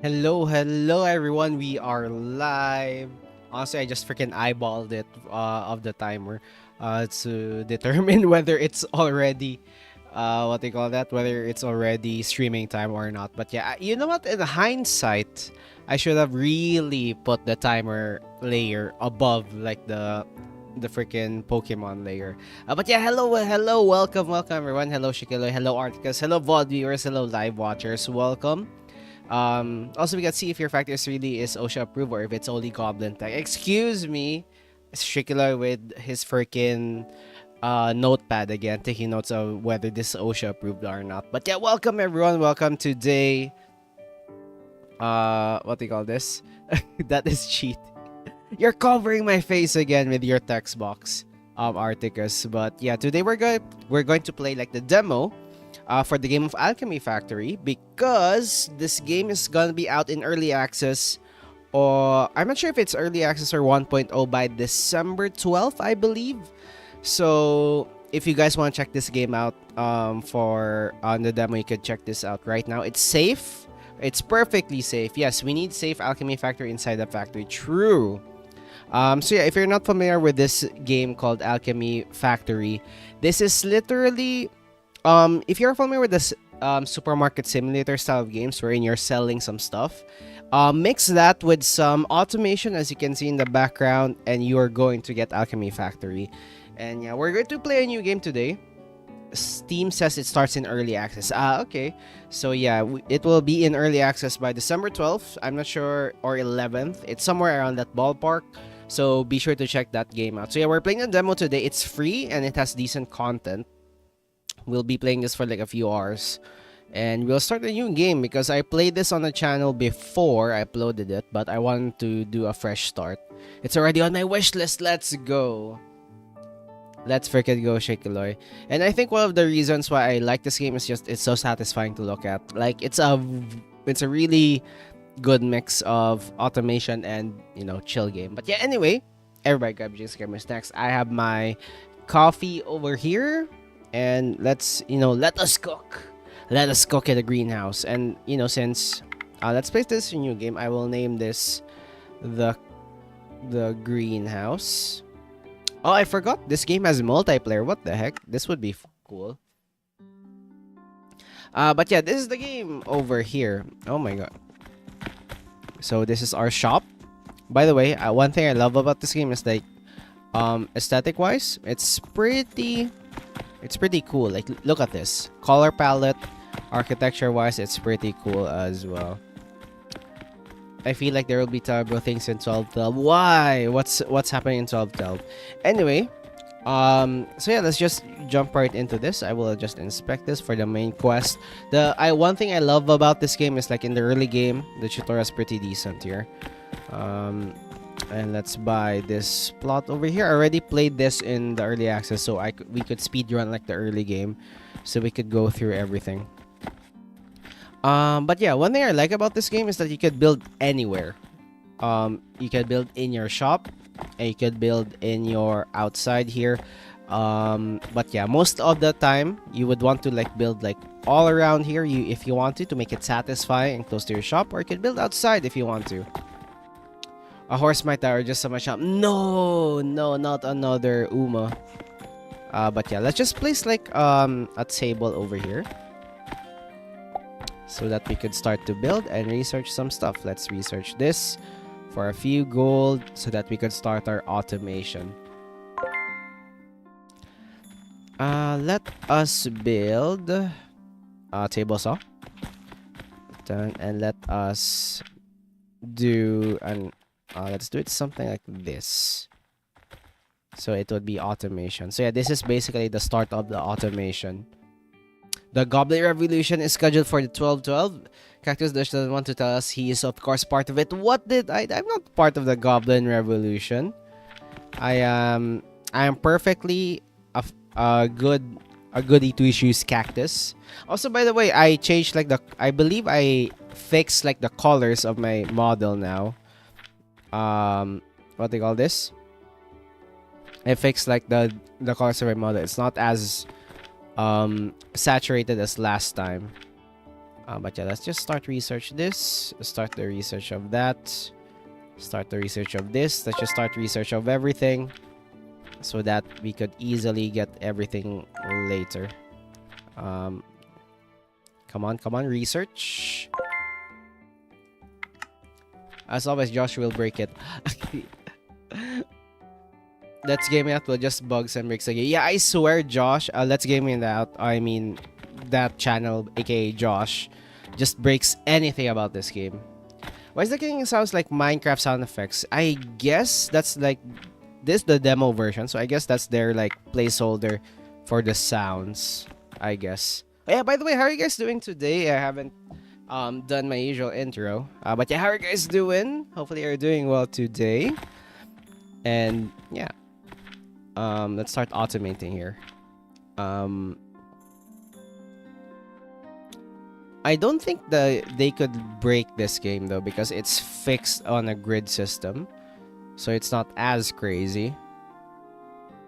Hello everyone. We are live. Honestly, I just freaking eyeballed it of the timer to determine whether it's already what they call that, whether it's already streaming time or not. But yeah, you know what? In hindsight, I should have really put the timer layer above like the freaking Pokemon layer. But yeah, hello, welcome everyone. Hello Shikilo, hello Articus, hello VOD viewers, hello live watchers, welcome. Also, we can see if your factors really is OSHA approved or if it's only Goblin tech. Excuse me, Stricula with his freaking notepad again, taking notes of whether this is OSHA approved or not. But yeah, welcome everyone. Welcome today. What do you call this? That is cheat. You're covering my face again with your text box, Articus. But yeah, today we're going to play like the demo for the game of Alchemy Factory, because this game is gonna be out in early access, or I'm not sure if it's early access or 1.0 by December 12th, I believe. So if you guys want to check this game out for on the demo, you can check this out right now. It's safe. It's perfectly safe. Yes, we need safe Alchemy Factory inside the factory. True. So yeah, if you're not familiar with this game called Alchemy Factory, this is literally if you're familiar with this supermarket simulator style of games wherein you're selling some stuff, mix that with some automation, as you can see in the background, and you're going to get Alchemy Factory. And yeah, we're going to play a new game today. Steam says it starts in early access. Okay. So yeah, it will be in early access by December 12th. I'm not sure, or 11th. It's somewhere around that ballpark. So be sure to check that game out. So yeah, we're playing a demo today. It's free and it has decent content. We'll be playing this for like a few hours, and we'll start a new game because I played this on the channel before I uploaded it, but I want to do a fresh start. It's already on my wish list. Let's go. Let's freaking go, Shakiloy. And I think one of the reasons why I like this game is just it's so satisfying to look at. Like it's a really good mix of automation and, you know, chill game. But yeah, anyway, everybody grab your snacks. I have my coffee over here. And let's, let us cook. Let us cook at the greenhouse. And, since let's play this new game, I will name this the greenhouse. Oh, I forgot. This game has multiplayer. What the heck? This would be cool. But yeah, this is the game over here. Oh my god. So this is our shop. By the way, one thing I love about this game is like, aesthetic-wise, it's pretty cool. Like, look at this color palette. Architecture wise, it's pretty cool as well. I feel like there will be terrible things in 12.12. Why? What's happening in 12.12? Anyway, So yeah, let's just jump right into this. I will just inspect this for the main quest. One thing I love about this game is like in the early game, the tutorial is pretty decent here. And let's buy this plot over here. I already played this in the early access, so we could speed run like the early game, so we could go through everything. But yeah, one thing I like about this game is that you could build anywhere. You could build in your shop, and you could build in your outside here. But yeah, most of the time you would want to like build like all around here, if you want to make it satisfying and close to your shop, or you could build outside if you want to. A horse might die or just my shop. No, not another Uma. But yeah, let's just place like a table over here, so that we could start to build and research some stuff. Let's research this for a few gold so that we could start our automation. Let us build a table saw. Done. And let us do let's do it something like this. So it would be automation. So yeah, this is basically the start of the automation. The Goblin Revolution is scheduled for the 12/12. Cactus doesn't want to tell us he is of course part of it. I'm not part of the Goblin Revolution. I am perfectly a goody two shoes cactus. Also, by the way, I changed like I believe I fixed like the colors of my model now. What they call this? I fixed like the colors of my model. It's not as saturated as last time. But yeah, let's just start research this. Start the research of that. Start the research of this. Let's just start research of everything, so that we could easily get everything later. Come on, research. As always, Josh will break it. Let's Game It Out will just bugs and breaks again. Yeah, I swear, Josh. Let's Game It Out. I mean, that channel, aka Josh, just breaks anything about this game. Why is the game sounds like Minecraft sound effects? I guess that's like the demo version, so I guess that's their like placeholder for the sounds, I guess. Oh, yeah, by the way, how are you guys doing today? I haven't done my usual intro, but yeah, how are you guys doing? Hopefully you're doing well today. And yeah, let's start automating here. I don't think they could break this game though, because it's fixed on a grid system, so it's not as crazy.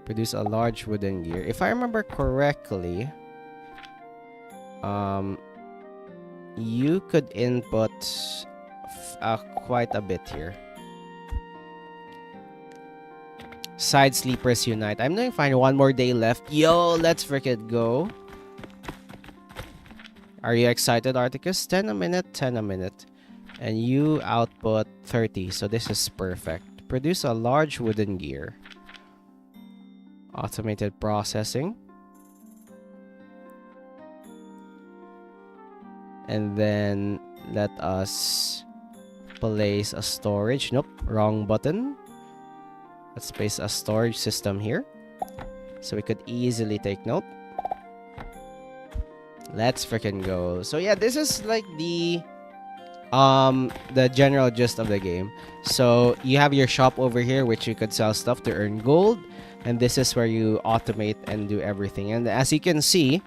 Produce a large wooden gear. If I remember correctly, you could input quite a bit here. Side sleepers unite. I'm doing fine. One more day left. Yo, let's freaking go. Are you excited, Articus? 10 a minute, 10 a minute. And you output 30. So this is perfect. Produce a large wooden gear. Automated processing. And then let us place a storage. Nope, wrong button. Let's place a storage system here, so we could easily take note. Let's freaking go. So yeah, this is like the general gist of the game. So you have your shop over here, which you could sell stuff to earn gold, and this is where you automate and do everything. And as you can see,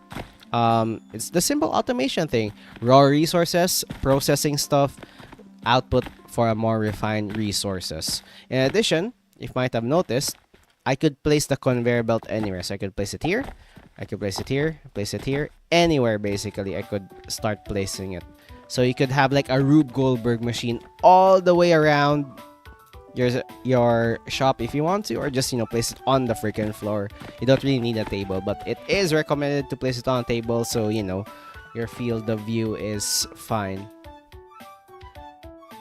it's the simple automation thing: raw resources, processing stuff, output for a more refined resources. In addition, you might have noticed, I could place the conveyor belt anywhere. So I could place it here, I could place it here, place it here, anywhere basically I could start placing it. So you could have like a Rube Goldberg machine all the way around your shop if you want to, or just, you know, place it on the freaking floor. You don't really need a table, but it is recommended to place it on a table, so you know your field of view is fine.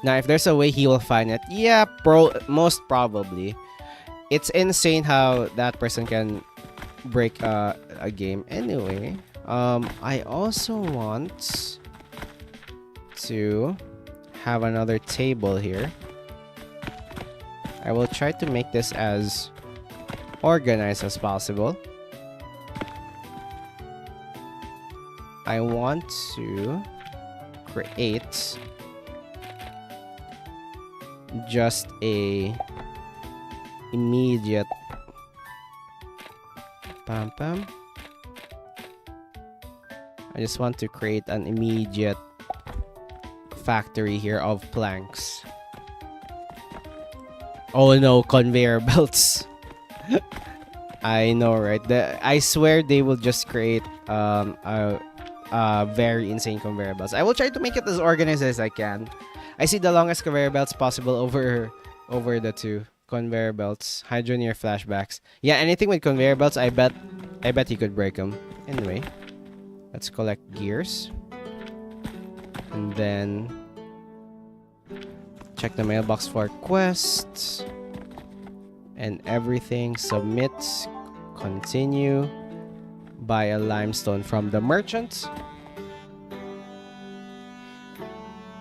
Now, if there's a way he will find it, yeah, most probably. It's insane how that person can break a game. Anyway, I also want to have another table here. I will try to make this as organized as possible. I want to create just a immediate I just want to create an immediate factory here of planks. Oh no, conveyor belts. I know, right? I swear they will just create very insane conveyor belts. I will try to make it as organized as I can. I see the longest conveyor belts possible over the two conveyor belts. Hydroneer flashbacks. Yeah, anything with conveyor belts, I bet you could break them. Anyway, let's collect gears. And then check the mailbox for quests. And everything. Submit. Continue. Buy a limestone from the merchant.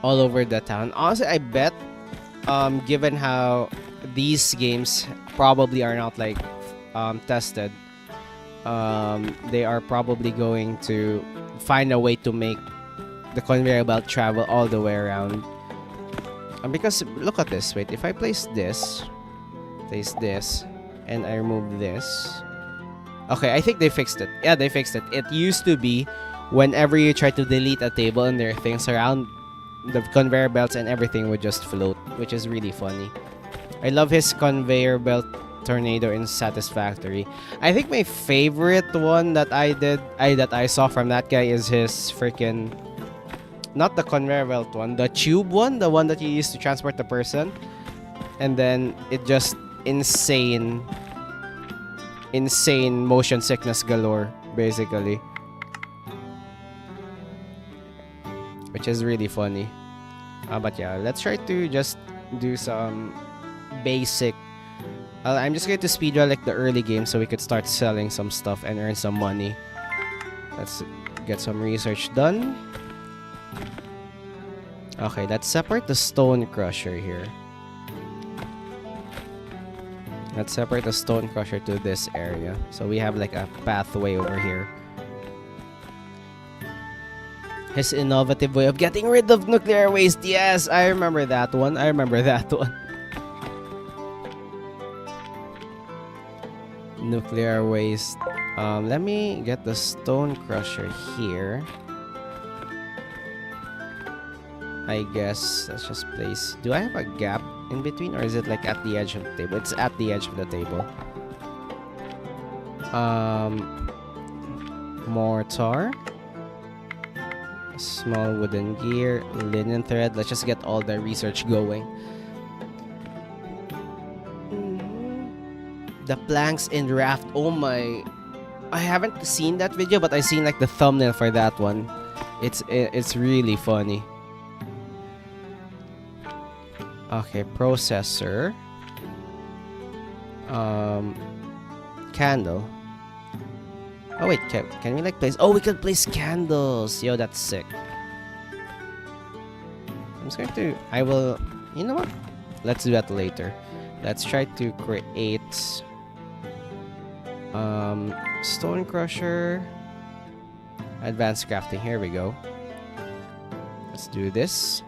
All over the town. Honestly, I bet, given how these games probably are not like tested, they are probably going to find a way to make the conveyor belt travel all the way around. Because look at this. Wait, if I place this, and I remove this. Okay, I think they fixed it. Yeah, they fixed it. It used to be whenever you try to delete a table and there are things around, the conveyor belts and everything would just float, which is really funny. I love his conveyor belt tornado in Satisfactory. I think my favorite one that I saw from that guy is his freaking, not the conveyor belt one, the tube one, the one that you use to transport the person, and then it just insane motion sickness galore, basically, which is really funny. But yeah, let's try to just do some basic. I'm just going to speedrun like the early game so we could start selling some stuff and earn some money. Let's get some research done. Okay, let's separate the stone crusher here. Let's separate the stone crusher to this area. So we have like a pathway over here. His innovative way of getting rid of nuclear waste. Yes, I remember that one. Nuclear waste. Let me get the stone crusher here. I guess let's just place. Do I have a gap in between, or is it like at the edge of the table? It's at the edge of the table. Mortar. Small wooden gear, linen thread. Let's just get all the research going. The planks in raft. Oh my! I haven't seen that video, but I seen like the thumbnail for that one. It's really funny. Okay, processor. Candle. Oh wait, can we like place? Oh, we can place candles. Yo, that's sick. I'm just going to. I will. You know what? Let's do that later. Let's try to create. Stone crusher. Advanced crafting. Here we go. Let's do this.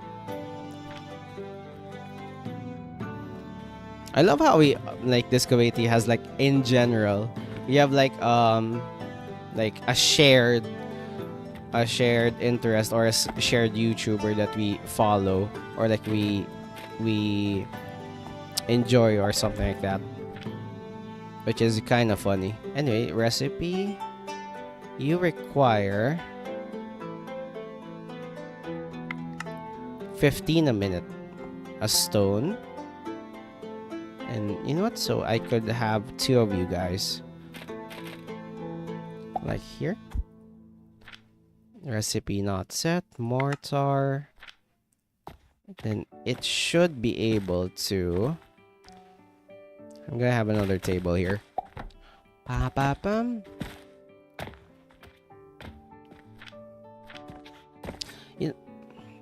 I love how we like this community has like in general. We have like a shared interest or a shared YouTuber that we follow or like we enjoy or something like that, which is kind of funny. Anyway, recipe. You require 15 a minute. A stone. And you know what? So I could have 2 of you guys. Like here. Recipe not set. Mortar. Then it should be able to. I'm gonna have another table here. Pa-pa-pum.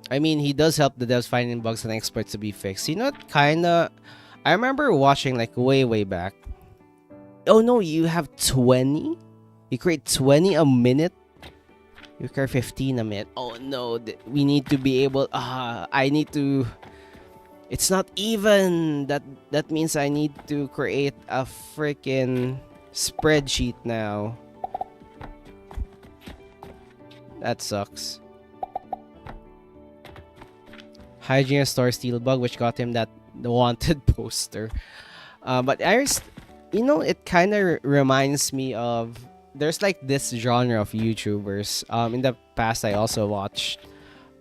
I mean, he does help the devs finding bugs and experts to be fixed. You know, kinda. I remember watching like way back. Oh no, you have 20? You create 20 a minute? You create 15 a minute. Oh no, we need to be able... I need to... It's not even. That means I need to create a freaking spreadsheet now. That sucks. Hygiene store steel bug, which got him the wanted poster. But you know, it kind of reminds me of, there's like this genre of YouTubers. In the past, I also watched.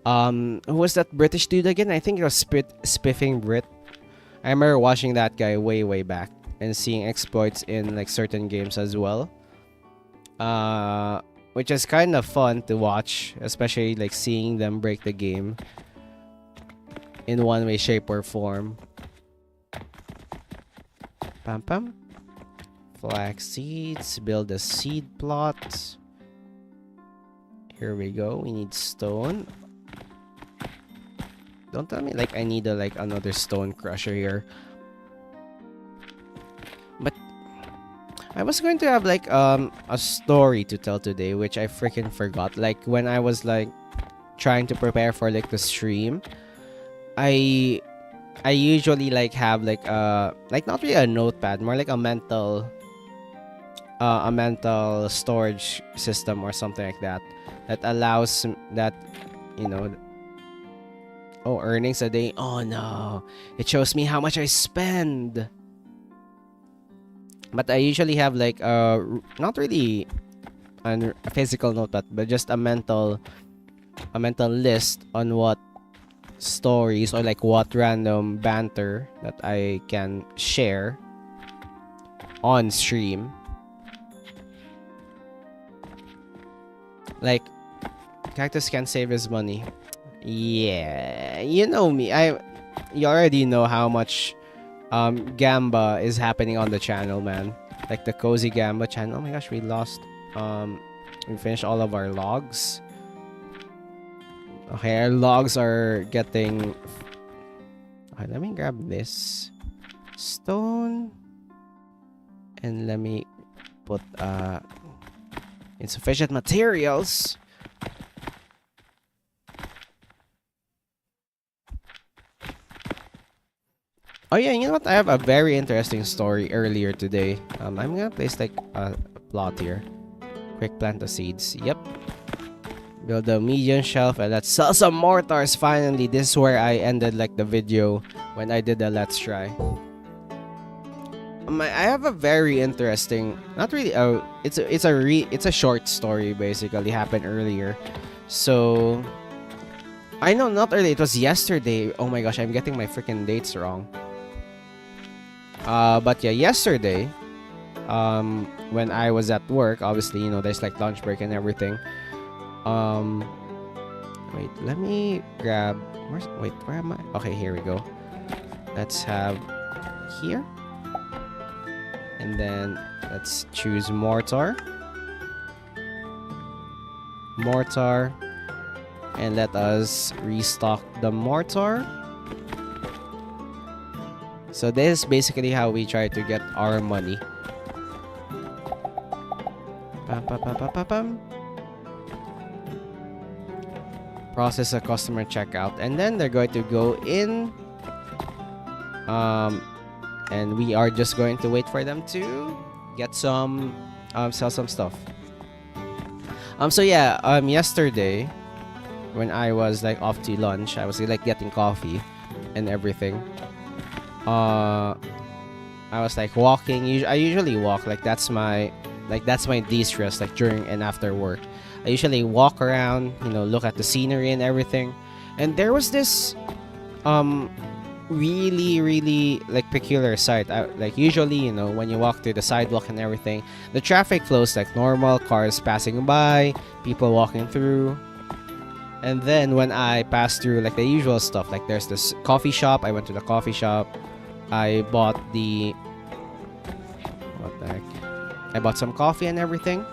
Who was that British dude again? I think it was Spiffing Brit. I remember watching that guy way back and seeing exploits in like certain games as well. Which is kind of fun to watch, especially like seeing them break the game in one way, shape, or form. Pam pam. Flax seeds. Build a seed plot. Here we go. We need stone. Don't tell me like I need like another stone crusher here. But I was going to have like a story to tell today, which I freaking forgot. Like when I was like trying to prepare for like the stream, I usually like have like not really a notepad, more like a mental storage system or something like that allows that, you know. Oh, earnings a day. Oh no, it shows me how much I spend. But I usually have like not really a physical notepad, but just a mental list on what stories or like what random banter that I can share on stream. Like, Cactus can't save his money. Yeah, you know me. You already know how much Gamba is happening on the channel, man. Like the cozy Gamba channel. Oh my gosh, we lost. We finished all of our logs. Okay, our logs are getting. Okay, let me grab this stone, and let me put insufficient materials. Oh yeah, you know what? I have a very interesting story earlier today. I'm gonna place like a plot here. Quick plant the seeds. Yep. Build a medium shelf and let's sell some mortars finally. This is where I ended like the video when I did the let's try. I have a very interesting, not really. It's a short story basically happened earlier. So I know not early. It was yesterday. Oh my gosh, I'm getting my freaking dates wrong. But yeah, yesterday, when I was at work, obviously, you know, there's like lunch break and everything. Wait, let me grab. Where am I? Okay, here we go. Let's have here, and then let's choose mortar, and let us restock the mortar. So this is basically how we try to get our money. Process a customer checkout, and then they're going to go in. And we are just going to wait for them to get some, sell some stuff. So yeah, yesterday when I was like off to lunch, I was like getting coffee and everything. I was like walking. I usually walk, like that's my de-stress, like during and after work. I usually walk around, you know, look at the scenery and everything. And there was this really like peculiar sight. Like usually, you know, when you walk through the sidewalk and everything, the traffic flows like normal, cars passing by, people walking through. And then when I passed through like the usual stuff, like there's this coffee shop. I went to the coffee shop. I bought what the heck? I bought some coffee and everything.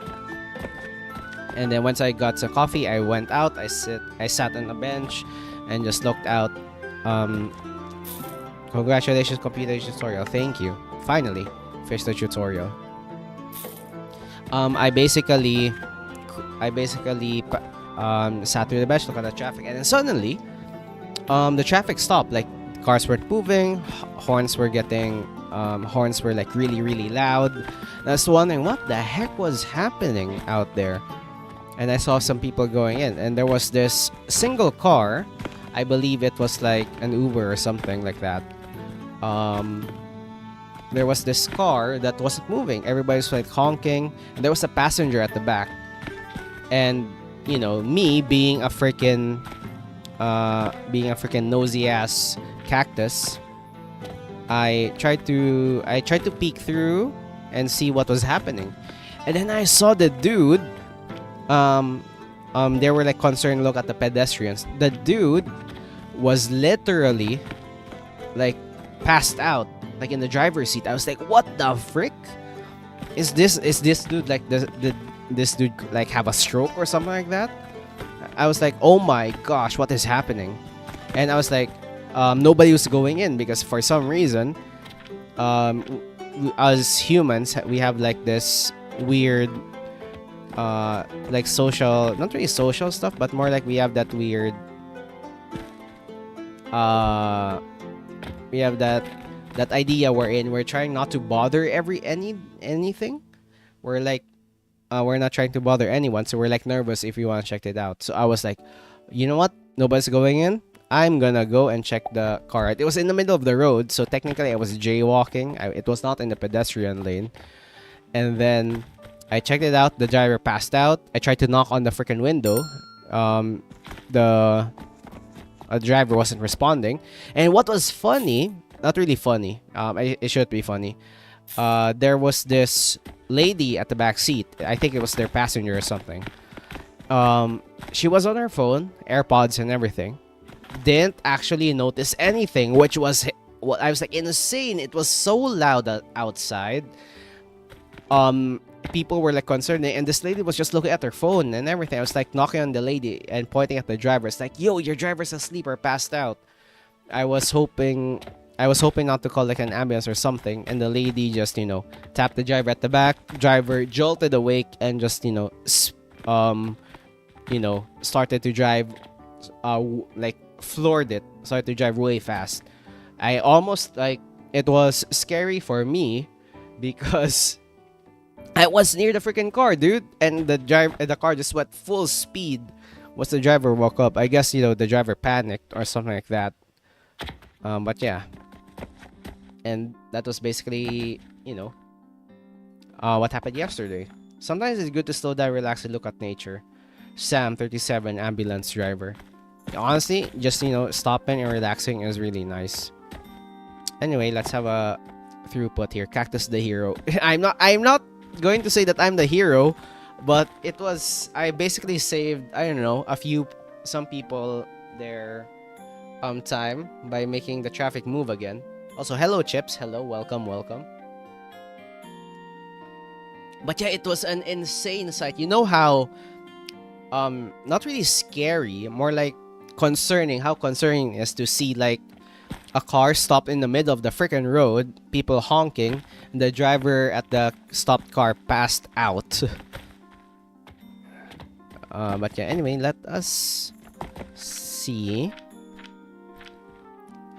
And then once I got some coffee, I went out. I sat on a bench and just looked out. Congratulations, computer tutorial. Thank you. Finally, finished the tutorial. I basically sat through the bench, looked at the traffic, and then suddenly, the traffic stopped. Like cars weren't moving, horns were like really really loud. And I was wondering what the heck was happening out there, and I saw some people going in, and there was this single car. I believe it was like an Uber or something like that. There was this car that wasn't moving. Everybody was like honking, and there was a passenger at the back. And you know, me being a freaking nosy ass cactus, I tried to peek through and see what was happening, and then I saw the dude. They were like concerned look at the pedestrians. The dude was literally like passed out, like in the driver's seat. I was like, what the frick? Is this dude like this dude like have a stroke or something like that? I was like, oh my gosh, what is happening? And I was like, nobody was going in because for some reason, as humans, we have like this weird like social, not really social stuff, but more like we have that weird we have that idea wherein we're trying not to bother anything. We're like we're not trying to bother anyone, so we're like nervous if we want to check it out. So I was like, you know what, nobody's going in, I'm gonna go and check the car out. It was in the middle of the road, so technically I was jaywalking. It was not in the pedestrian lane. And then I checked it out. The driver passed out. I tried to knock on the freaking window. The driver wasn't responding. And what was funny, not really funny, it should be funny. There was this lady at the back seat. I think it was their passenger or something. She was on her phone, AirPods and everything. Didn't actually notice anything, which was what I was like insane. It was so loud outside. People were like concerned, and this lady was just looking at her phone and everything. I was like knocking on the lady and pointing at the driver. It's like, yo, your driver's asleep or passed out. I was hoping not to call like an ambulance or something, and the lady just, you know, tapped the driver at the back. Driver jolted awake and just, started to drive, like floored it. Started to drive really fast. I almost like, it was scary for me because I was near the freaking car, dude, and the car just went full speed. Once the driver woke up, I guess, the driver panicked or something like that. But yeah, and that was basically, what happened yesterday. Sometimes it's good to slow down, relax, and look at nature. Sam, 37, ambulance driver. Honestly, just stopping and relaxing is really nice. Anyway, let's have a throughput here. Cactus the hero. I'm not going to say that I'm the hero, but I basically saved, I don't know, some people their time by making the traffic move again. Also, hello Chips, hello, welcome. But yeah, it was an insane sight. You know how not really scary, more like concerning, how concerning it is to see like a car stopped in the middle of the freaking road, people honking, and the driver at the stopped car passed out. But yeah, anyway, let us see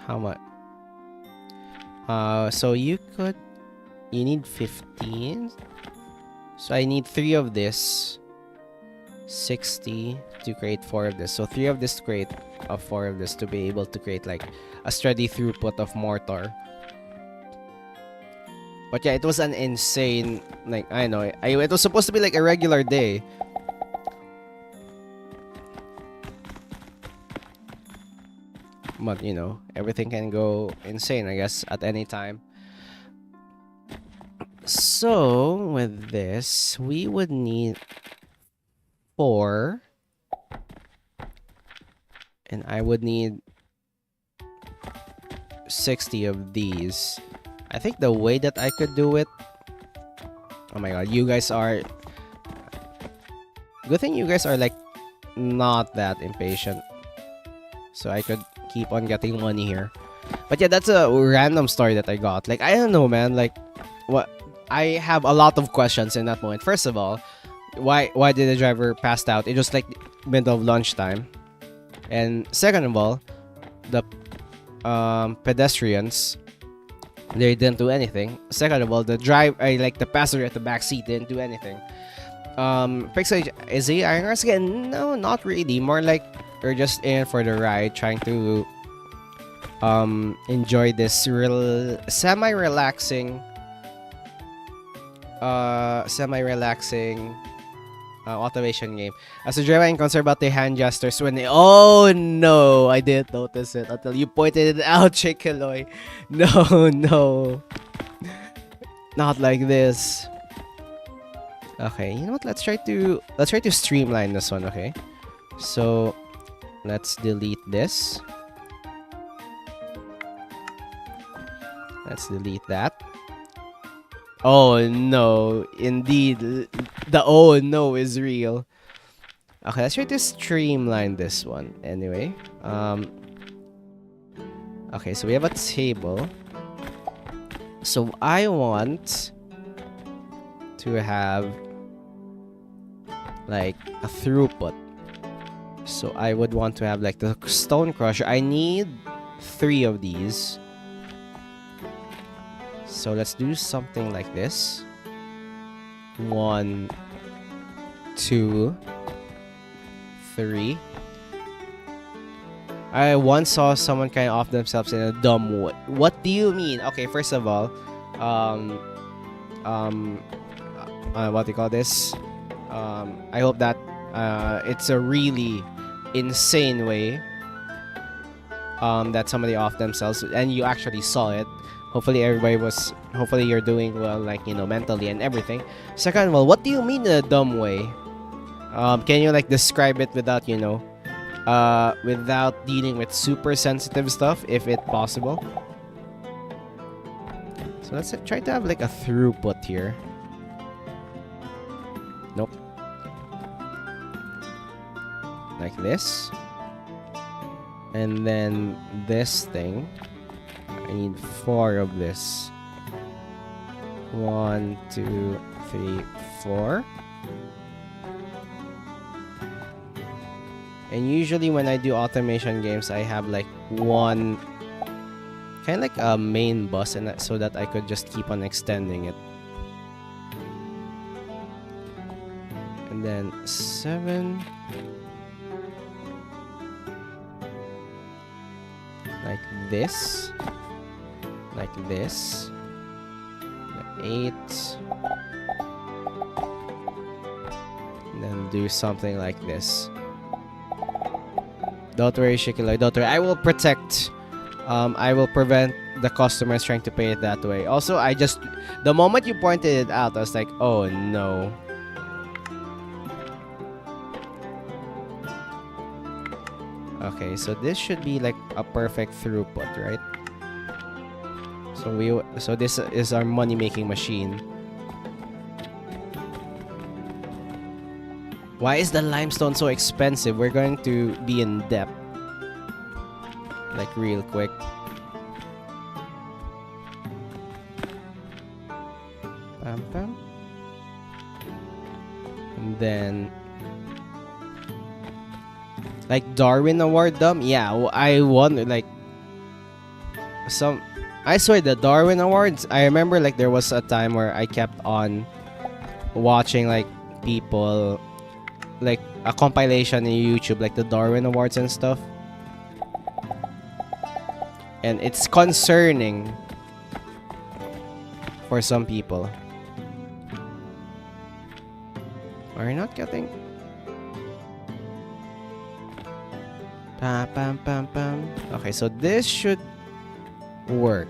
how much. So you need 15. So I need 3 of this. 60 to create 4 of this. So 3 of this to create 4 of this to be able to create like a steady throughput of mortar. But yeah, it was an insane, like, I know, it was supposed to be like a regular day. But everything can go insane, I guess, at any time. So with this, we would need 4, and I would need 60 of these. I think the way that I could do it, oh my god, you guys are, good thing you guys are like not that impatient, so I could keep on getting money here. But yeah, that's a random story that I got. Like, I don't know, man, like, what, I have a lot of questions in that moment. First of all, why did the driver passed out? It was like middle of lunchtime. And second of all, the pedestrians, they didn't do anything. Second of all, the the passenger at the back seat didn't do anything. Pixel, is he iron us again? No, not really. More like we're just in for the ride, trying to enjoy this real semi-relaxing automation game. As a driver, I'm concerned about the hand gestures when they. Oh no, I didn't notice it until you pointed it out, Chikaloy. No, no, not like this. Okay, you know what? Let's try to streamline this one. Okay, so let's delete this. Let's delete that. Oh no, indeed, the oh no is real. Okay, let's try to streamline this one. Anyway, okay, so we have a table. So I want to have like a throughput. So I would want to have like the stone crusher. I need 3 of these. So let's do something like this. 1, 2, 3. I once saw someone kind of off themselves in a dumb way. What do you mean? Okay, first of all, what do you call this? I hope that it's a really insane way that somebody off themselves and you actually saw it. Hopefully hopefully you're doing well, like, you know, mentally and everything. Second of all, what do you mean in a dumb way? Can you like describe it without, you know, without dealing with super sensitive stuff, if it's possible? So let's try to have like a throughput here. Nope. Like this. And then this thing. I need 4 of this. 1, 2, 3, 4. And usually when I do automation games, I have like one kind of like a main bus, and so that I could just keep on extending it. And then 7. Like this. Like this. 8. And then do something like this. Don't worry, Shikiloy. Don't worry. I will protect. I will prevent the customers trying to pay it that way. Also, the moment you pointed it out, I was like, oh no. Okay, so this should be like a perfect throughput, right? So this is our money-making machine. Why is the limestone so expensive? We're going to be in debt. Like real quick. Pam pam. And then like Darwin Award dumb? Yeah, I won like I swear the Darwin Awards, I remember like there was a time where I kept on watching like people, like a compilation in YouTube, like the Darwin Awards and stuff. And it's concerning for some people. Are you not getting? Pam pam pam pam. Okay, so this should work.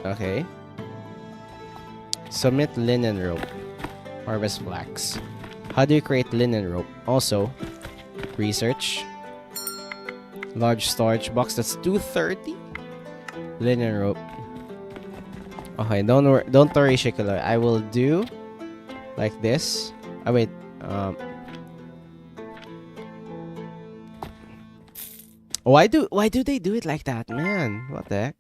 Okay. Submit linen rope. Harvest flax. How do you create linen rope? Also, research. Large storage box. That's 230. Linen rope. Okay, don't worry, Shikula. I will do like this. Oh wait. Why do they do it like that, man? What the heck?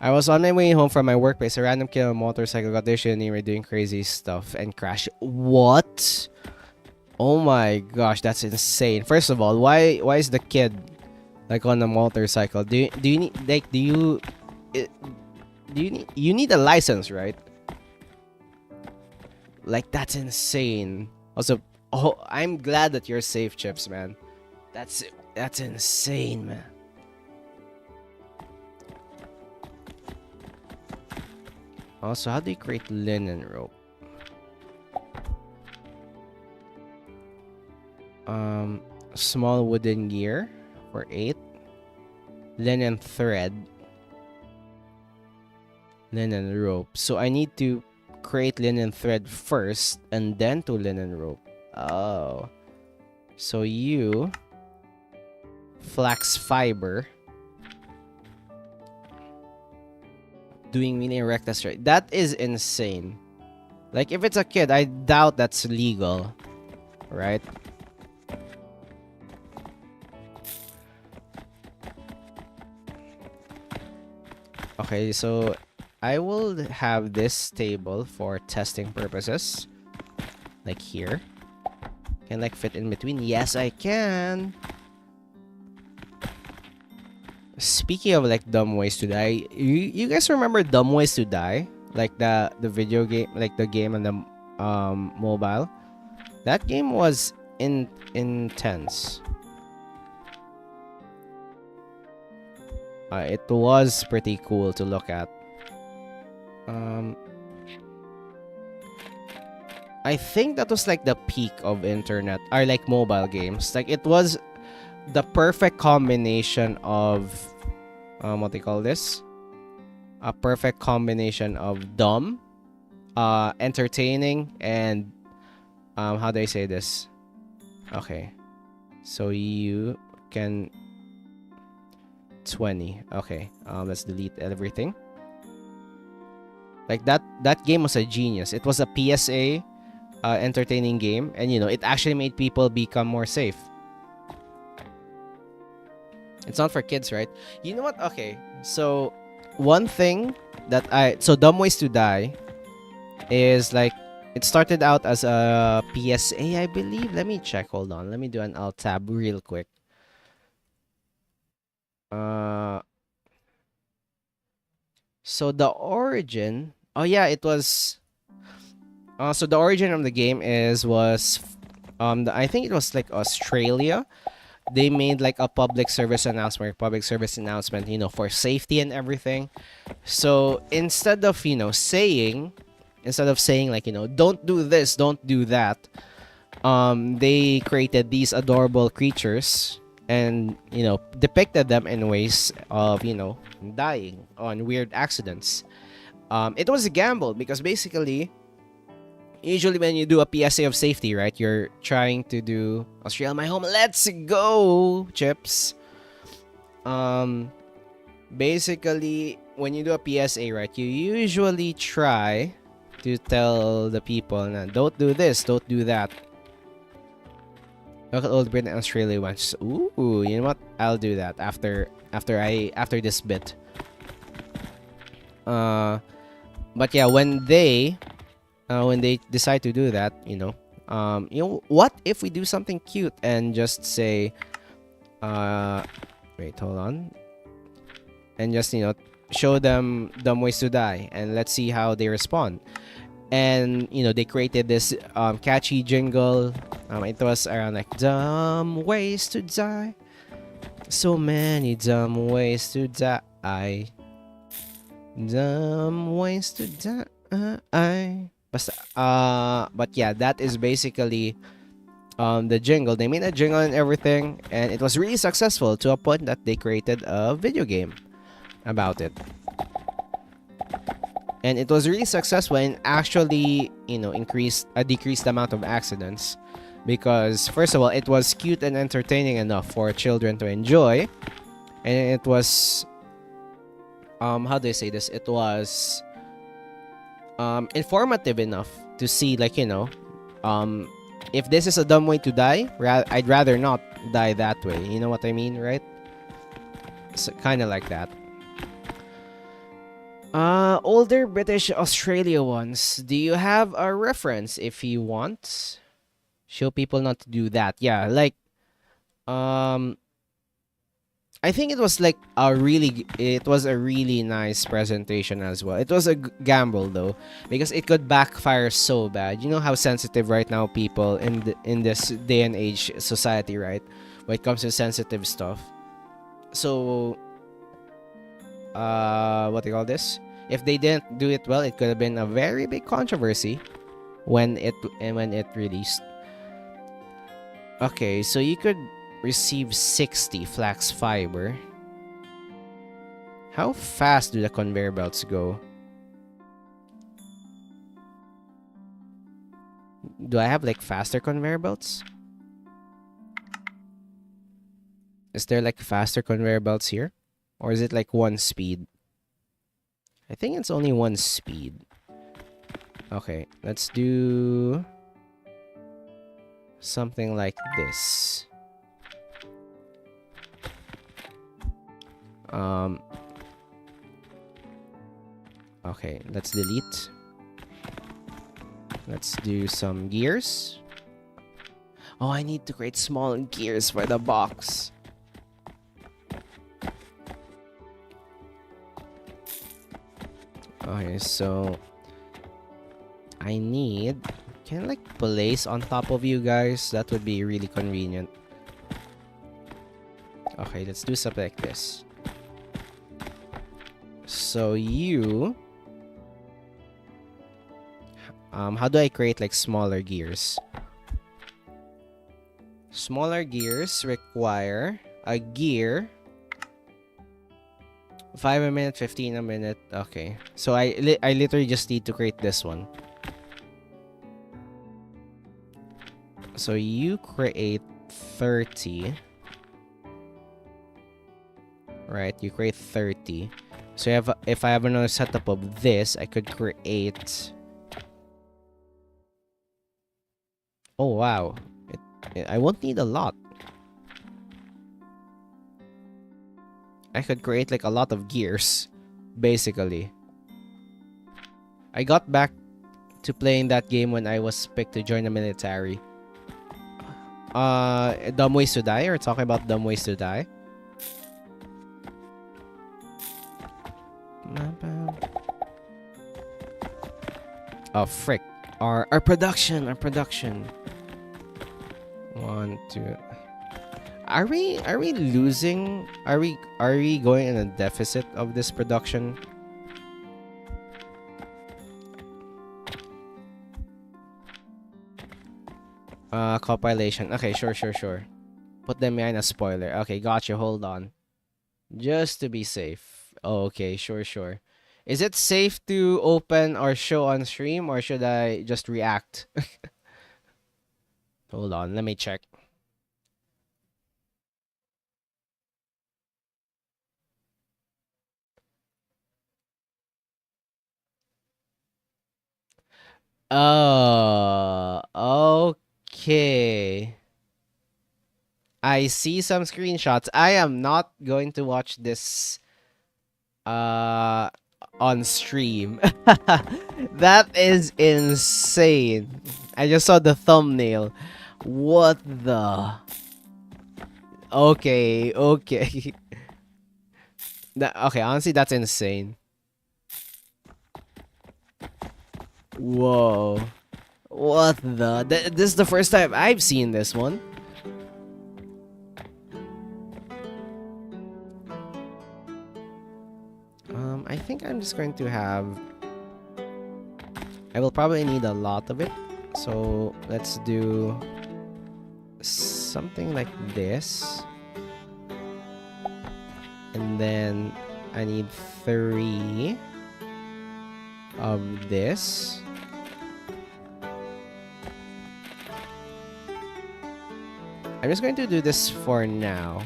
I was on my way home from my workplace. A random kid on a motorcycle got this shit and they were doing crazy stuff and crashed. What? Oh my gosh, that's insane. First of all, why is the kid like on a motorcycle? Do you need like do you need a license, right? Like that's insane. Also, oh, I'm glad that you're safe, Chips, man. That's insane, man. Also, how do you create linen rope? Small wooden gear for 8. Linen thread. Linen rope. So I need to create linen thread first and then to linen rope. Oh. So you flax fiber. Doing mini rectus right. That is insane. Like if it's a kid, I doubt that's legal. Right? Okay, so I will have this table for testing purposes. Like here. Can like fit in between? Yes, I can. Speaking of like dumb ways to die, you guys remember Dumb Ways to Die? Like the video game, like the game on the mobile. That game was intense. It was pretty cool to look at. I think that was like the peak of internet or like mobile games. Like it was the perfect combination of what they call this? A perfect combination of dumb, entertaining, and how do I say this? Okay. So you can 20. Okay. Let's delete everything. Like that game was a genius. It was a PSA entertaining game, and you know, it actually made people become more safe. It's not for kids, right? You know what? Okay. So one thing that so Dumb Ways to Die is like it started out as a PSA, I believe. Let me check. Hold on. Let me do an alt tab real quick. So the origin. Oh yeah, it was. So the origin of the game was I think it was like Australia. They made like a public service announcement, you know, for safety and everything. So instead of saying like, you know, don't do this, don't do that, they created these adorable creatures and, you know, depicted them in ways of, you know, dying on weird accidents. It was a gamble because basically, usually when you do a PSA of safety, right, you're trying to do Australia my home. Let's go, Chips. Basically, when you do a PSA, right, you usually try to tell the people, nah, don't do this, don't do that. Look at Old Britain and Australia once. Ooh, you know what? I'll do that after this bit. But yeah, when they decide to do that, you know, what if we do something cute and just say, wait, hold on, and just, you know, show them Dumb Ways to Die, and let's see how they respond. And, you know, they created this catchy jingle. It was around like dumb ways to die, so many dumb ways to die, dumb ways to die. But yeah, that is basically the jingle. They made a jingle and everything, and it was really successful to a point that they created a video game about it. And it was really successful and actually, you know, decreased the amount of accidents because, first of all, it was cute and entertaining enough for children to enjoy, and it was how do I say this? It was informative enough to see, like, you know, if this is a dumb way to die, I'd rather not die that way. You know what I mean, right? It's kind of like that. Older British Australia ones. Do you have a reference if you want? Show people not to do that. Yeah, like, um, I think it was a really nice presentation as well. It was a gamble though, because it could backfire so bad. You know how sensitive right now people in this day and age society, right? When it comes to sensitive stuff. So, what do you call this? If they didn't do it well, it could have been a very big controversy when it released. Okay, so you could receive 60 flax fiber. How fast do the conveyor belts go? Do I have like faster conveyor belts? Is there like faster conveyor belts here? Or is it like one speed? I think it's only one speed. Okay, let's do something like this. Okay, let's delete. Let's do some gears. Oh, I need to create small gears for the box. Okay, so I need... Can I like place on top of you guys? That would be really convenient. Okay, let's do something like this. So you... how do I create like smaller gears? Smaller gears require a gear. 5 a minute, 15 a minute. Okay. So I literally just need to create this one. So you create 30. Right, you create 30. So if I have another setup of this, I could create... Oh wow. I won't need a lot. I could create like a lot of gears, basically. I got back to playing that game when I was picked to join the military. Dumb Ways to Die? Or talking about Dumb Ways to Die? Oh frick. Our production. 1, 2. Are we losing? Are we going in a deficit of this production? Compilation. Okay, sure. Put them behind a spoiler. Okay, gotcha. Hold on. Just to be safe. Oh, okay, sure. Is it safe to open or show on stream, or should I just react? Hold on, let me check. Oh, okay. I see some screenshots. I am not going to watch this on stream. That is insane. I just saw the thumbnail. What the? Okay. Okay, honestly, that's insane. Whoa. What the? This is the first time I've seen this one. I think I'm just going to have... I will probably need a lot of it. So, let's do... something like this. And then, I need 3 of this. I'm just going to do this for now.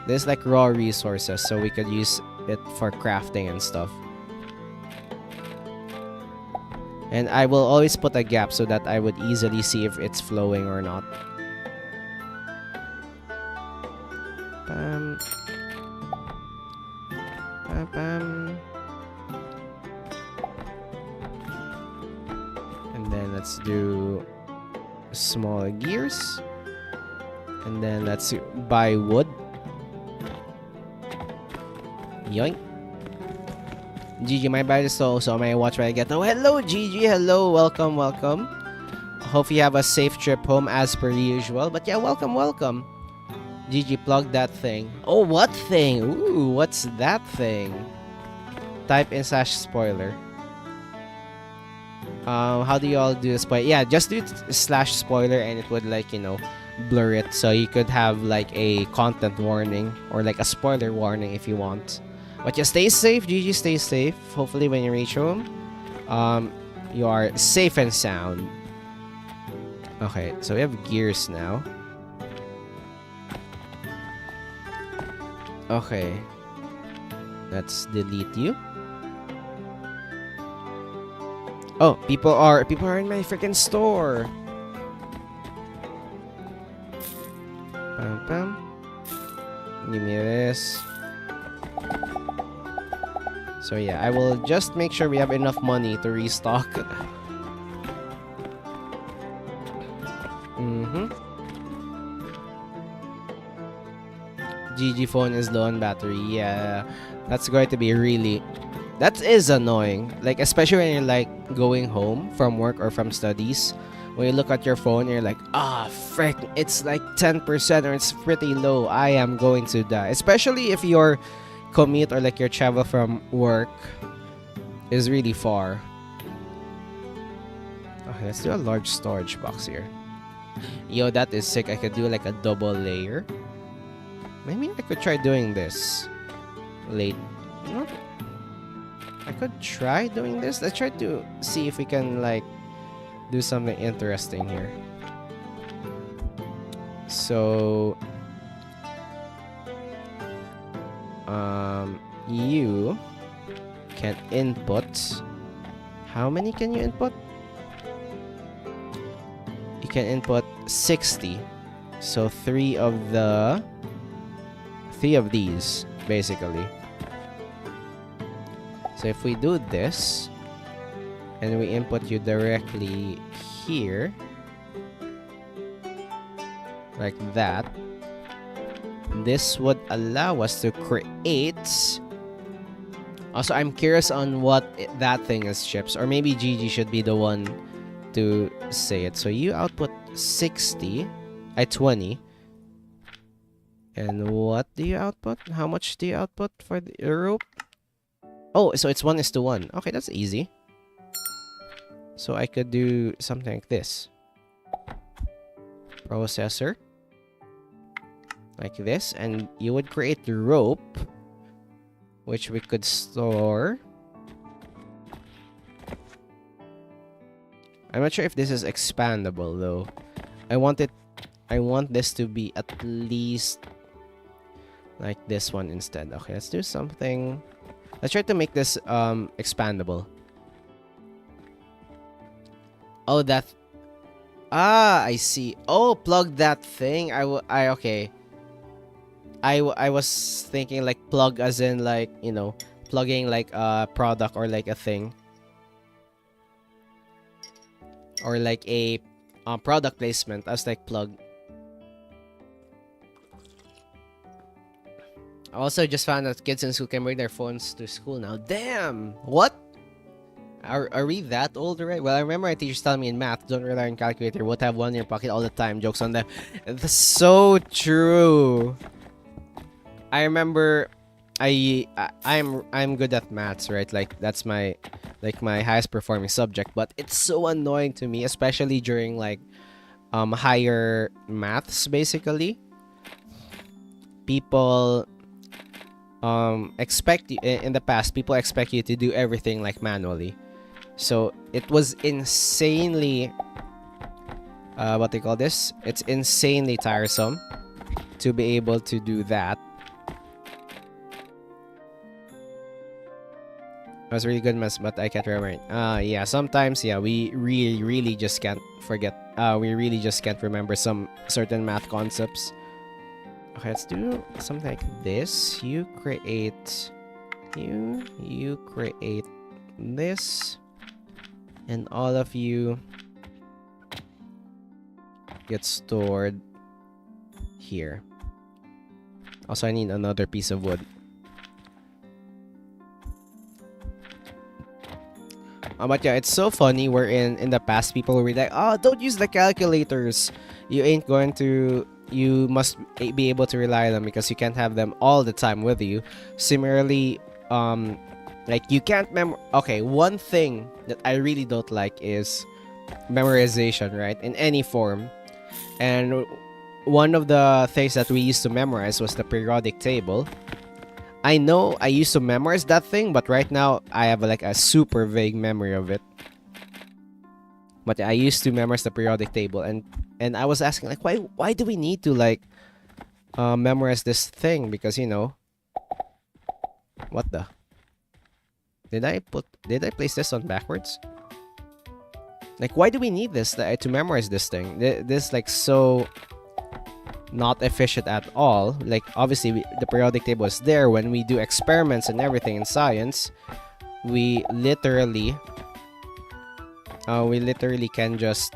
This is like raw resources, so we could use it for crafting and stuff. And I will always put a gap so that I would easily see if it's flowing or not. Bam. Bam. then let's do small gears. And then let's buy wood. Yoink. Gigi, my bad is so my watch when I get. Oh, hello, Gigi. Hello, welcome, welcome. Hope you have a safe trip home as per usual. But yeah, welcome, welcome. Gigi, plug that thing. Oh, what thing? Ooh, what's that thing? Type in /spoiler. How do you all do this? But yeah, just do /spoiler and it would, like, you know, blur it, so you could have like a content warning or like a spoiler warning if you want. But yeah, stay safe, Gigi, stay safe. Hopefully when you reach home, you are safe and sound. Okay, so we have gears now. Okay, let's delete you. Oh, people are in my freaking store. Pam pam. Give me this. So yeah, I will just make sure we have enough money to restock. GG phone is low on battery. Yeah, that's going to be really... That is annoying. Like, especially when you're like going home from work or from studies. When you look at your phone, you're like, ah, frick, it's like 10% or it's pretty low. I am going to die. Especially if your commute or like your travel from work is really far. Okay, let's do a large storage box here. Yo, that is sick. I could do like a double layer. Maybe I could try doing this late. No, I could try doing this. Let's try to see if we can like do something interesting here. So you can input. How many can you input? You can input 60. So three of these basically. So if we do this and we input you directly here like that, this would allow us to create. Also, I'm curious on what that thing is, Chips, or maybe Gigi should be the one to say it. So you output 60 at 20. And what do you output? How much do you output for the rope? Oh, so it's 1:1. Okay, that's easy. So I could do something like this. Processor. Like this. And you would create the rope, which we could store. I'm not sure if this is expandable though. I want this to be at least like this one instead. Okay, let's do something. Let's try to make this expandable. Oh, that. Ah, I see. Oh, plug that thing. Okay. I was thinking like plug as in like, you know, plugging like a product or like a thing. Or like a product placement as like plug. I also just found out kids in school can bring their phones to school now. Damn! What? Are we that old already? Well, I remember my teachers telling me in math, don't rely on calculator, won't have one in your pocket all the time. Jokes on them. That's so true. I remember I'm good at maths, right? Like that's my highest performing subject, but it's so annoying to me, especially during like higher maths basically. People expect you, in the past people expect you to do everything like manually. So it was insanely what they call this? It's insanely tiresome to be able to do that. I was really good at maths, but I can't remember it. Yeah, sometimes, yeah, we really just can't forget. We really just can't remember some certain math concepts. Okay, let's do something like this. You create this, and all of you gets stored here. Also, I need another piece of wood. But yeah, it's so funny. Where in the past, people were like, "Oh, don't use the calculators. You ain't going to. You must be able to rely on them because you can't have them all the time with you." Similarly, like you can't Okay, one thing that I really don't like is memorization, right? In any form, and one of the things that we used to memorize was the periodic table. I know I used to memorize that thing, but right now I have like a super vague memory of it. But I used to memorize the periodic table, and I was asking like, why do we need to like memorize this thing? Because you know, what the? Did I place this on backwards? Like, why do we need this to memorize this thing? This like so not efficient at all. Like, obviously the periodic table is there when we do experiments and everything in science. We literally can just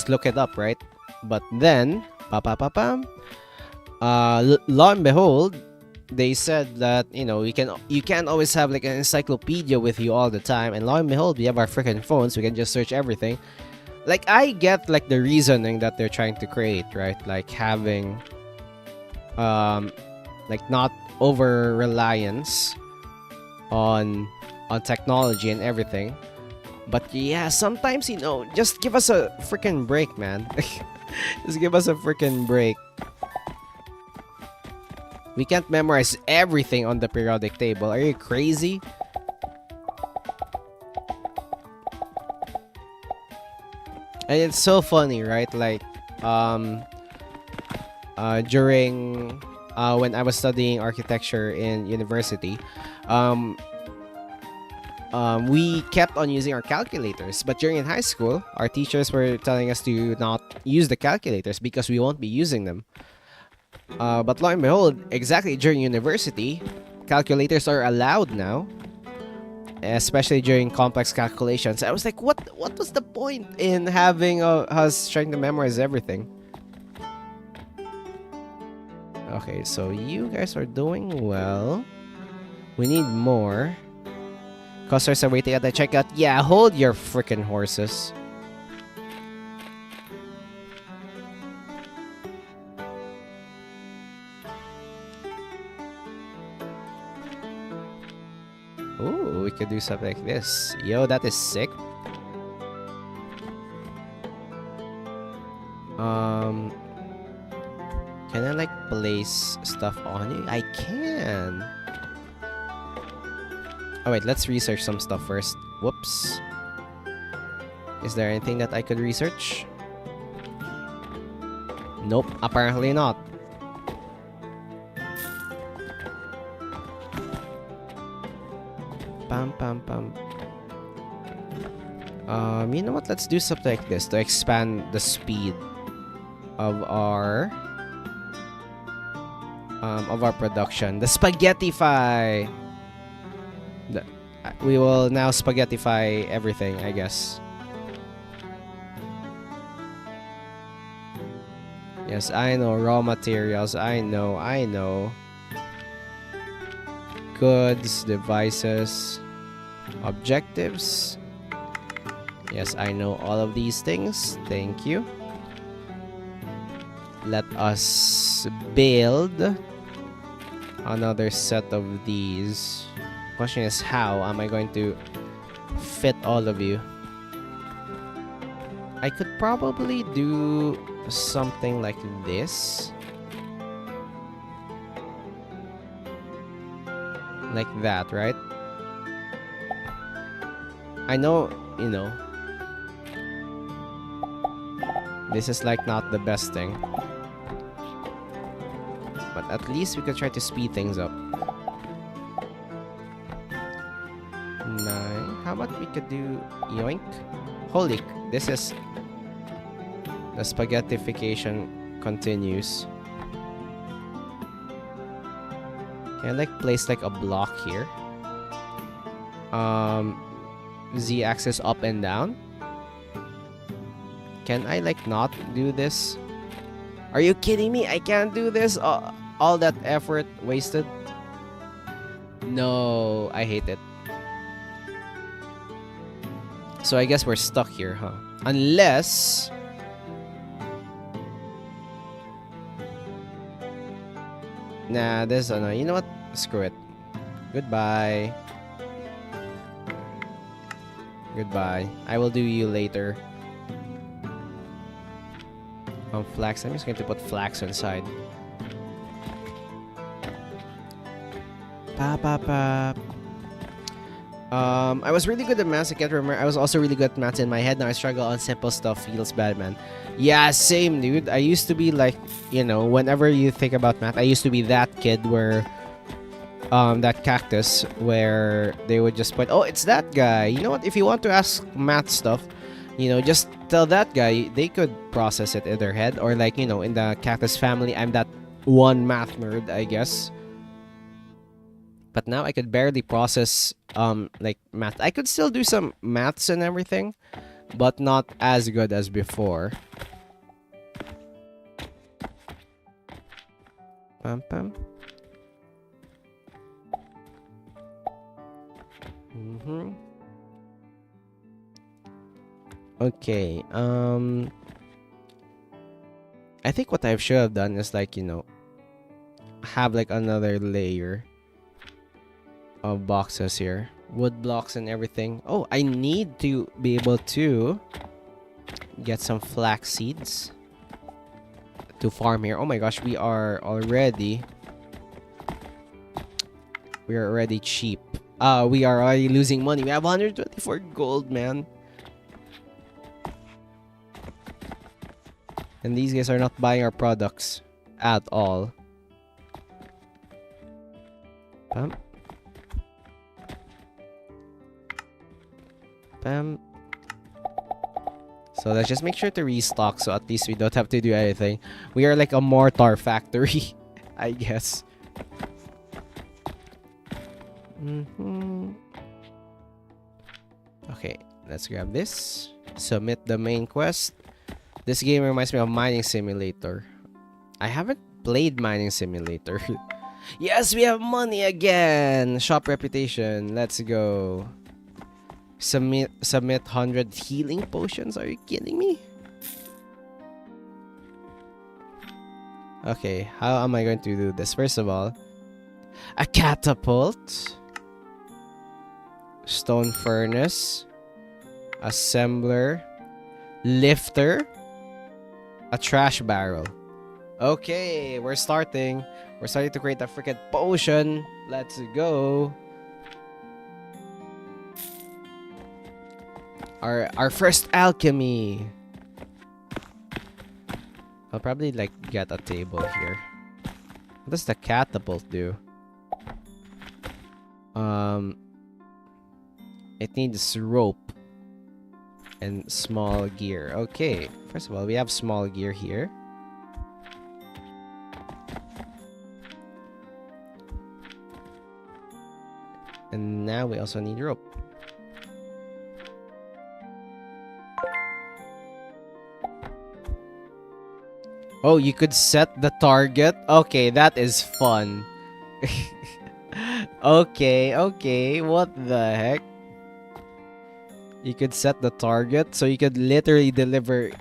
look it up, right? But then lo and behold, they said that, you know, you can't always have like an encyclopedia with you all the time, and lo and behold, we have our freaking phones. We can just search everything. Like, I get like the reasoning that they're trying to create, right? Like having like not over reliance on technology and everything. But yeah, sometimes, you know, just give us a freaking break, man. Just give us a freaking break. We can't memorize everything on the periodic table. Are you crazy? And it's so funny, right? Like, during when I was studying architecture in university, we kept on using our calculators. But during in high school, our teachers were telling us to not use the calculators because we won't be using them. But lo and behold, exactly during university, calculators are allowed now, especially during complex calculations. I was like, what was the point in having us trying to memorize everything? Okay, so you guys are doing well. We need more. Customers are waiting at the checkout. Yeah, hold your freaking horses. Ooh, we could do something like this. Yo, that is sick. Can I like place stuff on you? I can. Oh wait, let's research some stuff first. Whoops. Is there anything that I could research? Nope, apparently not. Pam pam pam. You know what? Let's do something like this to expand the speed of our production. The spaghettify. We will now spaghettify everything, I guess. Yes, I know. Raw materials. I know. Goods, devices, objectives. Yes, I know all of these things. Thank you. Let us build another set of these. Question is, how am I going to fit all of you? I could probably do something like this. Like that, right? I know, you know, this is like not the best thing. But at least we could try to speed things up. 9. How about we could do yoink? Holy, this is... The spaghettification continues. Can I like place like a block here? Z-axis up and down. Can I like not do this? Are you kidding me? I can't do this. All that effort wasted. No, I hate it. So I guess we're stuck here, huh? Unless... Nah, this no. You know what? Screw it. Goodbye. Goodbye. I will do you later. Flax. I'm just going to put flax inside. I was really good at maths. I can't remember. I was also really good at maths in my head. Now I struggle on simple stuff. Feels bad, man. Yeah, same, dude. I used to be like, you know, whenever you think about math, I used to be that kid where, that cactus where they would just point, oh, it's that guy. You know what? If you want to ask math stuff, you know, just tell that guy. They could process it in their head. Or like, you know, in the cactus family, I'm that one math nerd, I guess. But now I could barely process like math. I could still do some maths and everything, but not as good as before. Pam pam. Okay. I think what I should have done is like, you know, have like another layer of boxes here, wood blocks and everything. Oh, I need to be able to get some flax seeds to farm here. Oh my gosh, we are already cheap. We are already losing money. We have 124 gold, man. And these guys are not buying our products at all. Bam. Bam. So let's just make sure to restock, so at least we don't have to do anything. We are like a mortar factory, I guess. Okay, let's grab this. Submit the main quest. This game reminds me of Mining Simulator. I haven't played Mining Simulator. Yes, we have money again! Shop reputation. Let's go. Submit 100 healing potions. Are you kidding me? Okay, how am I going to do this? First of all, a catapult, stone furnace, assembler, lifter, a trash barrel. Okay, we're starting. We're starting to create a freaking potion. Let's go. Our first alchemy. I'll probably like get a table here. What does the catapult do? It needs rope and small gear. Okay, first of all, we have small gear here. And now we also need rope. Oh, you could set the target? Okay, that is fun. Okay, what the heck? You could set the target, so you could literally deliver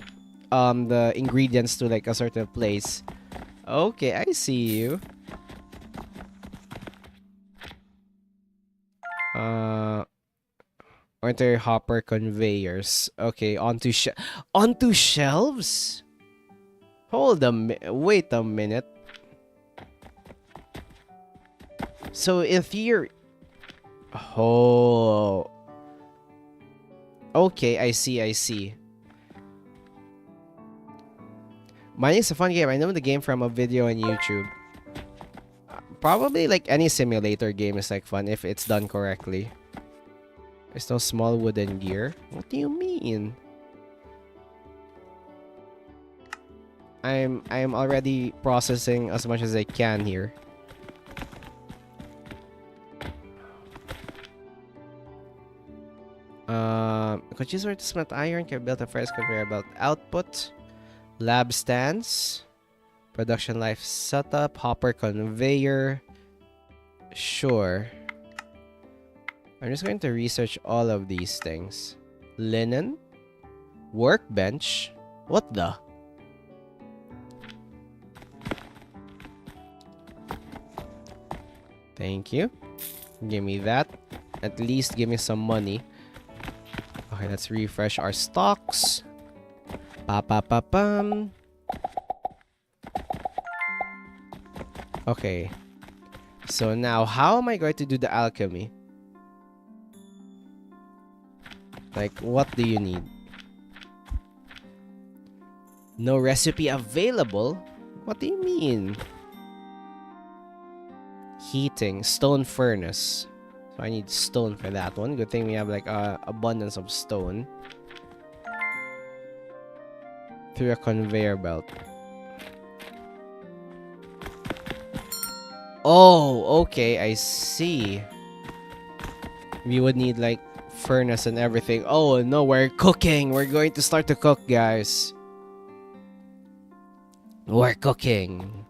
the ingredients to like a certain place. Okay, I see you. Enter hopper conveyors. Okay, onto shelves? Wait a minute. So in theory... Oh. Okay, I see. Mining's a fun game. I know the game from a video on YouTube. Probably like any simulator game is like fun if it's done correctly. There's no small wooden gear. What do you mean? I'm already processing as much as I can here. Could use to smelt iron, can build a first conveyor belt output. Lab stands. Production life setup. Hopper conveyor. Sure. I'm just going to research all of these things. Linen. Workbench. What the? Thank you. Give me that. At least give me some money. Okay, let's refresh our stocks. Pa-pa-pa-pam. Okay. So now, how am I going to do the alchemy? Like, what do you need? No recipe available? What do you mean? Heating, stone furnace. So I need stone for that one. Good thing we have like abundance of stone. Through a conveyor belt. Oh, okay, I see. We would need like furnace and everything. Oh no, we're cooking. We're going to start to cook, guys. We're cooking.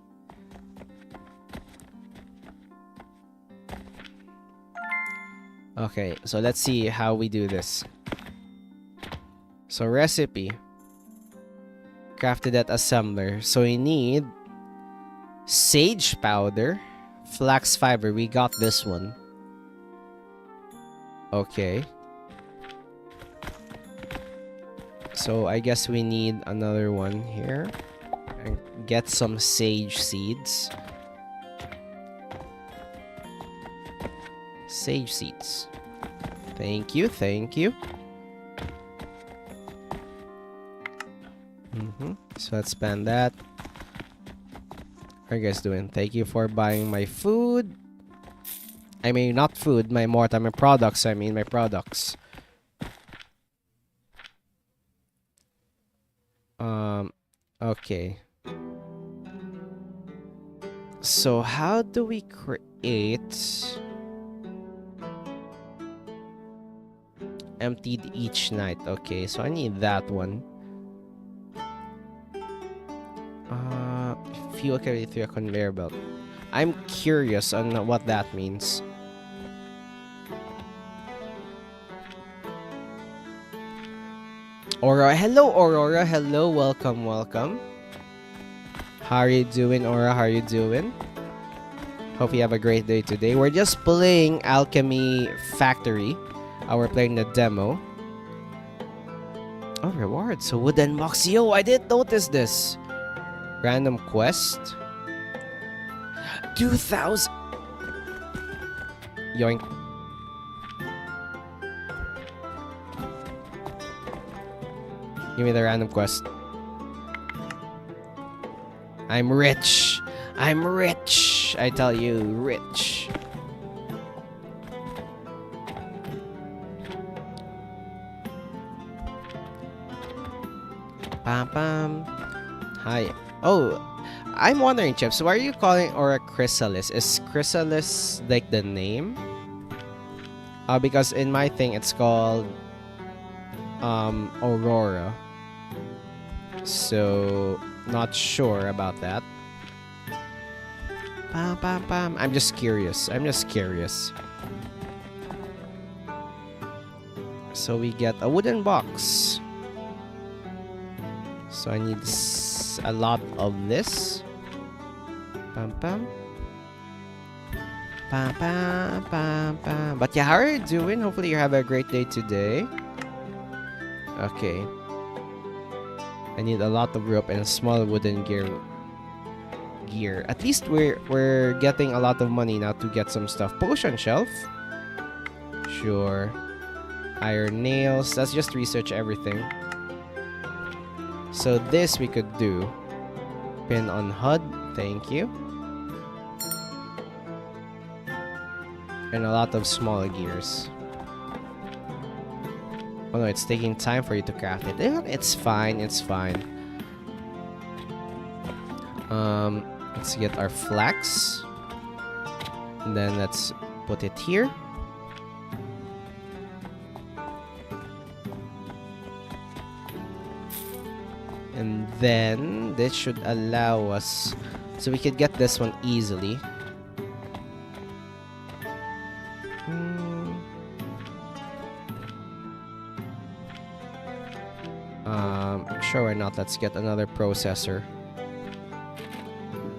Okay, so let's see how we do this. So recipe. Crafted at assembler. So we need sage powder, flax fiber. We got this one. Okay. So I guess we need another one here. And get some sage seeds. Sage seeds. Thank you, thank you. So let's spend that. How are you guys doing? Thank you for buying my food. I mean, not food, my mortar, my products. I mean, my products. Okay. So how do we create emptied each night? Okay, so I need that one. Fuel carried through a conveyor belt. I'm curious on what that means. Aurora, hello Aurora, hello, welcome, welcome. How are you doing, Aurora? How are you doing? Hope you have a great day today. We're just playing Alchemy Factory. We're playing the demo. Oh, rewards. So wooden box. Yo, I didn't notice this. Random quest. 2,000. Yoink. Give me the random quest. I'm rich. I'm rich. I tell you, rich. Pam pam. Hi. Oh, I'm wondering, Chips, why are you calling Aura Chrysalis? Is Chrysalis like the name? Because in my thing it's called Aurora. So not sure about that. Pam pam pam. I'm just curious. I'm just curious. So we get a wooden box. So I need a lot of this. Pam pam. Pam pam pam pam. But yeah, how are you doing? Hopefully you have a great day today. Okay. I need a lot of rope and a small wooden gear. At least we're getting a lot of money now to get some stuff. Potion shelf. Sure. Iron nails. Let's just research everything. So this we could do. Pin on HUD. Thank you. And a lot of small gears. Oh no, it's taking time for you to craft it. It's fine, it's fine. Let's get our flax. And then let's put it here. And then this should allow us, so we could get this one easily. Sure, why not? Let's get another processor.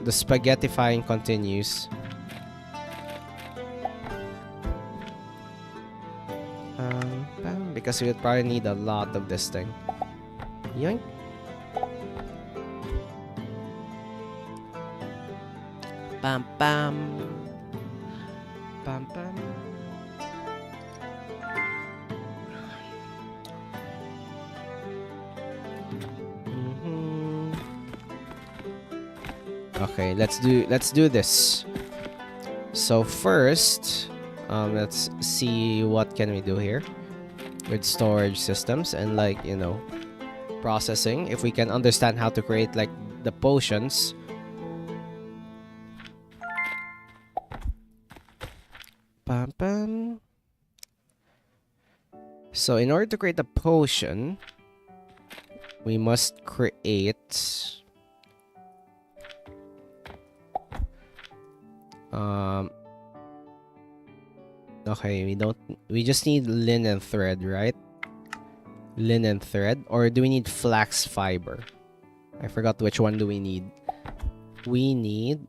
The spaghettifying continues. Because we would probably need a lot of this thing. Yoink. Bam bam. Bam bam. Okay, let's do this. So first, let's see what can we do here with storage systems and, like, you know, processing. If we can understand how to create like the potions. Bam bam. So in order to create a potion, we must create okay, we just need linen thread, right? Linen thread, or do we need flax fiber? I forgot which one do we need. We need,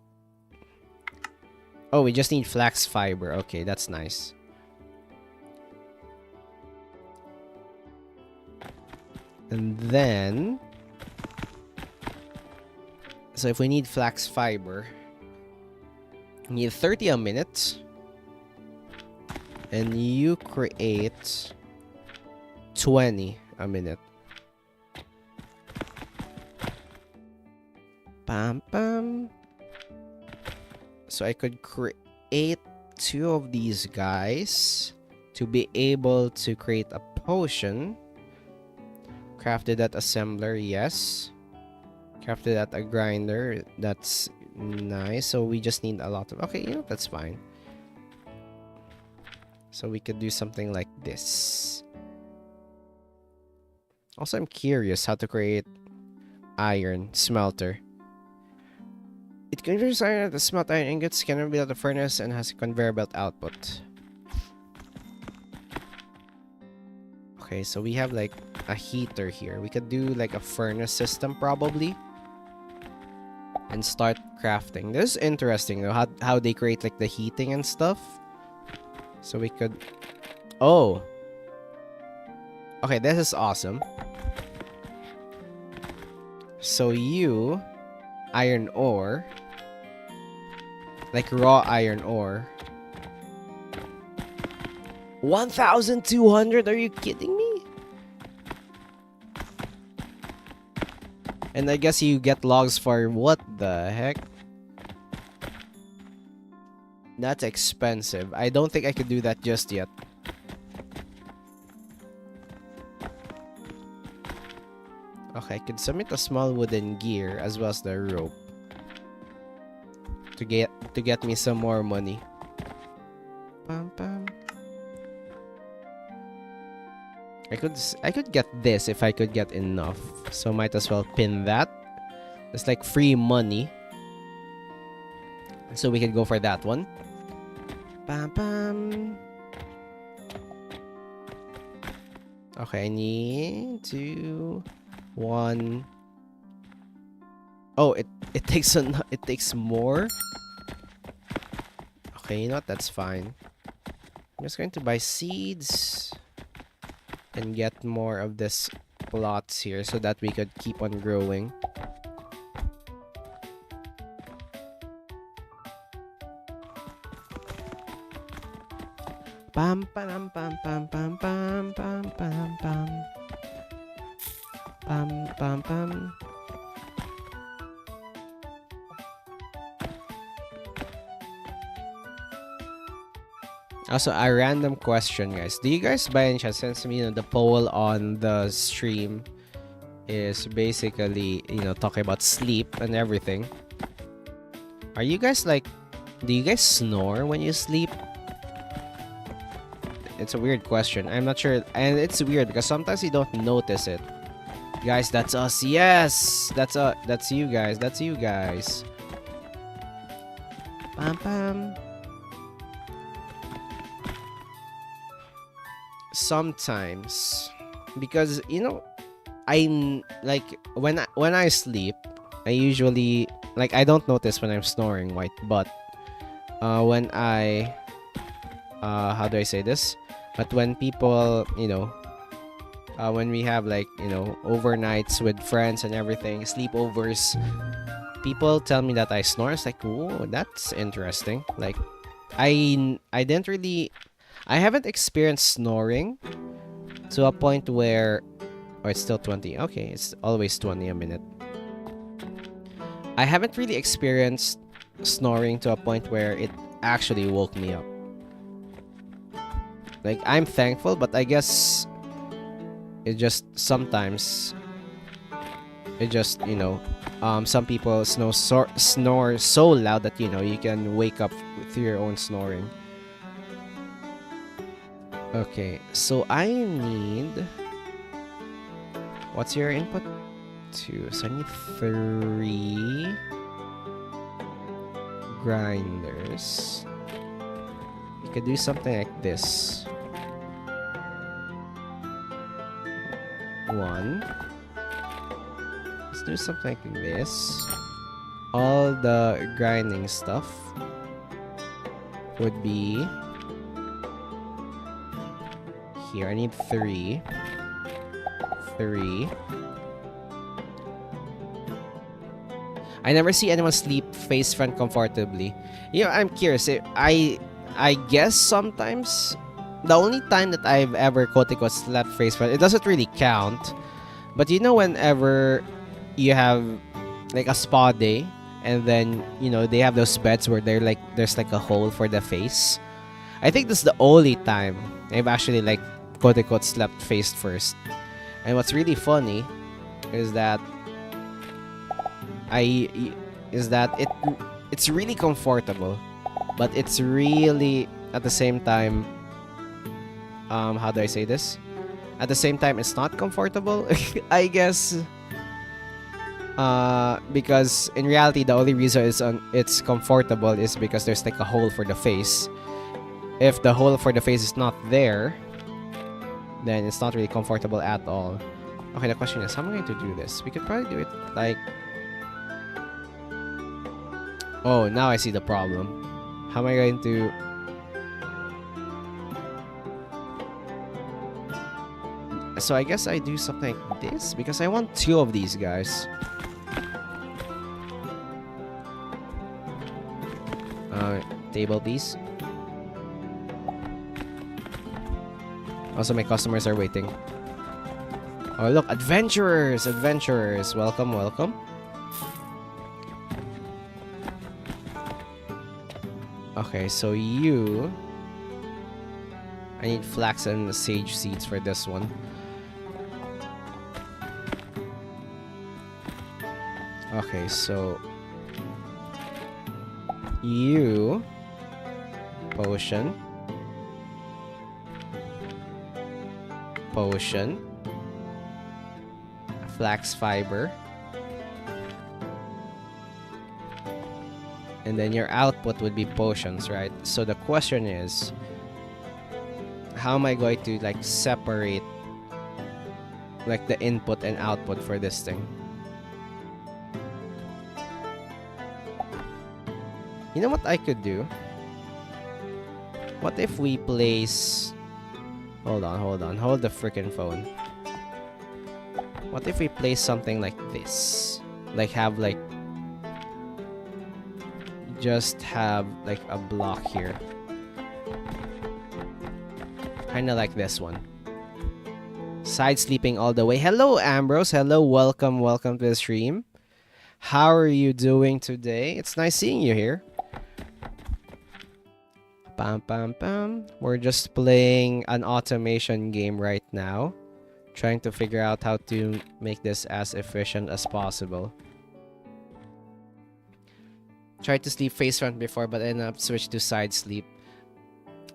oh, we just need flax fiber. Okay, that's nice. And then, so if we need flax fiber, we need 30 a minute. And you create 20 a minute. Bam bam. So I could create 2 of these guys to be able to create a potion. Crafted at assembler, yes. Crafted at a grinder, that's nice. So we just need a lot of, okay, you know, that's fine. So we could do something like this. Also, I'm curious how to create iron smelter. It converts iron at the smelt iron ingots, can be at the furnace, and has a conveyor belt output. Okay, so we have like a heater here. We could do like a furnace system probably. And start crafting. This is interesting though, how they create like the heating and stuff. So we could, oh, okay, this is awesome. So you iron ore, like raw iron ore, 1,200, are you kidding me? And I guess you get logs for what the heck? That's expensive. I don't think I could do that just yet. Okay, I could submit a small wooden gear as well as the rope to get me some more money. Bam, bam. I could get this if I could get enough. So might as well pin that. It's like free money. So we could go for that one. Bam bam. Okay, I need 2, 1. Oh, it takes more. Okay, you know what? That's fine. I'm just going to buy seeds and get more of this plots here so that we could keep on growing. Pam pam pam pam pam pam pam pam pam pam pam pam. Also, a random question, guys. Do you guys by any chance, since the poll on the stream is basically talking about sleep and everything, are you guys like, do you guys snore when you sleep? It's a weird question. I'm not sure, and it's weird because sometimes you don't notice it. Guys, that's us. Yes, that's you guys. That's you guys. Pam pam. Sometimes, because you know, I like when I sleep, I usually like I don't notice when I'm snoring, right? But when I how do I say this? But when people, you know, when we have like, you know, overnights with friends and everything, sleepovers, people tell me that I snore. It's like, whoa, that's interesting. Like, I didn't really, I haven't experienced snoring to a point where, oh, it's still 20. Okay, it's always 20 a minute. I haven't really experienced snoring to a point where it actually woke me up. Like, I'm thankful, but I guess it just sometimes, it just, you know, some people snore so loud that, you know, you can wake up through your own snoring. Okay, so I need, what's your input? 2. So I need 3 grinders. You could do something like this. 1. Let's do something like this. All the grinding stuff would be here. I need 3. 3. I never see anyone sleep face front comfortably. You know, I'm curious. I guess sometimes the only time that I've ever quote-unquote slept face front, it doesn't really count. But you know, whenever you have like a spa day, and then, you know, they have those beds where they're like, there's like a hole for the face. I think this is the only time I've actually like quote-unquote slept face first. And what's really funny is that it's really comfortable, but it's really at the same time, how do I say this? At the same time, it's not comfortable. I guess, because in reality, the only reason it's comfortable is because there's like a hole for the face. If the hole for the face is not there, then it's not really comfortable at all. Okay, the question is, how am I going to do this? We could probably do it like, oh, now I see the problem. How am I going to... So I guess I do something like this, because I want 2 of these guys. Table please. Also, my customers are waiting. Oh, look, adventurers! Adventurers! Welcome, welcome. Okay, so you... I need flax and sage seeds for this one. Okay, so... you... potion. Potion. Flax fiber. And then your output would be potions, right? So the question is, how am I going to like separate like the input and output for this thing? You know what I could do? What if we place... Hold the freaking phone. What if we place something like this? Like have like... just have like a block here. Kinda like this one. Side sleeping all the way. Hello, Ambrose. Hello, welcome to the stream. How are you doing today? It's nice seeing you here. Pam pam pam. We're just playing an automation game right now. Trying to figure out how to make this as efficient as possible. Tried to sleep face front before, but ended up switched to side sleep.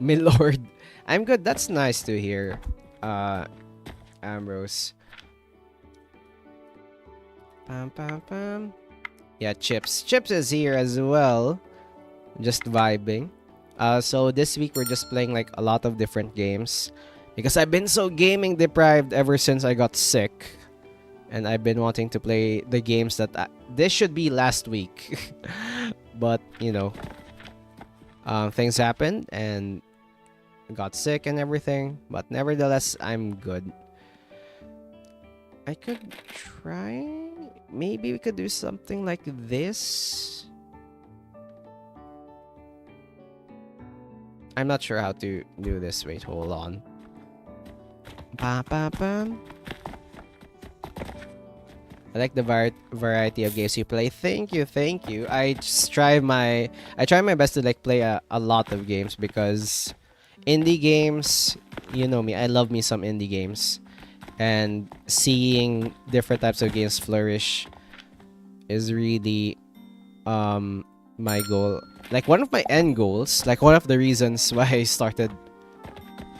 Milord. I'm good. That's nice to hear, Ambrose. Pam, pam, pam. Yeah, Chips. Chips is here as well. Just vibing. So this week we're just playing like a lot of different games because I've been so gaming deprived ever since I got sick, and I've been wanting to play the games that this should be last week, but you know, things happened and got sick and everything. But nevertheless, I'm good. I could try. Maybe we could do something like this. I'm not sure how to do this. Wait, hold on. Ba, ba, ba. I like the variety of games you play. Thank you, thank you. I try my best to like play a lot of games because indie games, you know me, I love me some indie games. And seeing different types of games flourish is really my goal. Like one of my end goals, like one of the reasons why I started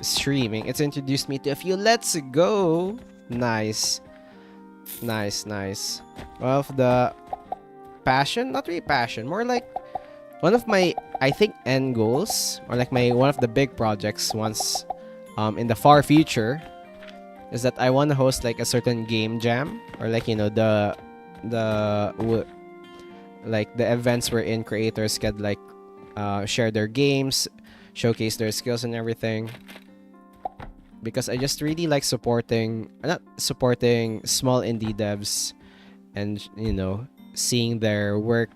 streaming, it's introduced me to a few. Let's go. Nice. Nice. One of the passion, not really passion, more like one of my, I think, end goals, or like my one of the big projects once in the far future, is that I want to host like a certain game jam, or like, you know, the like the events wherein creators can like share their games, showcase their skills and everything. Because I just really like supporting small indie devs, and you know, seeing their work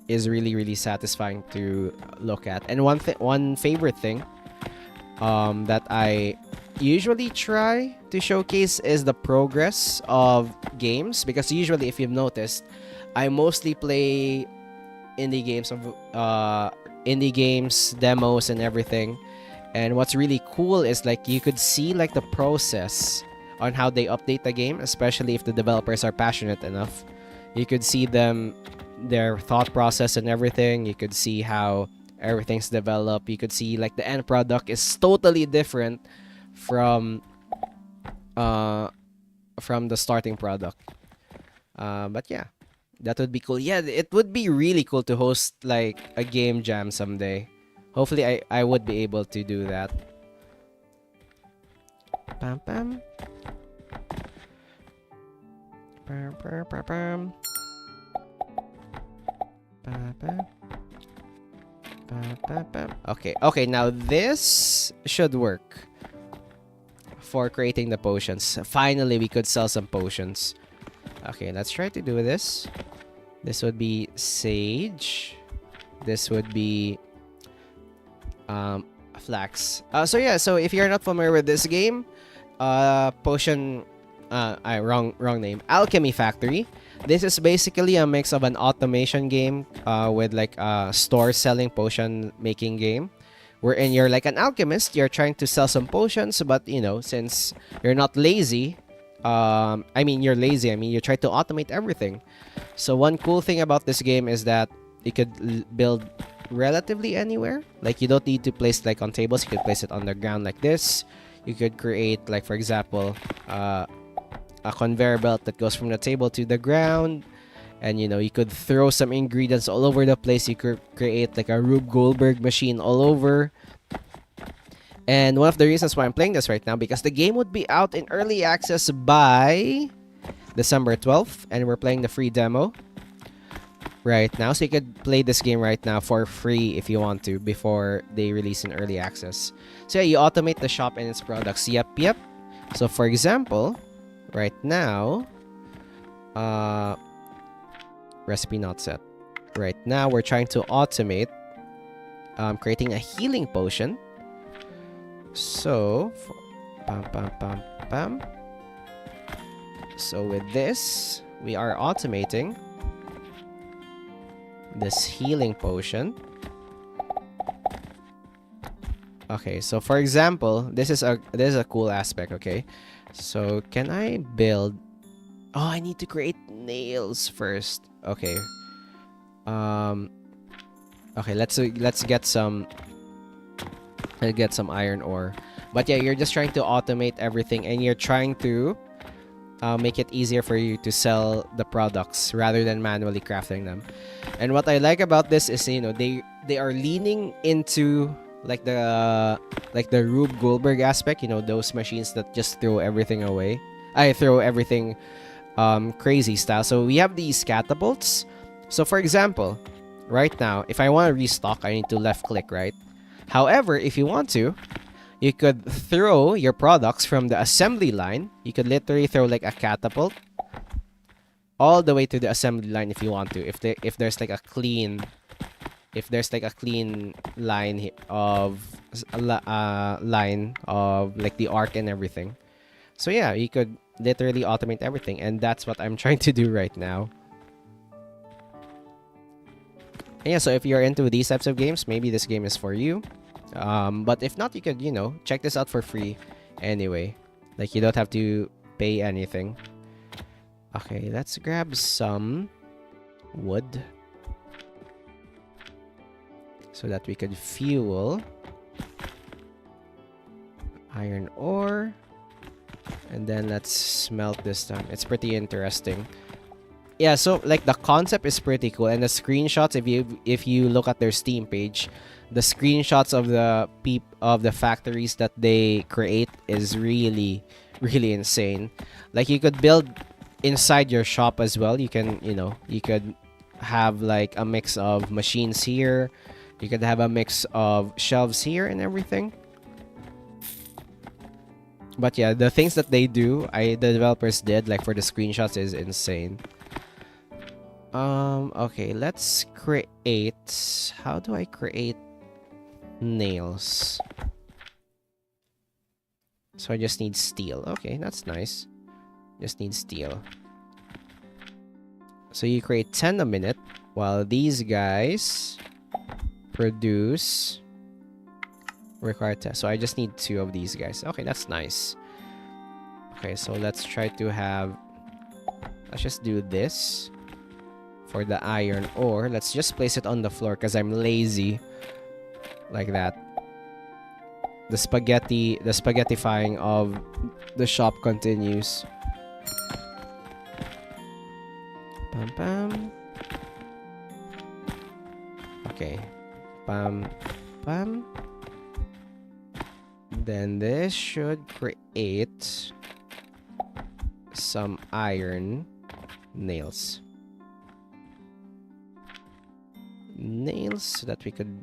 is really satisfying to look at. And one favorite thing that I usually try to showcase is the progress of games, because usually, if you've noticed, I mostly play indie games, demos and everything. And what's really cool is like you could see like the process on how they update the game, especially if the developers are passionate enough. You could see their thought process and everything. You could see how everything's developed. You could see like the end product is totally different from the starting product. But yeah, that would be cool. Yeah, it would be really cool to host like a game jam someday. Hopefully I would be able to do that. Pam pam. Pam pam pam pam. Pam pam. Pam pam pam. Okay, now this should work for creating the potions. Finally, we could sell some potions. Okay, let's try to do this. This would be sage. This would be flax. So if you're not familiar with this game, wrong name, Alchemy Factory. This is basically a mix of an automation game with like a store selling potion making game, wherein you're like an alchemist. You're trying to sell some potions, but you know, since you're not lazy, you're lazy. You try to automate everything. So one cool thing about this game is that you could build relatively anywhere. Like you don't need to place like on tables. You could place it on the ground like this. You could create like, for example, a conveyor belt that goes from the table to the ground, and you know, you could throw some ingredients all over the place. You could create like a Rube Goldberg machine all over. And one of the reasons why I'm playing this right now, because the game would be out in early access by December 12th, and we're playing the free demo right now, so you could play this game right now for free if you want to, before they release in early access. So yeah, you automate the shop and its products. Yep. So for example, right now, recipe not set. Right now, we're trying to automate creating a healing potion. So, pam. So with this, we are automating this healing potion. Okay, so for example, this is a cool aspect. Okay, so can I build? Oh, I need to create nails first. Okay. Okay, let's get some. I'll get some iron ore. But yeah, you're just trying to automate everything, and you're trying to make it easier for you to sell the products rather than manually crafting them. And what I like about this is, you know, they are leaning into like the Rube Goldberg aspect, you know, those machines that just throw everything away. I throw everything crazy style. So we have these catapults. So for example, right now, if I want to restock, I need to left click, right? However, if you want to, you could throw your products from the assembly line. You could literally throw like a catapult all the way to the assembly line if you want to. If there's like a clean line of line of like the arc and everything. So yeah, you could literally automate everything, and that's what I'm trying to do right now. And yeah, so if you're into these types of games, maybe this game is for you. But if not, you could, you know, check this out for free anyway. Like, you don't have to pay anything. Okay, let's grab some wood so that we could fuel iron ore. And then let's smelt this down. It's pretty interesting. Yeah, so like the concept is pretty cool, and the screenshots, if you look at their Steam page, the screenshots of the factories that they create is really insane. Like, you could build inside your shop as well. You can, you know, you could have like a mix of machines here. You could have a mix of shelves here and everything. But yeah, the things that they do, the developers did, like for the screenshots, is insane. Okay, let's create... How do I create nails? So I just need steel. Okay, that's nice. Just need steel. So you create 10 a minute, while these guys produce required test. So I just need 2 of these guys. Okay, that's nice. Okay, so let's try to have... Let's just do this. For the iron ore, let's just place it on the floor because I'm lazy. Like that. The spaghettifying of the shop continues. Pam pam. Okay. Pam pam. Then this should create some iron nails. So that we could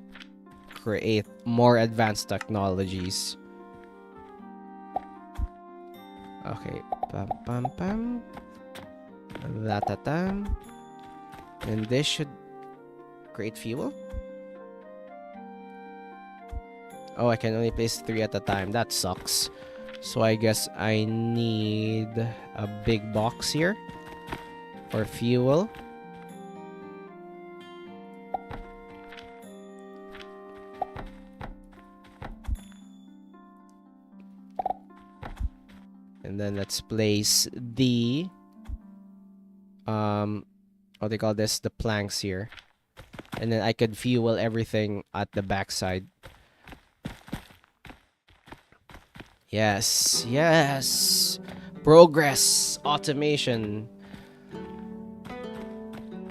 create more advanced technologies. Okay, pam pam pam, tam, and this should create fuel. Oh, I can only place 3 at a time. That sucks. So I guess I need a big box here for fuel. And then let's place the what they call this, the planks here. And then I could fuel everything at the backside. Yes, yes. Progress, automation.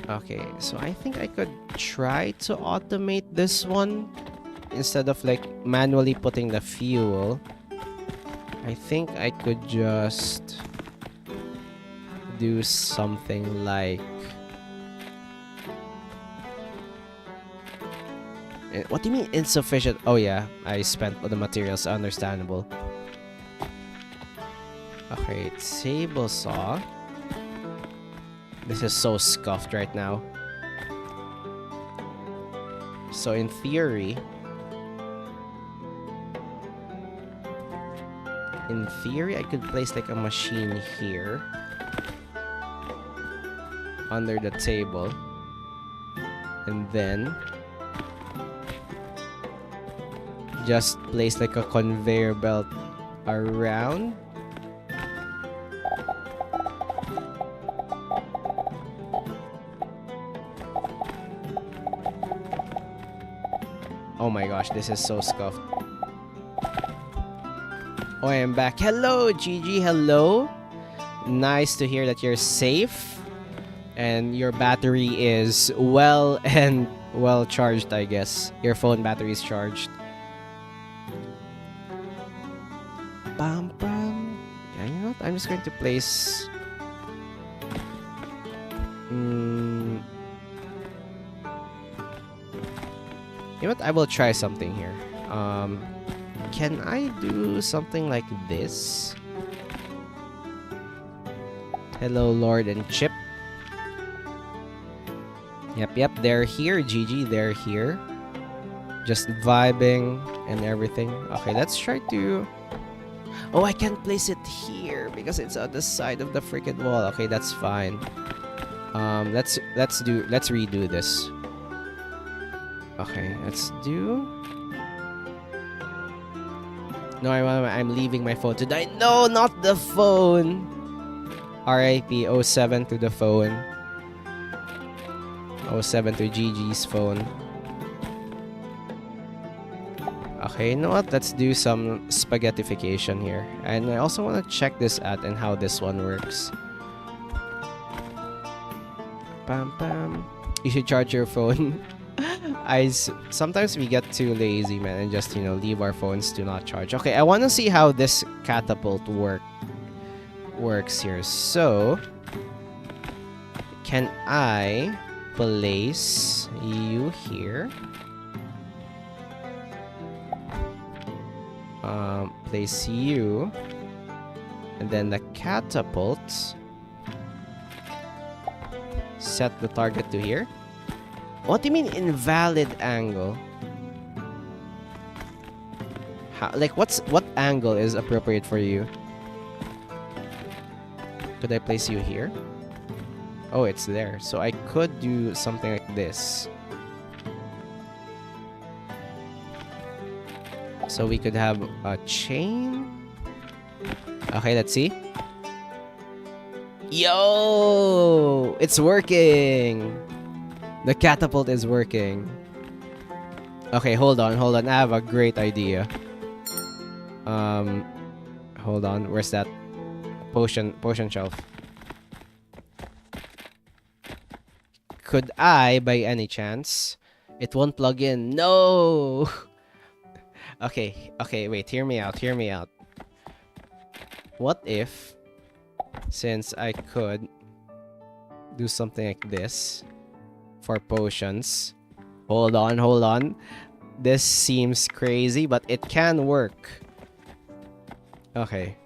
Okay, so I think I could try to automate this one instead of like manually putting the fuel. I think I could just do something like... What do you mean insufficient? Oh yeah, I spent all the materials, understandable. Okay, table saw. This is so scuffed right now. So in theory... I could place like a machine here under the table, and then just place like a conveyor belt around. Oh my gosh, this is so scuffed. Oh, I am back. Hello, Gigi. Hello. nice to hear that you're safe and your battery is well charged, I guess. Your phone battery is charged. Bam bam. Yeah, you know what? I'm just going to place. You know what? I will try something here. Can I do something like this? Hello, Lord and Chip. Yep, they're here, Gigi, they're here. Just vibing and everything. Okay, let's try to... Oh, I can't place it here because it's on the side of the freaking wall. Okay, that's fine. Let's redo this. Okay, let's do... No, I'm leaving my phone to die. No, not the phone! RIP 07 to the phone. 07 to Gigi's phone. Okay, you know what? Let's do some spaghettification here. And I also want to check this out and how this one works. Bam bam. You should charge your phone. Sometimes we get too lazy, man, and just, you know, leave our phones to not charge. Okay, I want to see how this catapult works here. So, can I place you here? Place you, and then the catapult. Set the target to here. What do you mean invalid angle? How, like, what angle is appropriate for you? Could I place you here? Oh, it's there. So I could do something like this. So we could have a chain. Okay, let's see. Yo! It's working! The catapult is working. Okay, hold on. I have a great idea. Hold on. Where's that potion shelf? Could I, by any chance... It won't plug in. No! Okay, wait. Hear me out. What if... Since I could do something like this for potions. Hold on. This seems crazy, but it can work. Okay.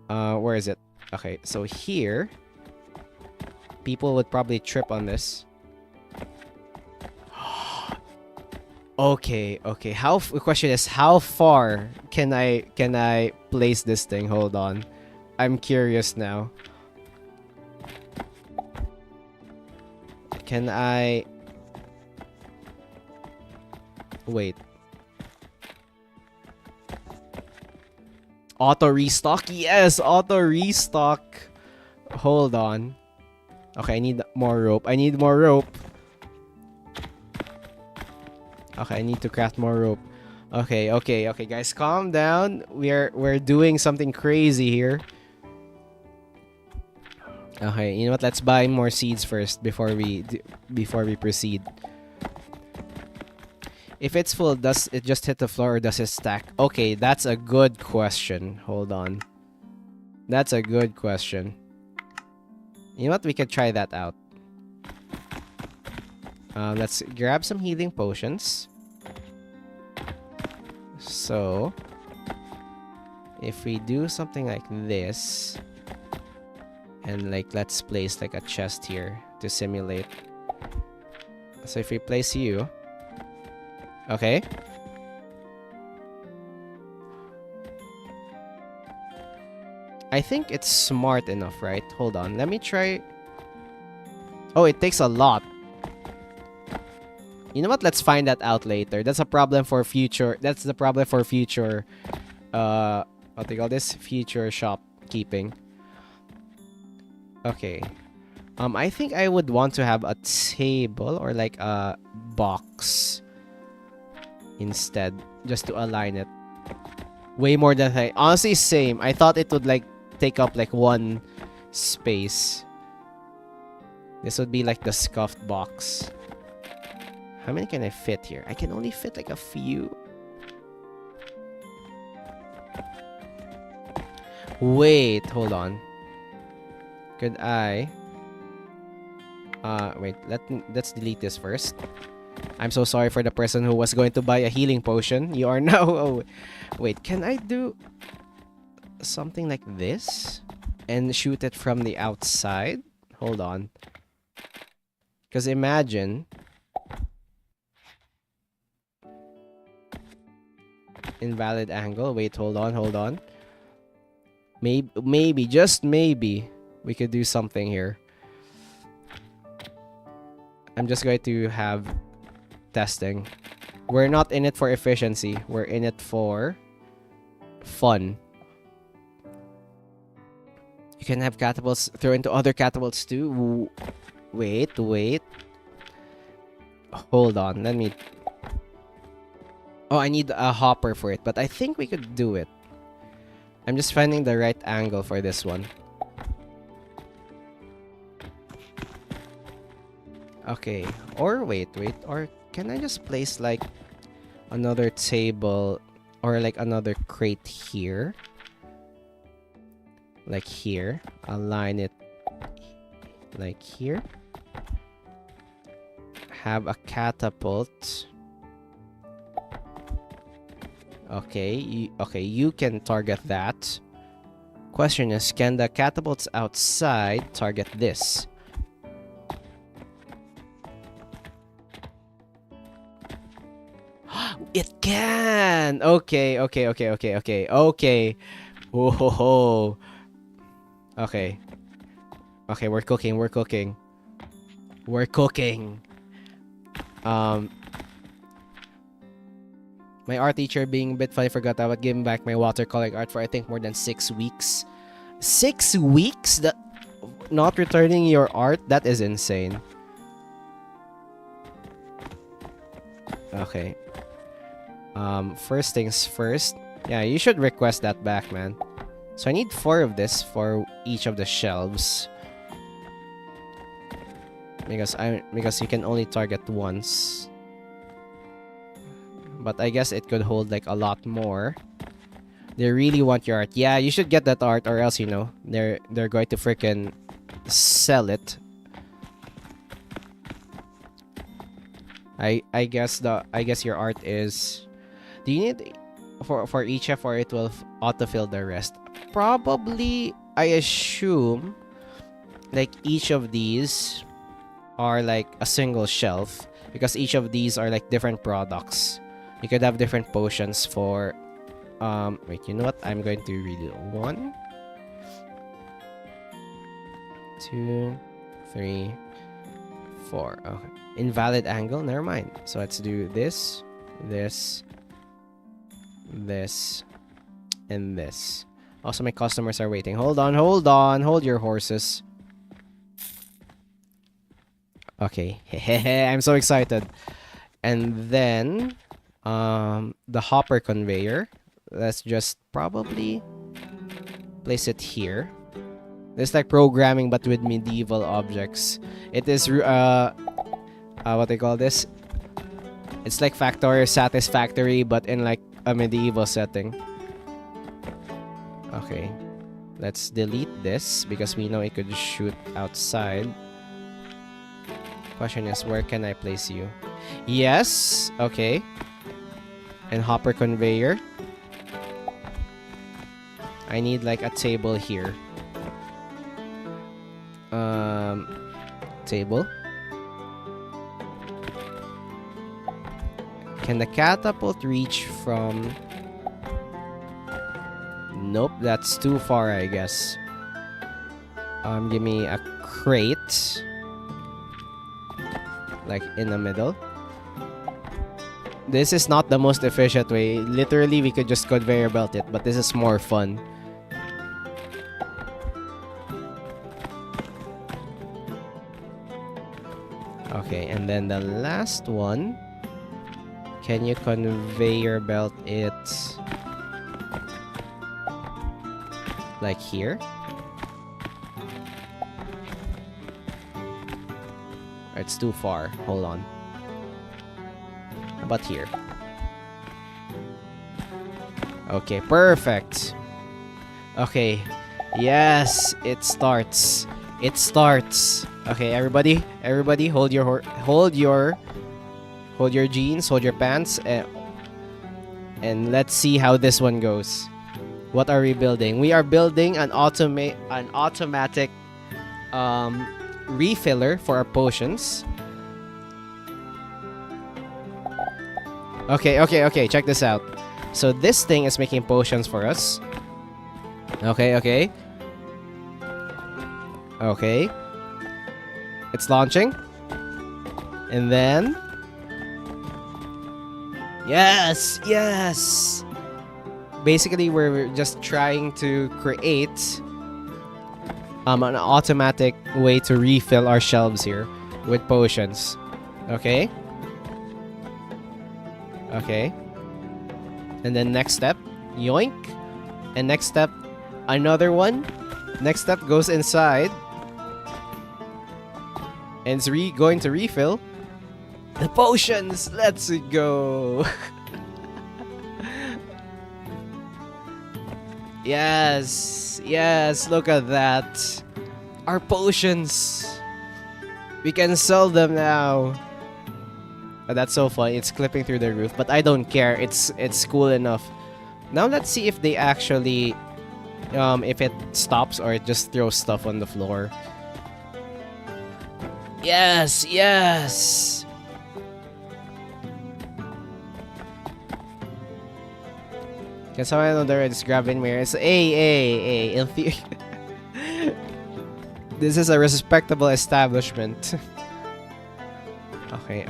Where is it? Okay, so here, people would probably trip on this. Okay. The question is, how far can I place this thing? Hold on. I'm curious now. Can I... Wait. Auto restock? Yes, auto restock. Hold on. Okay, I need more rope. Okay, I need to craft more rope. Okay, guys, calm down. We're doing something crazy here. Okay, you know what? Let's buy more seeds first before we proceed. If it's full, does it just hit the floor or does it stack? Okay, that's a good question. Hold on. That's a good question. You know what? We could try that out. Let's grab some healing potions. So, if we do something like this, and like let's place like a chest here to simulate. So if we place you, okay. I think it's smart enough, right? Hold on, let me try. Oh, it takes a lot. You know what? Let's find that out later. That's a problem for future. That's the problem for future. What do you call this? Future shopkeeping. Okay. I think I would want to have a table or like a box instead, just to align it. Way more than I honestly same. I thought it would like take up like one space. This would be like the scuffed box. How many can I fit here? I can only fit like a few. Wait, hold on. Could I... wait, let's delete this first. I'm so sorry for the person who was going to buy a healing potion. You are now... Oh, wait, can I do something like this? And shoot it from the outside? Hold on. Because imagine... Invalid angle. Wait, hold on. Maybe, just maybe, we could do something here. I'm just going to have testing. We're not in it for efficiency. We're in it for fun. You can have catapults throw into other catapults too. Wait. Hold on. Let me... Oh, I need a hopper for it, but I think we could do it. I'm just finding the right angle for this one. Okay. Or wait. Or can I just place like another table or like another crate here? Like here. Align it like here. Have a catapult. Okay, you can target that. Question is, can the catapults outside target this? It can! Okay. Whoa. Okay, we're cooking. My art teacher, being a bit funny, forgot about giving back my watercolor art for I think more than 6 weeks. 6 weeks? That not returning your art? That is insane. Okay. First things first. Yeah, you should request that back, man. So I need 4 of this for each of the shelves. Because you can only target once. But I guess it could hold like a lot more. They really want your art. Yeah, you should get that art, or else, you know, they're going to freaking sell it. I guess your art is... Do you need for each chef, or it will autofill the rest? Probably, I assume, like each of these are like a single shelf, because each of these are like different products. You could have different potions for... wait, you know what? I'm going to read it. 1, 2, 3, 4. Okay. Invalid angle? Never mind. So let's do this, this, and this. Also, my customers are waiting. Hold on. Hold your horses. Okay. I'm so excited. And then... the hopper conveyor. Let's just probably place it here. It's like programming, but with medieval objects. It is what they call this? It's like Factory Satisfactory, but in like a medieval setting. Okay, let's delete this because we know it could shoot outside. Question is, where can I place you? Yes. Okay. And hopper conveyor. I need like a table here. Table. Can the catapult reach from... Nope, that's too far, I guess. Give me a crate. Like in the middle. This is not the most efficient way. Literally, we could just conveyor belt it, but this is more fun. Okay, and then the last one. Can you conveyor belt it like here? It's too far. Hold on. How about here? Okay, perfect. Okay. Yes, it starts. It starts. Okay, everybody, hold your jeans, hold your pants, and let's see how this one goes. What are we building? We are building an automatic refiller for our potions. Okay. Check this out. So this thing is making potions for us. Okay. It's launching. And then... Yes! Basically, we're just trying to create an automatic way to refill our shelves here with potions. Okay. And then next step, yoink. And next step, another one. Next step goes inside. And it's going to refill the potions. Let's go. Yes, look at that. Our potions. We can sell them now. Oh, that's so fun. It's clipping through the roof, but I don't care. It's cool enough. Now let's see if they actually if it stops or it just throws stuff on the floor. Yes. Can someone know the it's grabbing mirror? It's in theory. This is a respectable establishment. Okay,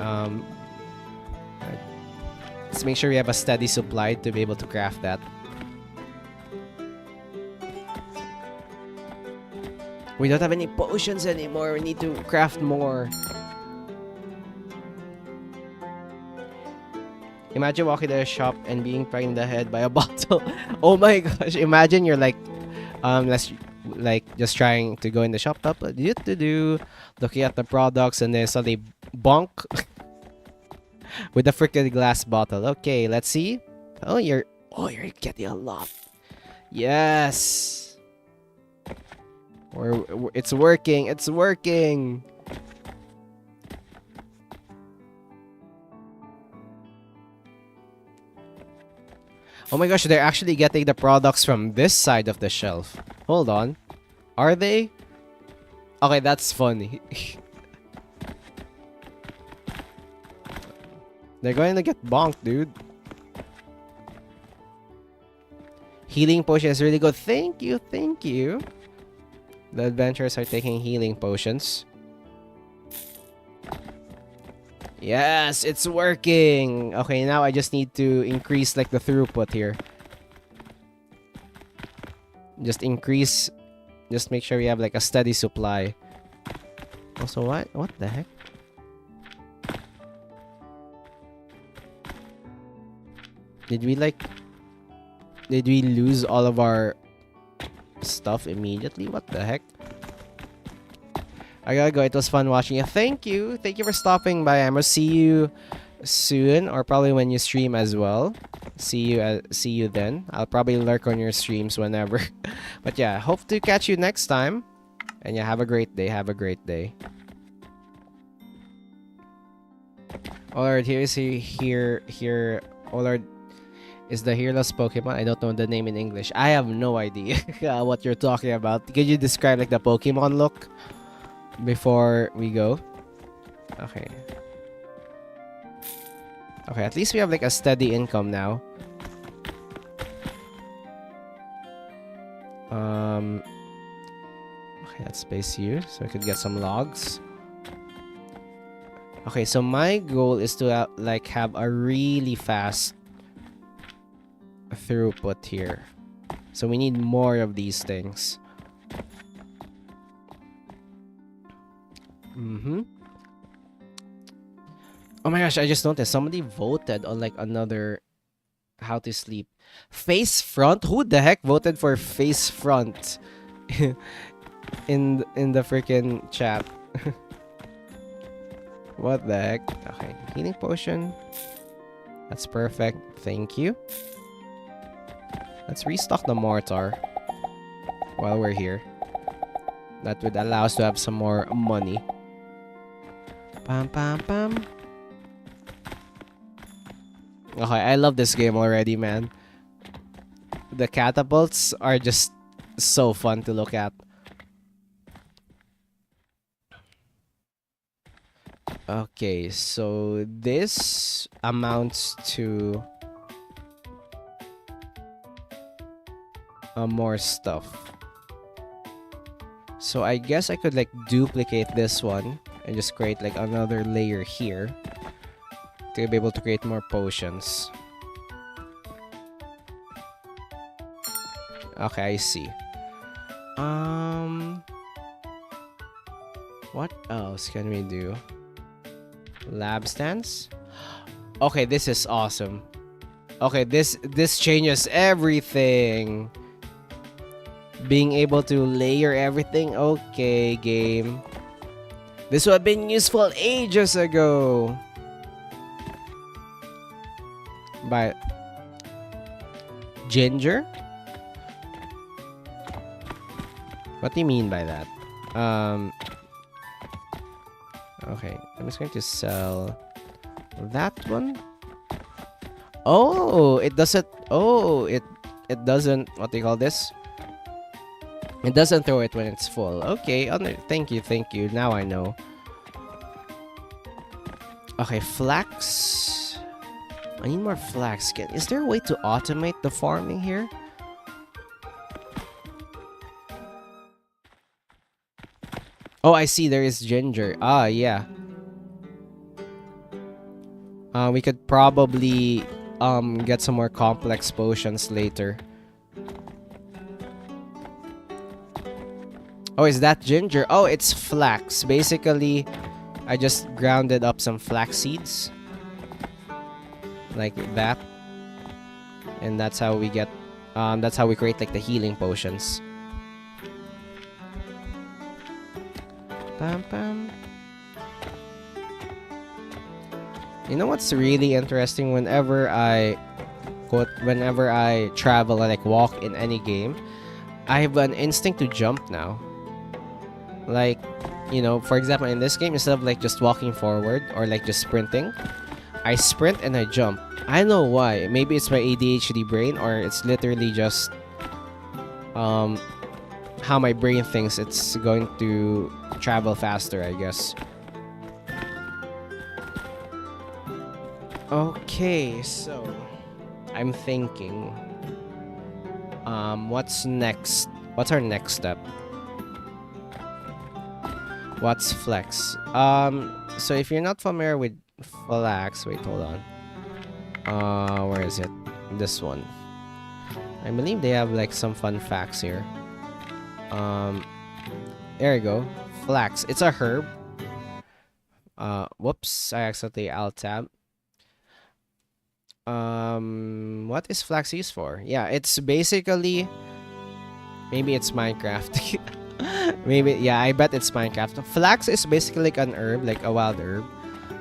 let's make sure we have a steady supply to be able to craft that. We don't have any potions anymore. We need to craft more. Imagine walking to a shop and being pranked in the head by a bottle. Oh my gosh! Imagine you're like, just trying to go in the shop, looking at the products, and then suddenly bonk with the freaking glass bottle. Okay, let's see. Oh, you're getting a lot. Yes. It's working. Oh my gosh, they're actually getting the products from this side of the shelf. Hold on. Are they? Okay, that's funny. They're going to get bonked, dude. Healing potion is really good. Thank you. The adventurers are taking healing potions. Yes, it's working. Okay, now I just need to increase like the throughput here. Just make sure we have like a steady supply. Also, what the heck? Did we lose all of our stuff immediately? What the heck? I gotta go. It was fun watching you. Thank you for stopping by. I'm gonna see you soon, or probably when you stream as well. See you then. I'll probably lurk on your streams whenever. But yeah, hope to catch you next time. And yeah, have a great day. Oh Lord, here. Oh Lord, is the Hearless Pokemon? I don't know the name in English. I have no idea what you're talking about. Could you describe like the Pokemon look before we go? Okay, at least we have like a steady income now. Okay, let's space you so we could get some logs. Okay, so my goal is to like have a really fast throughput here. So we need more of these things. Oh my gosh, I just noticed somebody voted on like another how to sleep. Face front? Who the heck voted for face front in the freaking chat? What the heck? Okay, healing potion. That's perfect. Thank you. Let's restock the mortar while we're here. That would allow us to have some more money. Pam pam pam. Okay, I love this game already, man. The catapults are just so fun to look at. Okay, so this amounts to more stuff. So I guess I could like duplicate this one and just create like another layer here to be able to create more potions. Okay, I see. What else can we do? Lab stands? Okay, this is awesome. Okay, this changes everything. Being able to layer everything. Okay, game. This would have been useful ages ago. But ginger? What do you mean by that? Okay, I'm just going to sell that one. Oh, it doesn't. Oh, it doesn't. What do you call this? It doesn't throw it when it's full. Okay, thank you. Now I know. Okay, flax. I need more flax. Is there a way to automate the farming here? Oh, I see. There is ginger. Ah, yeah. We could probably get some more complex potions later. Oh, is that ginger? Oh, it's flax. Basically, I just grounded up some flax seeds. Like that. And that's how we get that's how we create like the healing potions. Pam pam. You know what's really interesting? Whenever I travel and like walk in any game, I have an instinct to jump now. Like, you know, for example, in this game, instead of like just walking forward or like just sprinting, I sprint and I jump. I don't know why. Maybe it's my ADHD brain, or it's literally just how my brain thinks it's going to travel faster, I guess. Okay, so I'm thinking, what's next? What's our next step? What's flex? So if you're not familiar with flax, wait, hold on. Where is it? This one. I believe they have like some fun facts here. There you go. Flax. It's a herb. Whoops, I accidentally alt tab. What is flax used for? Yeah, it's basically, maybe it's Minecraft. Maybe, yeah, I bet it's Minecraft. Flax is basically like an herb, like a wild herb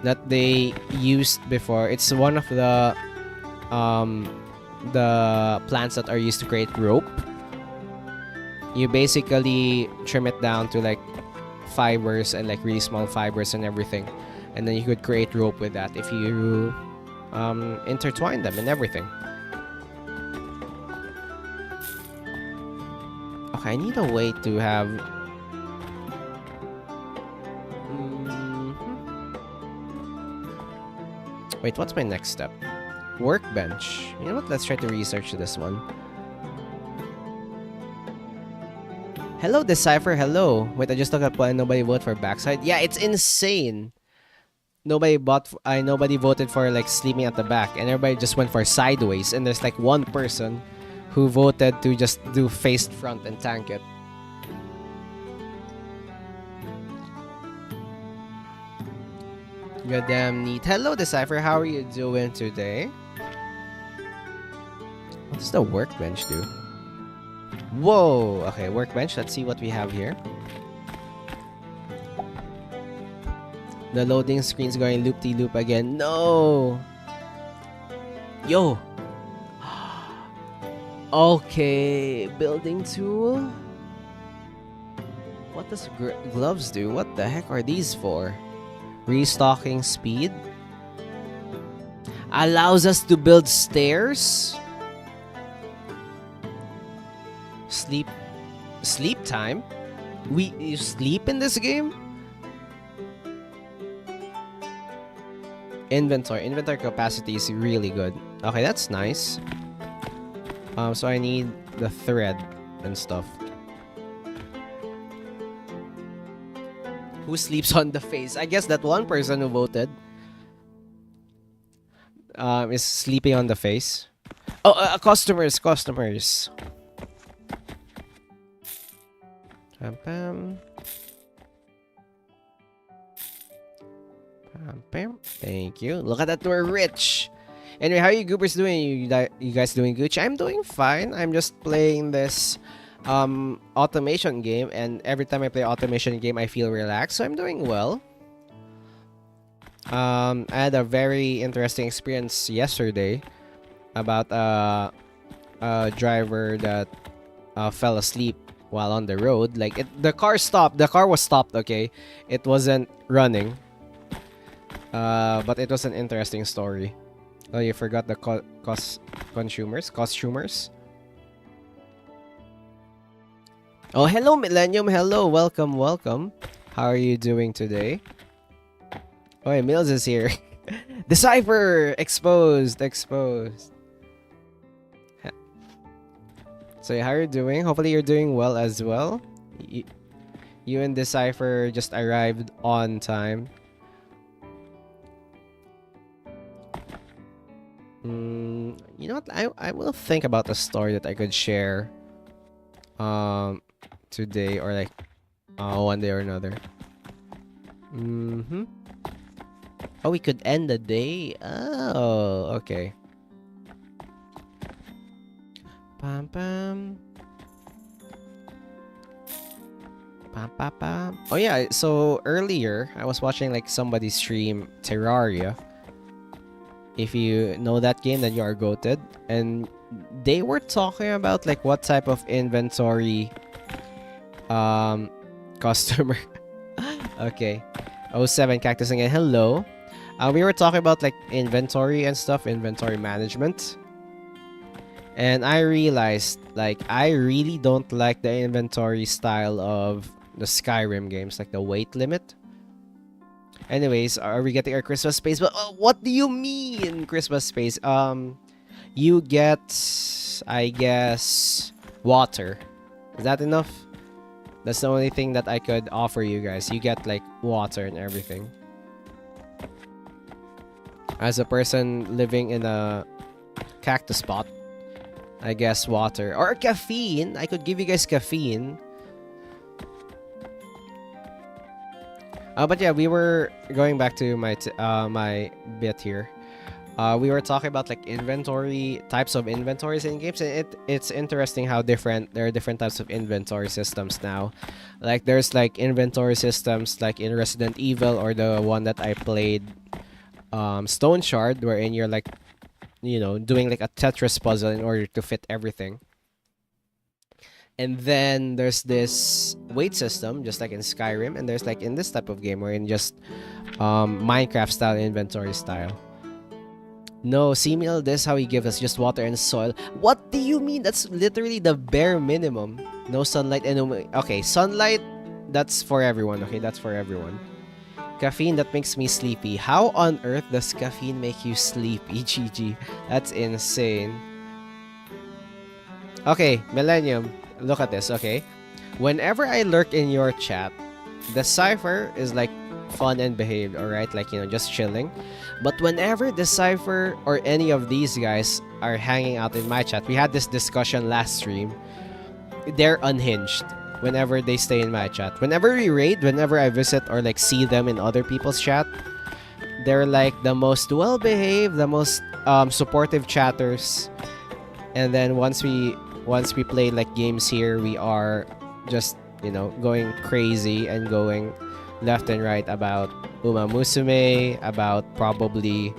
that they used before. It's one of the plants that are used to create rope. You basically trim it down to like fibers and like really small fibers and everything, and then you could create rope with that if you intertwine them and everything. Okay, I need a way to have wait, what's my next step? Workbench. You know what? Let's try to research this one. Hello, Decipher. Hello. Wait, I just looked up why nobody voted for backside. Yeah, it's insane. Nobody voted for like sleeping at the back, and everybody just went for sideways. And there's like one person who voted to just do faced front and tank it. Goddamn neat. Hello, Decipher. How are you doing today? What does the workbench do? Whoa! Okay, workbench. Let's see what we have here. The loading screen's going loop-de-loop again. No! Yo! Okay, building tool? What does gloves do? What the heck are these for? Restocking speed? Allows us to build stairs? Sleep time? You sleep in this game? Inventory capacity is really good. Okay, that's nice. So I need the thread and stuff. Who sleeps on the face? I guess that one person who voted is sleeping on the face. Oh, customers. Pam pam. Pam pam. Thank you. Look at that, we're rich. Anyway, how are you goobers doing? You guys doing good? I'm doing fine. I'm just playing this automation game, and every time I play automation game, I feel relaxed. So I'm doing well. I had a very interesting experience yesterday about a driver that fell asleep while on the road. Like the car stopped. The car was stopped. Okay, it wasn't running. But it was an interesting story. Oh, you forgot the costumers. Oh, hello, Millennium. Hello, welcome. How are you doing today? Oh, yeah, Mills is here. Decipher exposed. So, how are you doing? Hopefully, you're doing well as well. You and Decipher just arrived on time. You know what? I will think about a story that I could share today, or like one day or another. Oh, we could end the day. Oh, okay. Pam pam. Pam pam pam. Oh yeah, so earlier I was watching like somebody stream Terraria. If you know that game, then you are goated. And they were talking about like what type of inventory customer. Okay. 07 Cactus again. Hello. We were talking about like inventory and stuff, inventory management. And I realized like I really don't like the inventory style of the Skyrim games, like the weight limit. Anyways, are we getting our Christmas space? But what do you mean Christmas space? You get, I guess, water. Is that enough? That's the only thing that I could offer you guys. You get like water and everything. As a person living in a cactus spot, I guess water or caffeine. I could give you guys caffeine. But yeah, we were going back to my my bit here. We were talking about like inventory types of inventories in games, and it's interesting how there are different types of inventory systems now. Like there's like inventory systems like in Resident Evil, or the one that I played, Stone Shard, wherein you're like, you know, doing like a Tetris puzzle in order to fit everything. And then there's this weight system, just like in Skyrim, and there's like in this type of game, wherein just Minecraft style inventory style. No, Seamill, this how he gives us just water and soil. What do you mean? That's literally the bare minimum. No sunlight and no... Okay, sunlight, that's for everyone. Okay, that's for everyone. Caffeine, that makes me sleepy. How on earth does caffeine make you sleepy? GG. That's insane. Okay, Millennium, look at this, okay? Whenever I lurk in your chat, the Cypher is like fun and behaved, alright? Like, you know, just chilling. But whenever the Cypher or any of these guys are hanging out in my chat, we had this discussion last stream, they're unhinged whenever they stay in my chat. Whenever we raid, whenever I visit or like see them in other people's chat, they're like the most well-behaved, the most supportive chatters. And then once we play like games here, we are just, you know, going crazy and going left and right about Uma Musume, about probably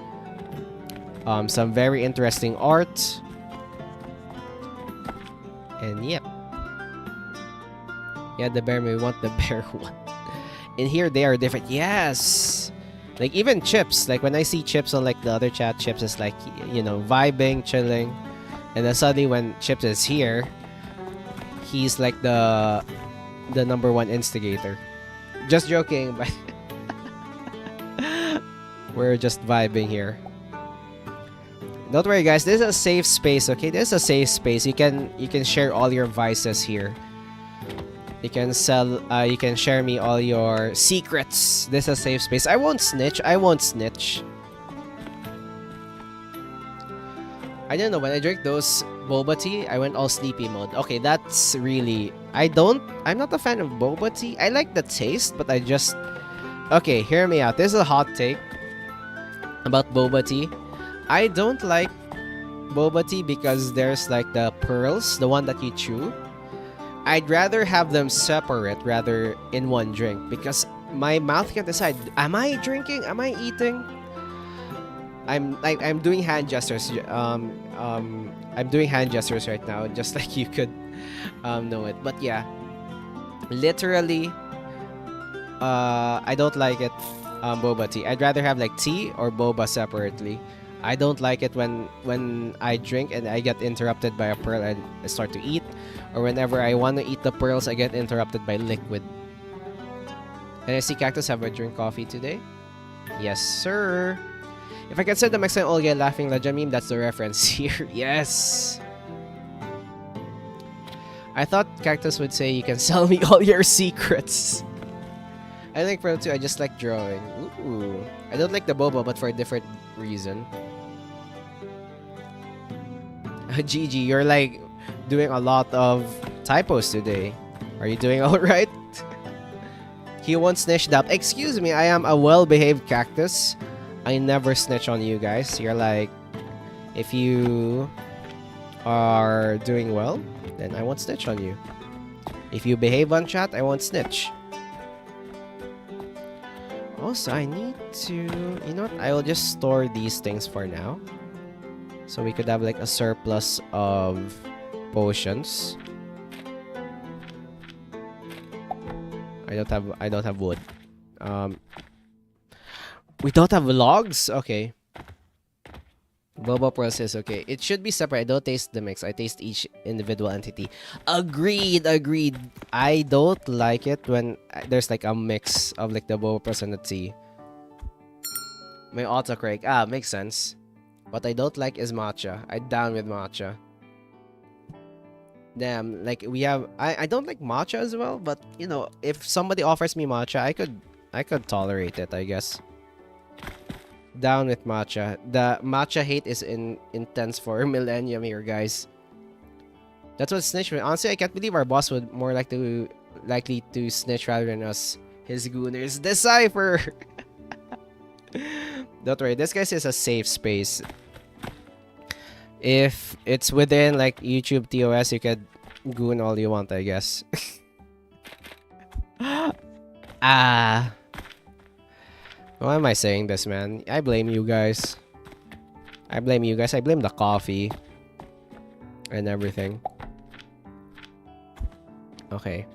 some very interesting art. And yep. Yeah, the bear, we want the bear one. In here, they are different. Yes! Like, even Chips. Like, when I see Chips on, like, the other chat, Chips is, like, you know, vibing, chilling. And then suddenly, when Chips is here, he's, like, the number one instigator. Just joking, but... we're just vibing here. Don't worry, guys. This is a safe space, okay? This is a safe space. You can share all your vices here. You can you can share me all your secrets. This is a safe space. I won't snitch. I won't snitch. I don't know. When I drink those boba tea, I went all sleepy mode. Okay, that's really... I'm not a fan of boba tea. I like the taste, but I just... Okay, hear me out. This is a hot take about boba tea. I don't like boba tea because there's like the pearls, the one that you chew. I'd rather have them separate rather in one drink because my mouth can decide, am I drinking? Am I eating? I'm doing hand gestures. I'm doing hand gestures right now, just like you could know it. But yeah, literally, I don't like it. Boba tea. I'd rather have like tea or boba separately. I don't like it when I drink and I get interrupted by a pearl and I start to eat, or whenever I want to eat the pearls, I get interrupted by liquid. And I see Cactus have a drink coffee today. Yes, sir. If I can send the Mexican Olga laughing Laja meme, that's the reference here. Yes. I thought Cactus would say you can sell me all your secrets. I like Pro 2, I just like drawing. Ooh. I don't like the boba, but for a different reason. GG, you're like doing a lot of typos today. Are you doing alright? He won't snitch up. Excuse me, I am a well-behaved cactus. I never snitch on you guys. You're like, if you are doing well, then I won't snitch on you. If you behave on chat, I won't snitch. Also, I need to... You know what? I will just store these things for now. So we could have like a surplus of potions. I don't have wood. We don't have logs? Okay. Boba process, okay. It should be separate. I don't taste the mix. I taste each individual entity. Agreed. I don't like it when there's like a mix of like the boba process and the tea. My autocorrect. Ah, makes sense. What I don't like is matcha. I'm down with matcha. Damn, like we have... I don't like matcha as well, but you know, if somebody offers me matcha, I could tolerate it, I guess. Down with matcha. The matcha hate is intense for Millennium here, guys. That's what snitch. Honestly, I can't believe our boss would more likely to snitch rather than us. His gooners. Decipher! Don't worry, this guy's is a safe space. If it's within like YouTube TOS, you could goon all you want, I guess. Ah. Why am I saying this, man? I blame you guys. I blame the coffee. And everything. Okay.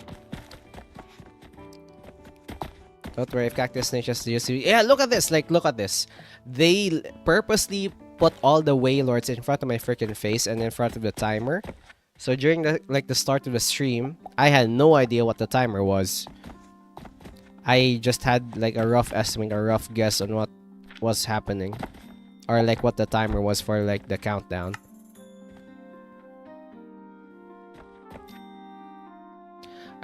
Don't worry if Cactus snitches to you. Yeah, look at this. Like, look at this. They purposely put all the Wailords in front of my freaking face and in front of the timer. So during the start of the stream, I had no idea what the timer was. I just had like a rough estimate, a rough guess on what was happening. Or like what the timer was for like the countdown.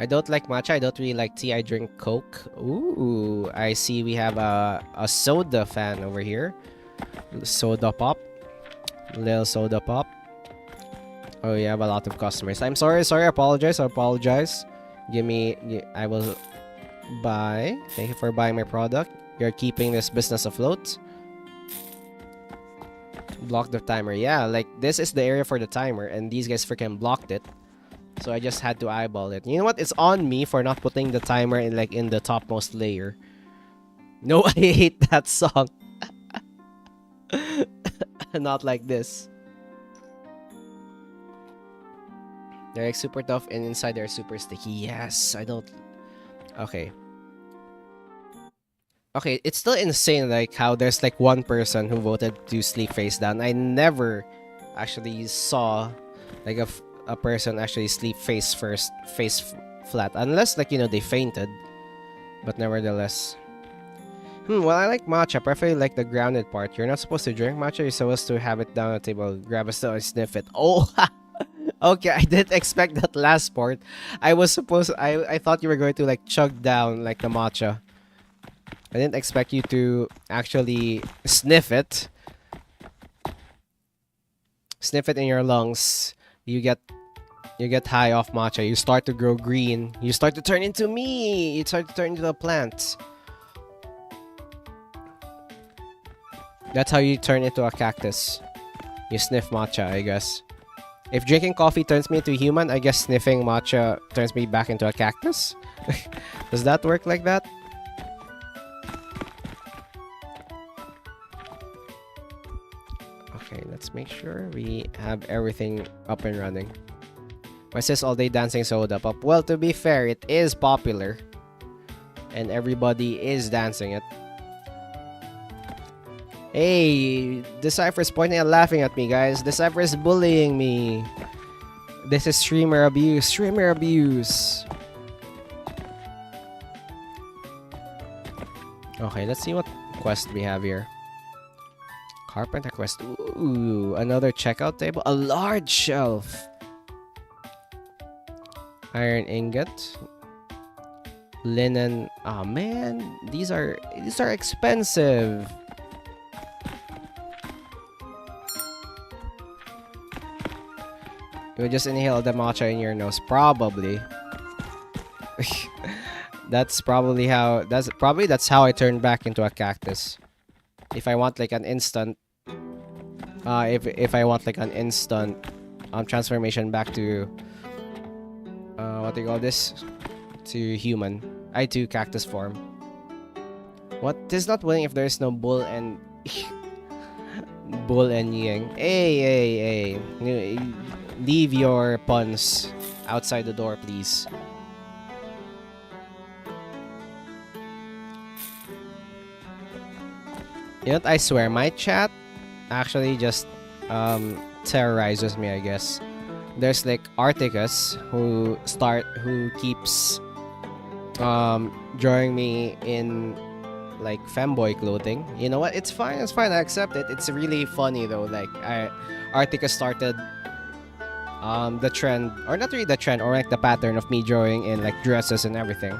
I don't like matcha, I don't really like tea, I drink Coke. Ooh, I see we have a soda fan over here. Soda pop. Little soda pop. Oh, you have a lot of customers. I'm sorry, I apologize. I will buy. Thank you for buying my product. You're keeping this business afloat. Block the timer. Yeah, like this is the area for the timer and these guys freaking blocked it. So I just had to eyeball it. You know what? It's on me for not putting the timer in like in the topmost layer. No, I hate that song. Not like this. They're like super tough and inside they're super sticky. Yes, I don't. Okay. Okay, it's still insane like how there's like one person who voted to sleep face down. I never actually saw like a person actually sleep face first, flat, unless like they fainted. But nevertheless. Well, I like matcha. Preferably like the grounded part. You're not supposed to drink matcha. You're supposed to have it down on the table, grab a stone, and sniff it. Oh, okay. I didn't expect that last part. I thought you were going to like chug down like the matcha. I didn't expect you to actually sniff it. Sniff it in your lungs. You get high off matcha. You start to grow green. You start to turn into me. You start to turn into a plant. That's how you turn into a cactus. You sniff matcha, I guess. If drinking coffee turns me into a human, I guess sniffing matcha turns me back into a cactus. Does that work like that? Okay, let's make sure we have everything up and running. Why says all day dancing soda pop? Well, to be fair, it is popular. And everybody is dancing it. Hey, Decipher's pointing and laughing at me, guys. Decipher is bullying me. This is streamer abuse. Streamer abuse. Okay, let's see what quest we have here. Carpenter quest. Ooh, another checkout table. A large shelf. Iron ingot. Linen. Oh man, these are expensive. You would just inhale the matcha in your nose, probably. That's how I turn back into a cactus. If I want like an instant, if I want like an instant, transformation back to, what do you call this? To human, to cactus form. What is not winning if there is no bull and bull and yang? Hey. Leave your puns outside the door, please. You know what? I swear, my chat actually just terrorizes me, I guess. There's like Articus who keeps drawing me in like femboy clothing. You know what? It's fine. I accept it. It's really funny though. Like Articus started the trend, or not really the trend, or like the pattern of me drawing in like dresses and everything.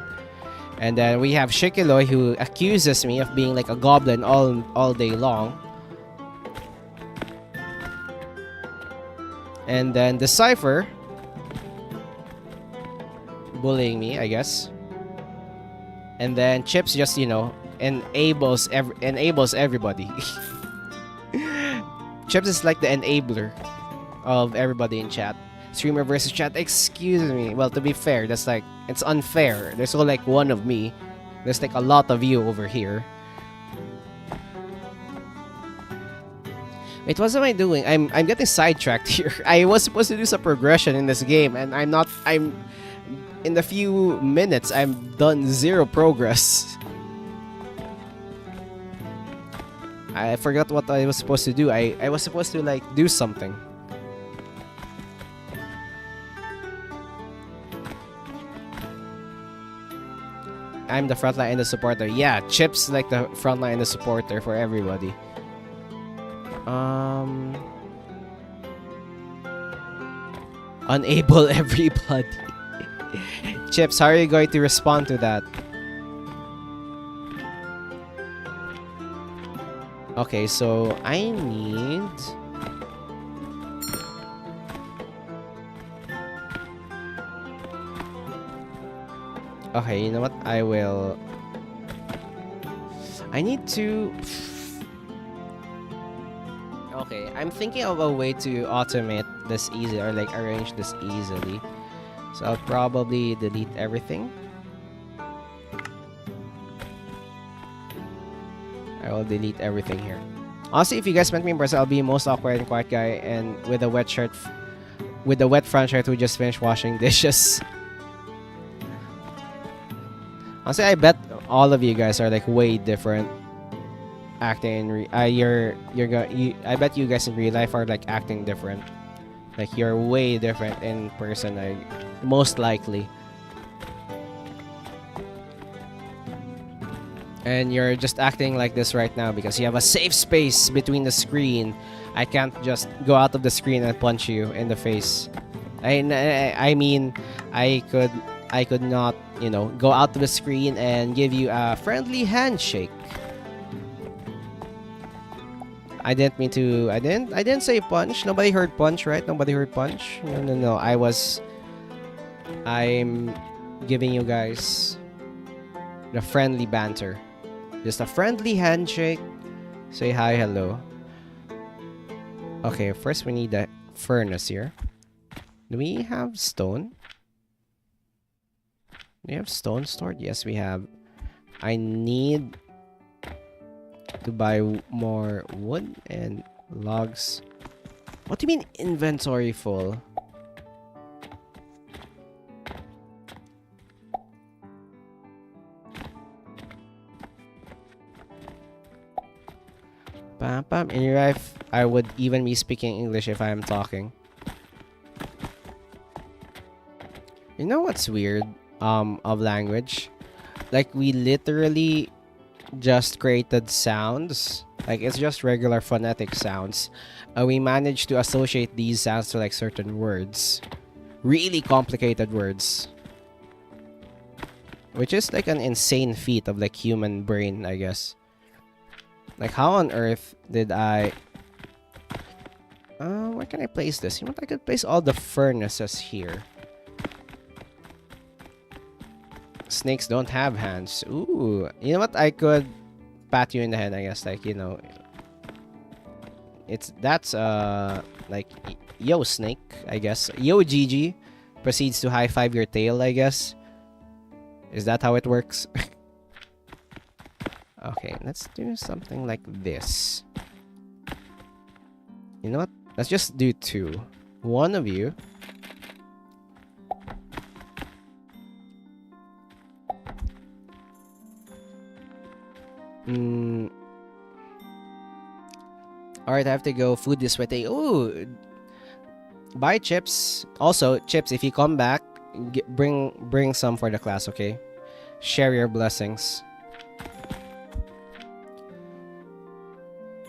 And then we have Shikiloi who accuses me of being like a goblin all day long. And then Decipher bullying me, I guess. And then Chips just, enables everybody. Chips is like the enabler of everybody in chat. Streamer versus chat. Excuse me. Well, to be fair, it's unfair. There's only like one of me. There's like a lot of you over here. Wait, what am I doing? I'm getting sidetracked here. I was supposed to do some progression in this game, and I'm in the few minutes I've done zero progress. I forgot what I was supposed to do. I was supposed to like do something. I'm the frontline and the supporter. Yeah, Chip's like the frontline and the supporter for everybody. Unable everybody. Chips, how are you going to respond to that? Okay, so I need... Okay, you know what? I need to... Okay, I'm thinking of a way to automate this easy, or like arrange this easily. So I'll probably delete everything. I will delete everything here. Honestly, if you guys met me in person, I'll be most awkward and quiet guy, and with a wet shirt, with a wet front shirt who just finished washing dishes. Honestly, I bet all of you guys are like way different acting in I bet you guys in real life are like acting different. Like you're way different in person, like most likely. And you're just acting like this right now because you have a safe space between the screen. I can't just go out of the screen and punch you in the face. I mean, I could not, you know, go out of the screen and give you a friendly handshake. I didn't mean to. I didn't say punch. Nobody heard punch, right? Nobody heard punch. No. I'm giving you guys the friendly banter. Just a friendly handshake. Say hi, hello. Okay, first we need the furnace here. Do we have stone? Do we have stone stored? Yes, we have. I need to buy more wood and logs. What do you mean inventory full? Bam, bam. In real life, I would even be speaking English if I am talking. You know what's weird? Of language, like we literally just created sounds. Like it's just regular phonetic sounds. We managed to associate these sounds to like certain words, really complicated words, which is like an insane feat of like human brain, I guess. Like how on earth did I where can I place this? You know what, I could place all the furnaces here. Snakes don't have hands. Ooh, you know what, I could pat you in the head, I guess, like, you know, that's like yo snake, I guess. Yo GG proceeds to high five your tail, I guess. Is that how it works? Okay, let's do something like this. You know what? Let's just do two. One of you. Alright, I have to go food this way. Ooh. Buy chips. Also, chips, if you come back, bring some for the class, okay? Share your blessings.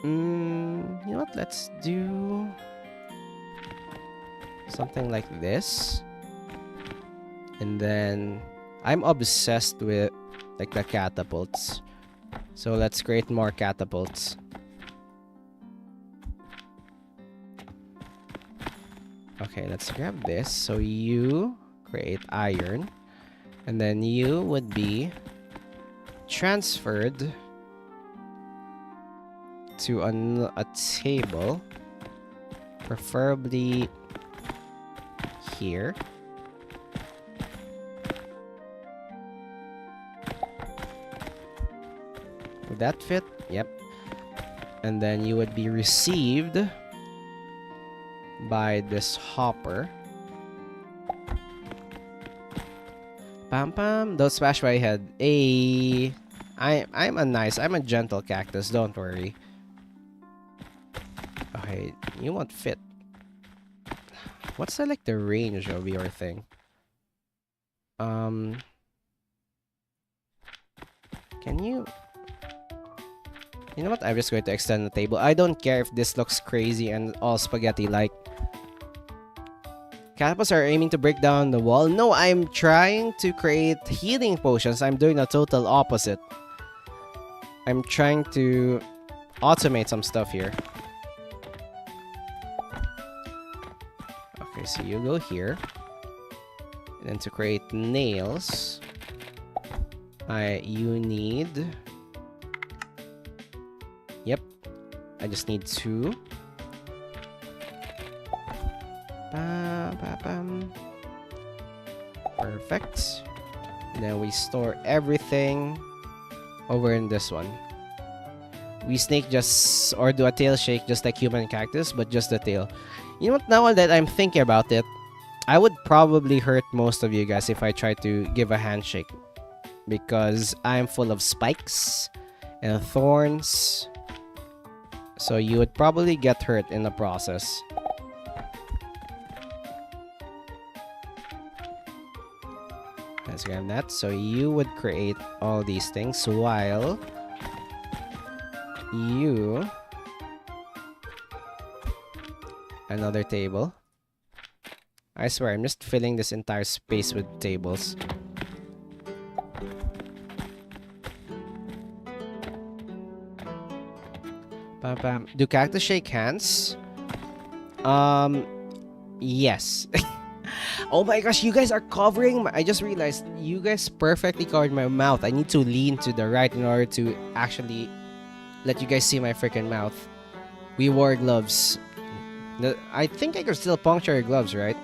You know what? Let's do something like this. And then I'm obsessed with like the catapults. So let's create more catapults. Okay, let's grab this. So you create iron. And then you would be transferred to a table, preferably here. Would that fit? Yep. And then you would be received by this hopper. Pam pam. Don't smash my head. Hey, I'm a gentle cactus. Don't worry. Okay, you won't fit. What's the like the range of your thing? Can you? You know what? I'm just going to extend the table. I don't care if this looks crazy and all spaghetti-like. Catapults are aiming to break down the wall. No, I'm trying to create healing potions. I'm doing the total opposite. I'm trying to automate some stuff here. Okay, so you go here. And then to create nails, you need... Yep. I just need 2. Perfect. And then we store everything over in this one. We snake just, or do a tail shake just like human cactus, but just the tail. You know what, now that I'm thinking about it, I would probably hurt most of you guys if I try to give a handshake. Because I'm full of spikes and thorns. So you would probably get hurt in the process. Let's grab that. So you would create all these things while you... Another table. I swear, I'm just filling this entire space with tables. Bam, bam. Do cactus shake hands? Yes. Oh my gosh, you guys are covering my... I just realized you guys perfectly covered my mouth. I need to lean to the right in order to actually let you guys see my freaking mouth. We wore gloves. I think I could still puncture your gloves, right?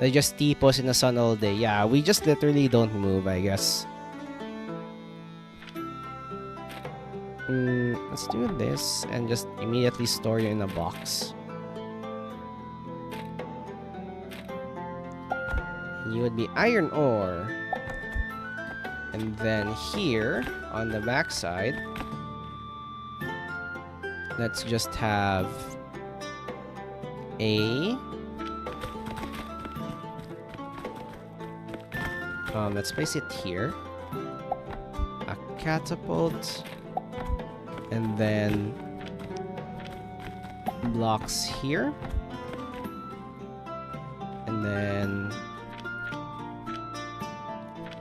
They just T-pose in the sun all day. Yeah, we just literally don't move, I guess. Let's do this and just immediately store you in a box. You would be iron ore. And then here, on the back side, let's just have a... let's place it here. A catapult. And then blocks here. And then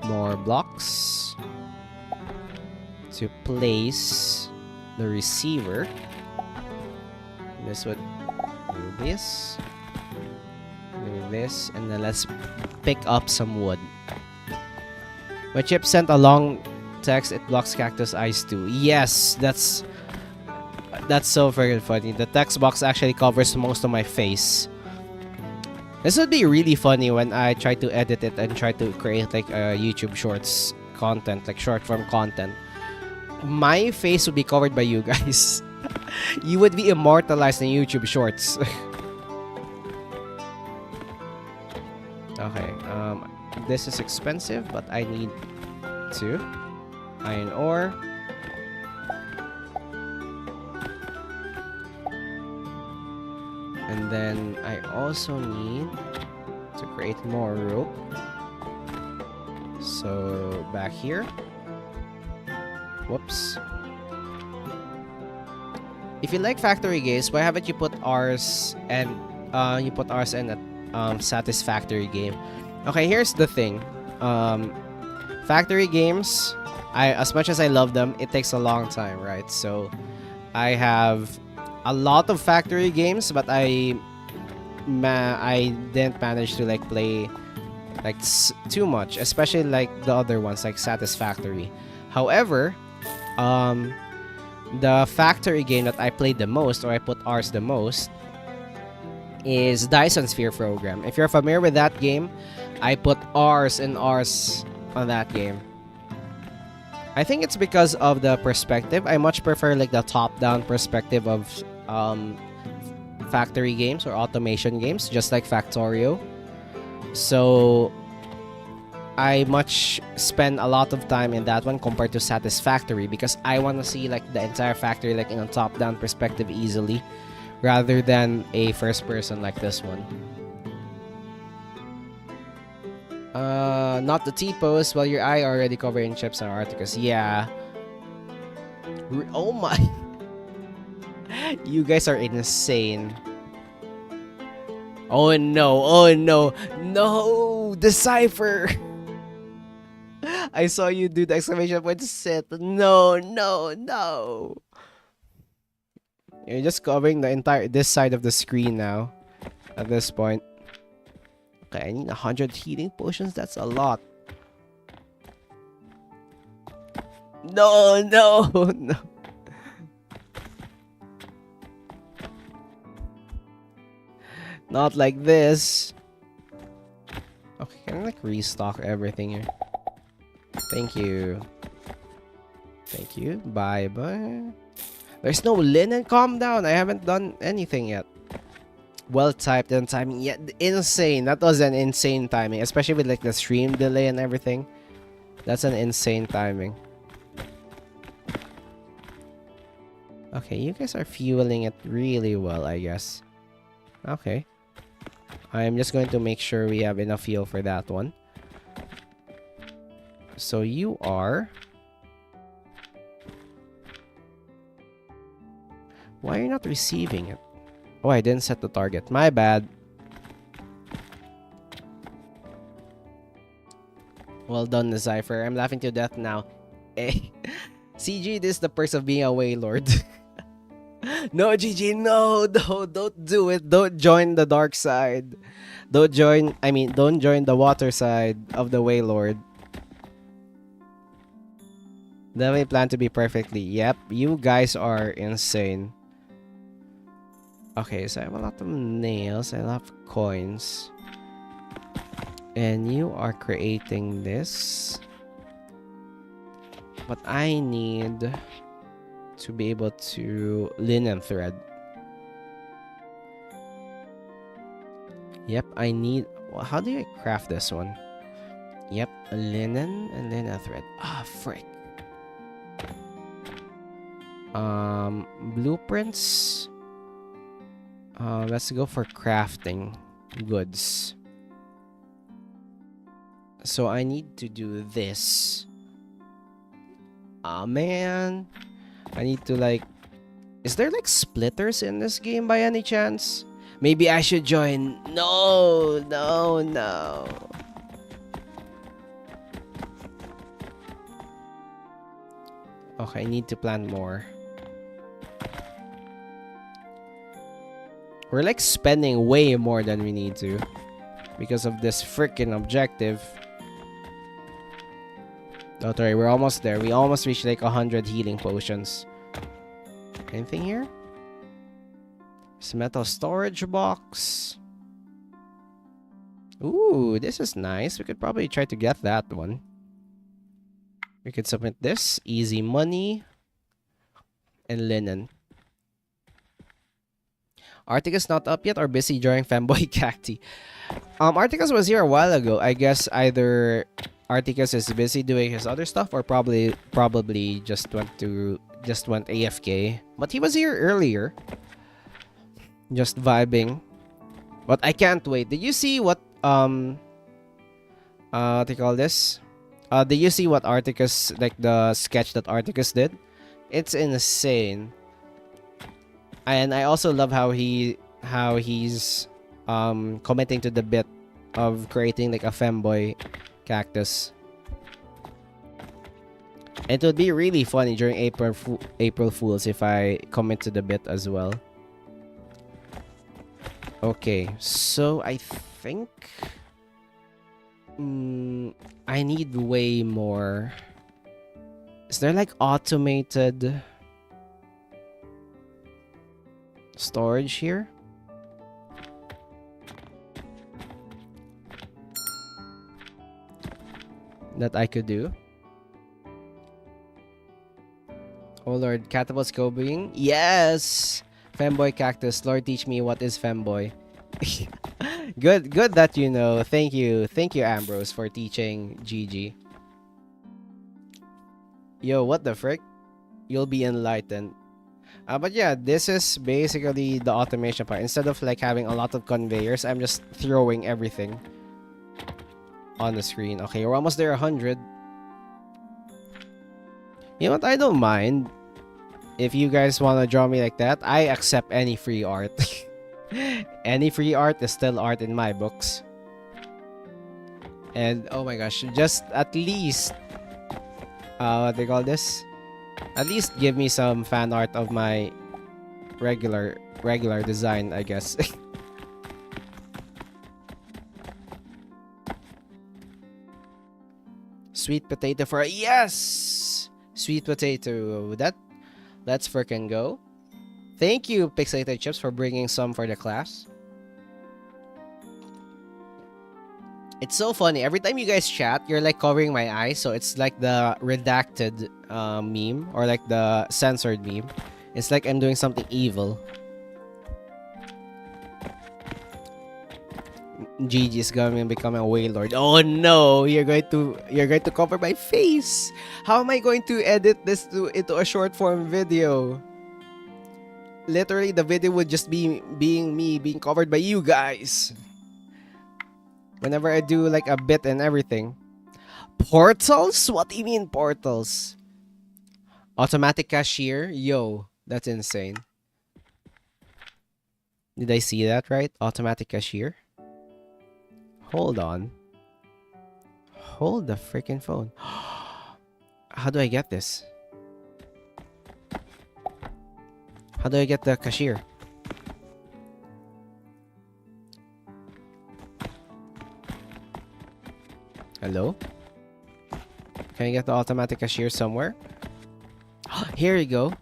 more blocks to place the receiver. This would do this. Do this. And then let's pick up some wood. My chip sent a long text. It blocks cactus eyes too. Yes, that's so freaking funny. The text box actually covers most of my face. This would be really funny when I try to edit it and try to create like YouTube Shorts content, like short form content. My face would be covered by you guys. You would be immortalized in YouTube Shorts. Okay, this is expensive, but I need to iron ore. And then I also need to create more rope. So back here. Whoops. If you like factory games, why haven't you put ours and a satisfactory game? Okay, here's the thing. Factory games, as much as I love them, it takes a long time, right? So I have a lot of factory games, but I didn't manage to like play like too much, especially like the other ones like Satisfactory. However, the factory game that I played the most, or I put ours the most, is Dyson Sphere Program. If you're familiar with that game, I put ours and ours on that game. I think it's because of the perspective. I much prefer like the top-down perspective of factory games or automation games, just like Factorio. So I much spend a lot of time in that one compared to Satisfactory, because I want to see like the entire factory like in a top-down perspective easily, rather than a first person like this one. Not the T-pose. Well, your eye already covered in chips and articles. Yeah. Oh my. You guys are insane. Oh no. Oh no. No. Decipher. I saw you do the exclamation point set. No, no, no. You're just covering the entire this side of the screen now. At this point. Okay, I need 100 healing potions. That's a lot. No, no, no. Not like this. Okay, can I like restock everything here? Thank you. Thank you. Bye bye. There's no linen. Calm down. I haven't done anything yet. Well typed and timing. Yeah, insane. That was an insane timing, especially with like the stream delay and everything. That's an insane timing. Okay, you guys are fueling it really well, I guess. Okay. I'm just going to make sure we have enough fuel for that one. So you are... Why are you not receiving it? Oh, I didn't set the target. My bad. Well done, Cypher. I'm laughing to death now. Hey. CG, this is the perks of being a Waylord. No, GG, no, don't do it. Don't join the dark side. Don't join the water side of the Waylord. Definitely plan to be perfectly. Yep, you guys are insane. Okay, so I have a lot of nails. I have coins. And you are creating this. But I need to be able to linen thread. Yep, I need... Well, how do I craft this one? Yep, a linen and then a thread. Ah, frick. Blueprints. Let's go for crafting goods. So I need to do this. Ah, man. I need to like... Is there like splitters in this game by any chance? Maybe I should join. No. Okay, I need to plan more. We're like spending way more than we need to because of this freaking objective. Don't worry, we're almost there. We almost reached like 100 healing potions. Anything here? It's a metal storage box. Ooh, this is nice. We could probably try to get that one. We could submit this. Easy money. And linen. Articus not up yet or busy drawing fanboy cacti? Articus was here a while ago. I guess either Articus is busy doing his other stuff or probably just went AFK. But he was here earlier. Just vibing. But I can't wait. Did you see what what do you call this? Did you see what Articus, like the sketch that Articus did? It's insane. And I also love how he's committing to the bit of creating like a femboy cactus. It would be really funny during April Fools if I commit to the bit as well. Okay, so I think I need way more. Is there like automated storage here? That I could do? Oh Lord, catapult scoping? Yes! Femboy cactus. Lord, teach me what is femboy. Good that you know. Thank you, Ambrose, for teaching GG. Yo, what the frick? You'll be enlightened. But yeah, this is basically the automation part. Instead of like having a lot of conveyors, I'm just throwing everything on the screen. Okay, we're almost there, 100. You know what? I don't mind. If you guys want to draw me like that, I accept any free art. Any free art is still art in my books. And oh my gosh, just at least what they call this? At least give me some fan art of my regular design, I guess. Sweet potato for a yes! Sweet potato. Let's frickin' go. Thank you, Pixelated Chips, for bringing some for the class. It's so funny. Every time you guys chat, you're like covering my eyes, so it's like the redacted meme or like the censored meme. It's like I'm doing something evil. Gigi's going to become a waylord. Oh no, you're going to cover my face. How am I going to edit this into a short form video? Literally, the video would just be me being covered by you guys. Whenever I do like a bit and everything. Portals? What do you mean portals? Automatic cashier? Yo, that's insane. Did I see that right? Automatic cashier? Hold on. Hold the freaking phone. How do I get this? How do I get the cashier? Hello? Can I get the automatic cashier somewhere? Here you go.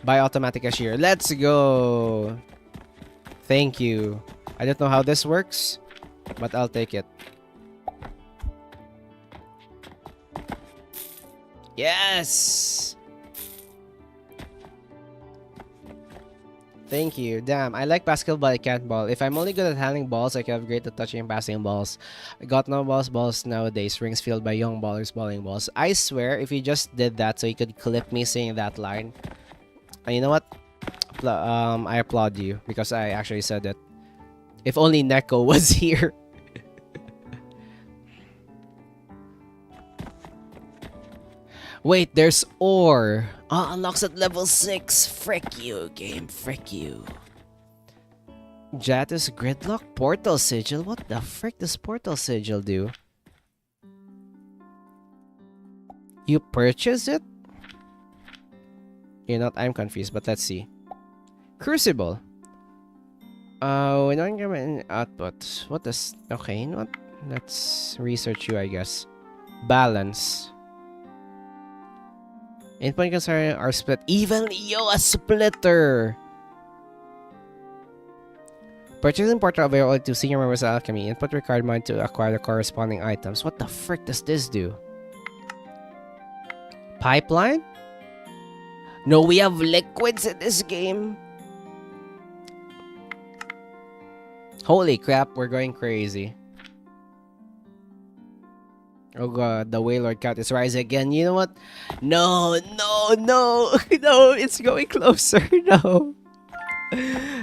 Buy automatic cashier. Let's go. Thank you. I don't know how this works, but I'll take it. Yes! Thank you. Damn, I like basketball, but I can't ball. If I'm only good at handling balls, I can have great at touching and passing balls. I got no balls nowadays. Rings filled by young ballers balling balls. I swear, if you just did that so you could clip me saying that line, and you know what? I applaud you because I actually said it. If only Neko was here. Wait, there's ore. Unlocks at level 6. Frick you, game. Frick you. Jatus Gridlock Portal Sigil? What the frick does Portal Sigil do? You purchase it? You know what? I'm confused, but let's see. Crucible. We don't give an output. What does... Okay, you know what? Let's research you, I guess. Balance. Input concern are split evenly. Yo, a splitter! Purchasing portal available to senior members of Alchemy. Input required money to acquire the corresponding items. What the frick does this do? Pipeline? No, we have liquids in this game. Holy crap, we're going crazy. Oh god, the Waylord count is rising again. You know what? No, it's going closer. No.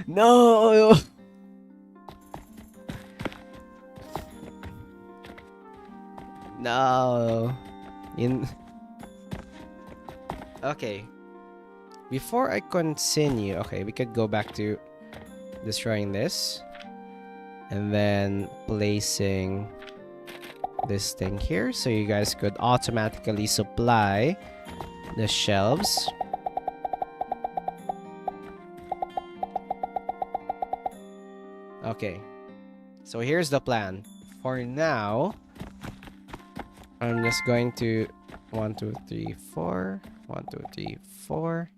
No. No. Okay. Before I continue, okay, we could go back to destroying this. And then placing this thing here so you guys could automatically supply the shelves. Okay, so here's the plan. For now, I'm just going to 1 2 3 4 1 2 3 4.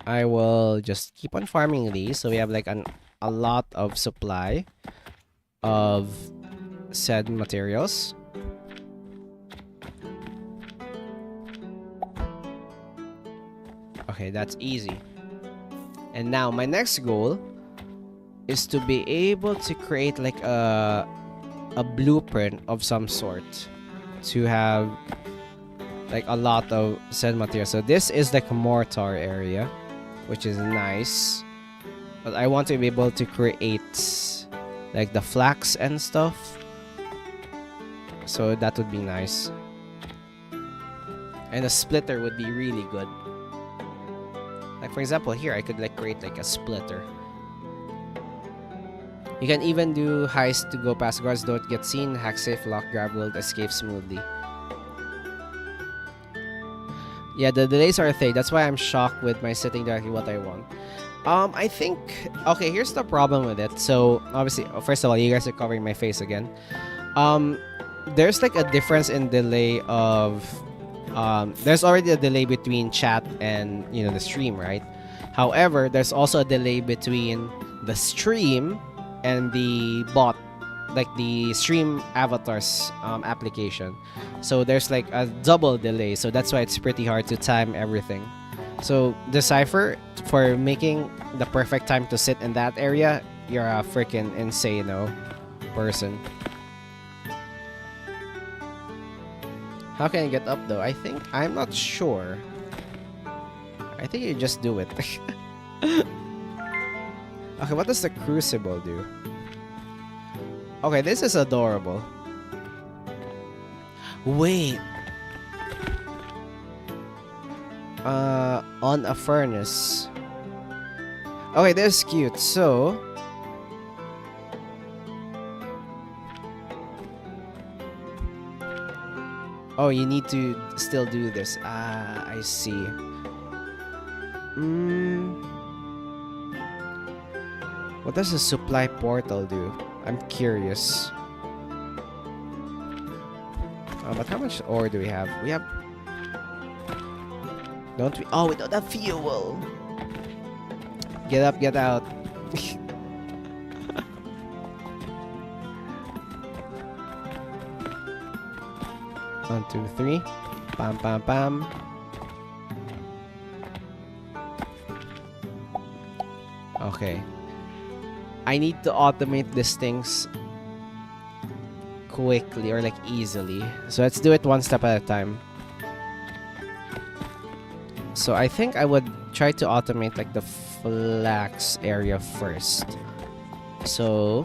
I will just keep on farming these so we have like a lot of supply of said materials. Okay, that's easy. And now my next goal is to be able to create like a blueprint of some sort to have like a lot of said material. So this is like a mortar area, which is nice. But I want to be able to create like the flax and stuff. So that would be nice. And a splitter would be really good. Like for example here, I could like create like a splitter. You can even do heist to go past guards, don't get seen, hack safe, lock, grab, will escape smoothly. Yeah, the delays are a thing. That's why I'm shocked with my setting directly what I want. I think... Okay, here's the problem with it. So, obviously, first of all, you guys are covering my face again. There's like a difference in delay of... there's already a delay between chat and, you know, the stream, right? However, there's also a delay between the stream and the bot like the stream avatars application. So there's like a double delay. So that's why it's pretty hard to time everything. So Decipher, for making the perfect time to sit in that area, you're a freaking insane person. How can I get up though? I'm not sure. I think you just do it. Okay, what does the crucible do? Okay, this is adorable. Wait. On a furnace. Okay, this is cute. So oh, you need to still do this. Ah, I see. What does a supply portal do? I'm curious. But how much ore do we have? We have... Don't we? Oh, we don't have fuel. Get up, get out. 1, 2, 3. Pam, pam, pam. Okay. I need to automate these things quickly or like easily. So let's do it one step at a time. So I think I would try to automate like the flax area first. So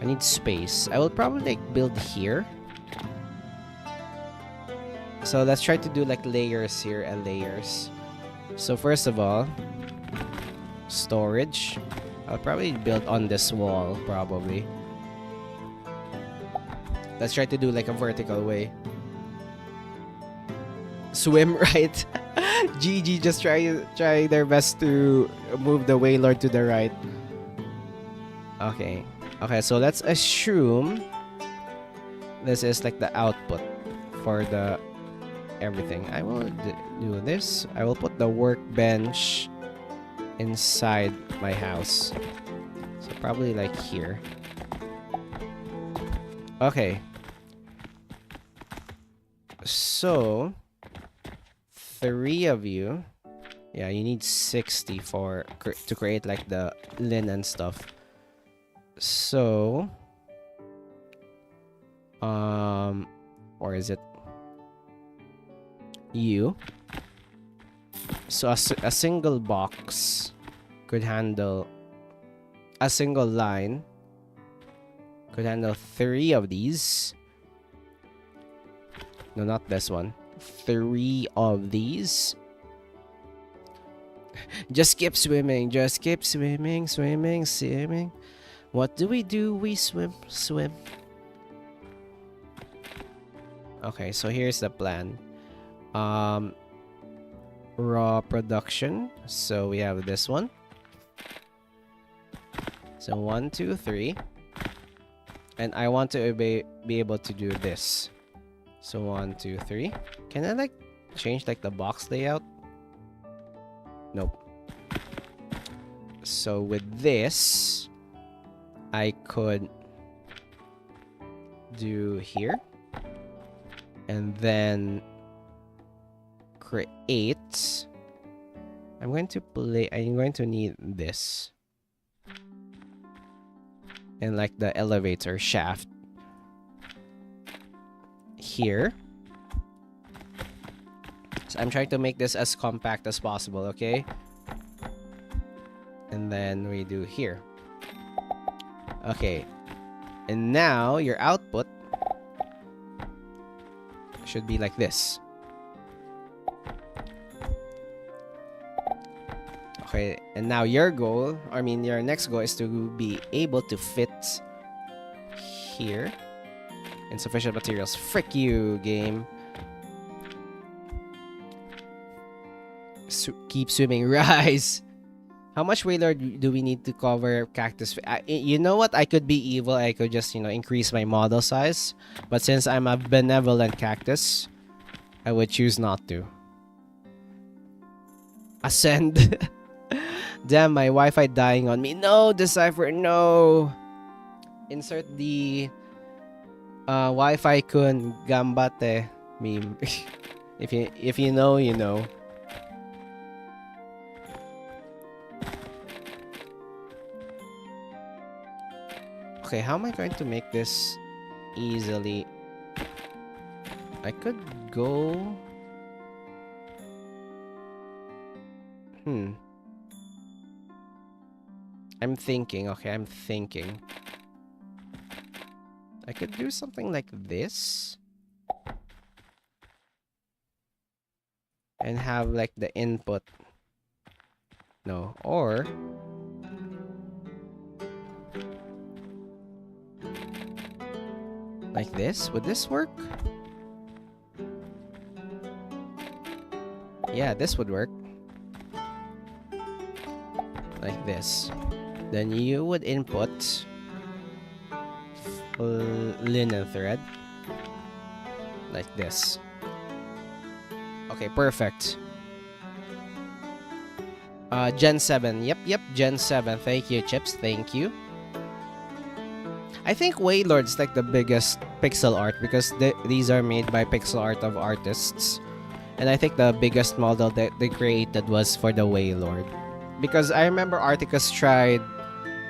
I need space. I will probably like build here. So let's try to do like layers here and layers. So first of all, storage. I'll probably build on this wall probably. Let's try to do like a vertical way. Swim right. GG just try their best to move the Wailord to the right. Okay. Okay, so let's assume this is like the output for the everything. I will do this. I will put the workbench inside my house. So probably like here. Okay. So 3 of you. Yeah, you need 60 to create like the linen stuff. So or is it you? So a single box could handle, a single line could handle 3 of these. No, not this one. 3 of these. Just keep swimming. Just keep swimming, swimming, swimming. What do? We swim, swim. Okay, so here's the plan. Raw production. So we have this one. So 1, 2, 3. And I want to be able to do this. So 1, 2, 3. Can I like change like the box layout? Nope. So with this, I could do here. And then create. I'm going to need this. And like the elevator shaft here. So I'm trying to make this as compact as possible, okay? And then we do here. Okay. And now your output should be like this. Okay, and now your goal, your next goal is to be able to fit here. Insufficient materials. Frick you, game. Keep swimming. Rise. How much Wailord do we need to cover Cactus? You know what? I could be evil. I could just, increase my model size. But since I'm a benevolent cactus, I would choose not to. Ascend. Damn, my Wi-Fi dying on me. No, Decipher, no. Insert the Wi-Fi kun gambate meme. if you know, you know. Okay, how am I going to make this easily? I could go... I'm thinking, okay, I'm thinking. I could do something like this. And have like the input. No, or... like this? Would this work? Yeah, this would work. Like this. Then you would input linen thread. Like this. Okay, perfect. Gen 7. Yep, Gen 7. Thank you, Chips. Thank you. I think Waylord's like the biggest pixel art because these are made by pixel art of artists. And I think the biggest model that they created was for the Waylord. Because I remember Articus tried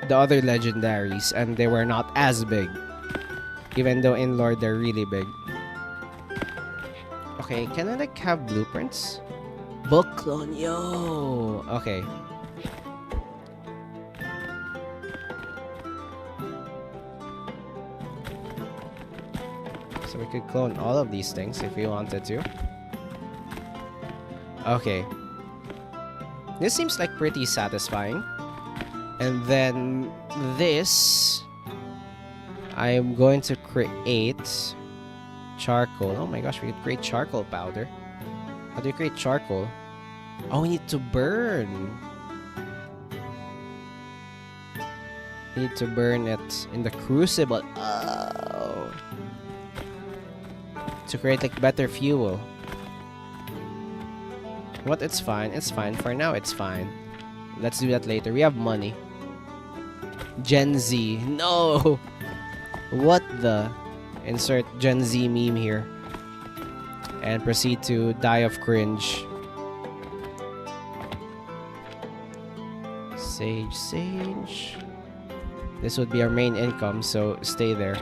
the other legendaries and they were not as big. Even though in Lord they're really big. Okay, can I like have blueprints? Book clone, yo! Okay. So we could clone all of these things if we wanted to. Okay. This seems like pretty satisfying. And then this... I'm going to create charcoal. Oh my gosh, we could create charcoal powder. How do you create charcoal? Oh, we need to burn. We need to burn it in the crucible. Oh. To create like better fuel. What? It's fine. It's fine. For now, it's fine. Let's do that later. We have money. Gen Z. No! What the? Insert Gen Z meme here. And proceed to die of cringe. Sage. This would be our main income, so stay there.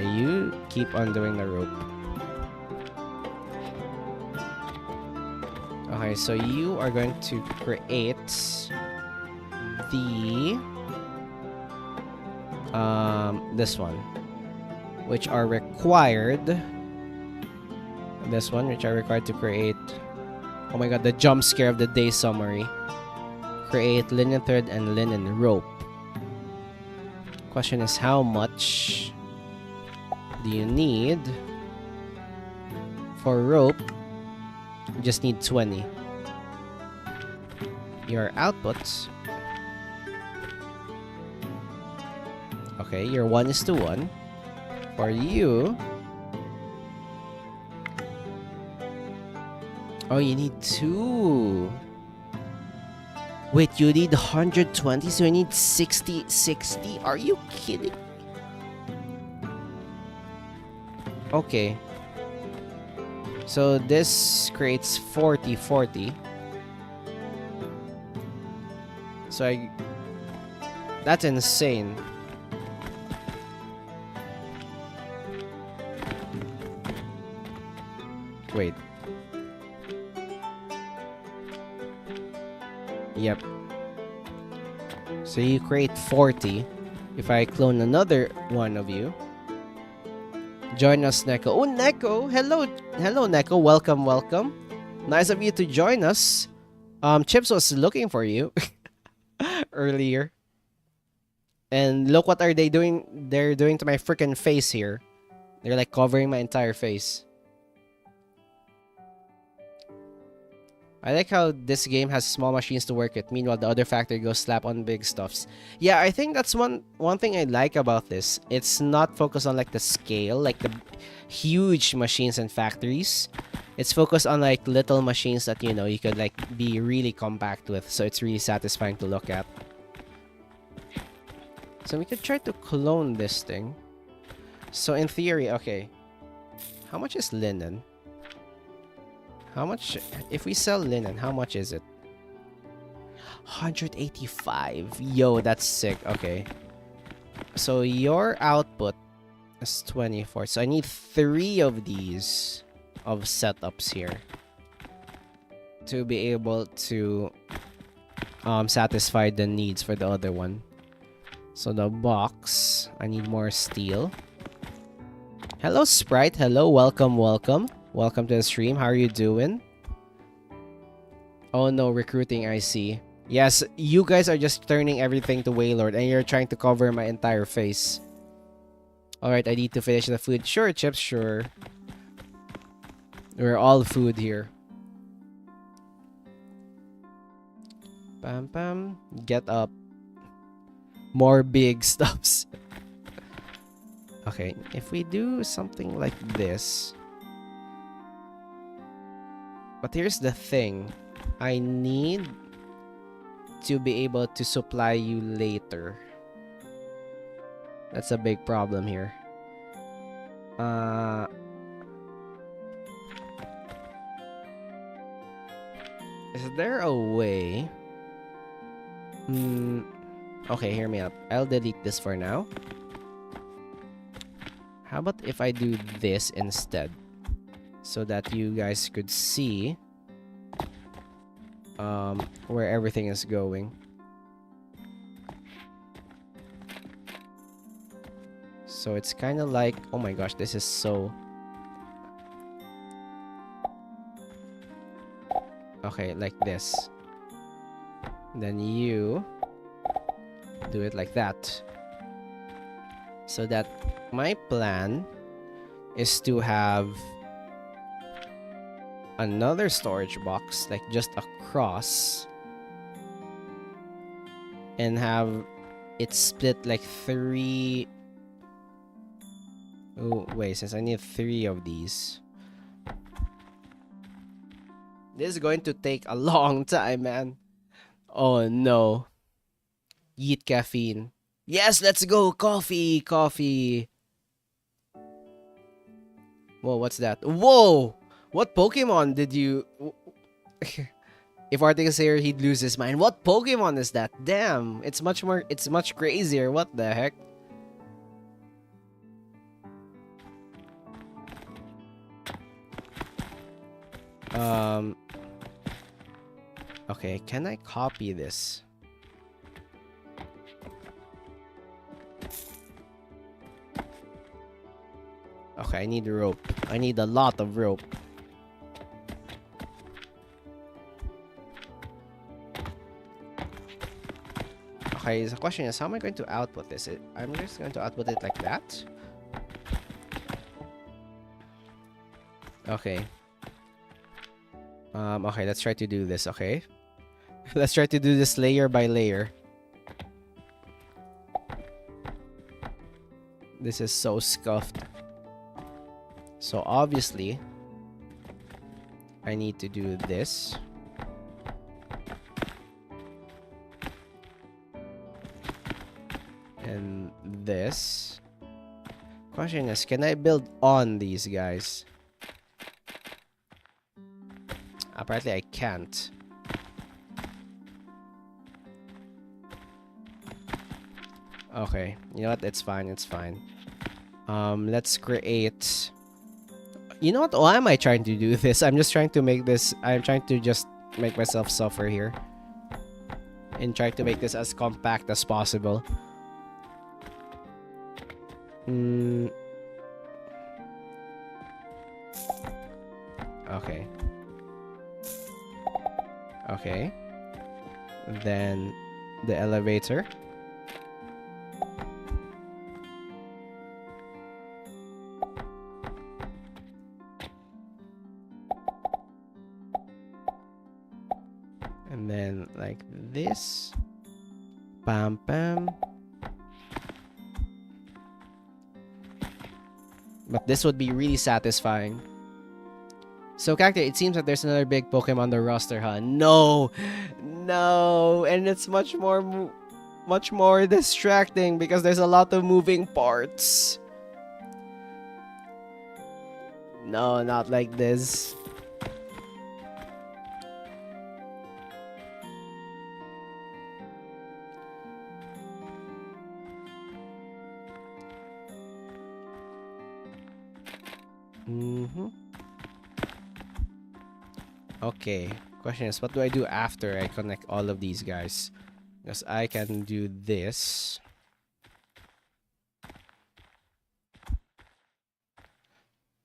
You keep on doing the rope. Okay, so you are going to create the this one, which are required. This one, which are required to create. Oh my god, the jump scare of the day summary. Create linen thread and linen rope. Question is how much do you need? For rope, you just need 20. Your outputs. Okay, your 1:1. For you... oh, you need 2. Wait, you need 120, so you need 60. Are you kidding? Okay. So this creates 40. So that's insane. Wait. Yep. So you create 40. If I clone another one of you. Join us, Neko. Oh, Neko! Hello, Neko. Welcome. Nice of you to join us. Chips was looking for you earlier. And look what are they doing? They're doing to my freaking face here. They're like covering my entire face. I like how this game has small machines to work with. Meanwhile, the other factory goes slap on big stuffs. Yeah, I think that's one thing I like about this. It's not focused on like the scale, like the huge machines and factories. It's focused on like little machines that you know you could like be really compact with, so it's really satisfying to look at. So we could try to clone this thing. So in theory, okay. How much is linen? How much, if we sell linen, how much is it? 185. Yo, that's sick. Okay. So your output is 24. So I need 3 of these of setups here to be able to satisfy the needs for the other one. So the box, I need more steel. Hello, Sprite. Hello, welcome, welcome. Welcome to the stream. How are you doing? Oh no, recruiting, I see. Yes, you guys are just turning everything to Waylord and you're trying to cover my entire face. Alright, I need to finish the food. Sure, Chips, sure. We're all food here. Pam pam. Get up. More big stuffs. Okay, if we do something like this. But here's the thing. I need to be able to supply you later. That's a big problem here. Is there a way? Okay, hear me out. I'll delete this for now. How about if I do this instead? So that you guys could see where everything is going. So it's kind of like, oh my gosh, this is so... Okay, like this. Then you do it like that. So that my plan is to have another storage box, like just across, and have it split like 3. Oh, wait, since I need 3 of these. This is going to take a long time, man. Oh no. Eat caffeine. Yes, let's go. Coffee, coffee. Whoa, what's that? Whoa! What Pokemon did you... If Arctic is here, he'd lose his mind. What Pokemon is that? Damn, it's much crazier. What the heck? Okay, can I copy this? Okay, I need rope. I need a lot of rope. Okay, the question is, how am I going to output this? I'm just going to output it like that. Okay. Okay, let's try to do this, okay? Let's try to do this layer by layer. This is so scuffed. So obviously, I need to do this. And this. Question is, can I build on these guys? Apparently I can't. Okay, you know what? It's fine, it's fine. Let's create... You know what? Why am I trying to do this? I'm just trying to make this... I'm trying to just make myself suffer here. And try to make this as compact as possible. Okay. Okay. Then the elevator. And then like this. Bam bam. But this would be really satisfying. So, Cactus, it seems that there's another big Pokemon on the roster, huh? No! No! And it's much more distracting because there's a lot of moving parts. No, not like this. Okay. Question is, what do I do after I connect all of these guys? Because I can do this.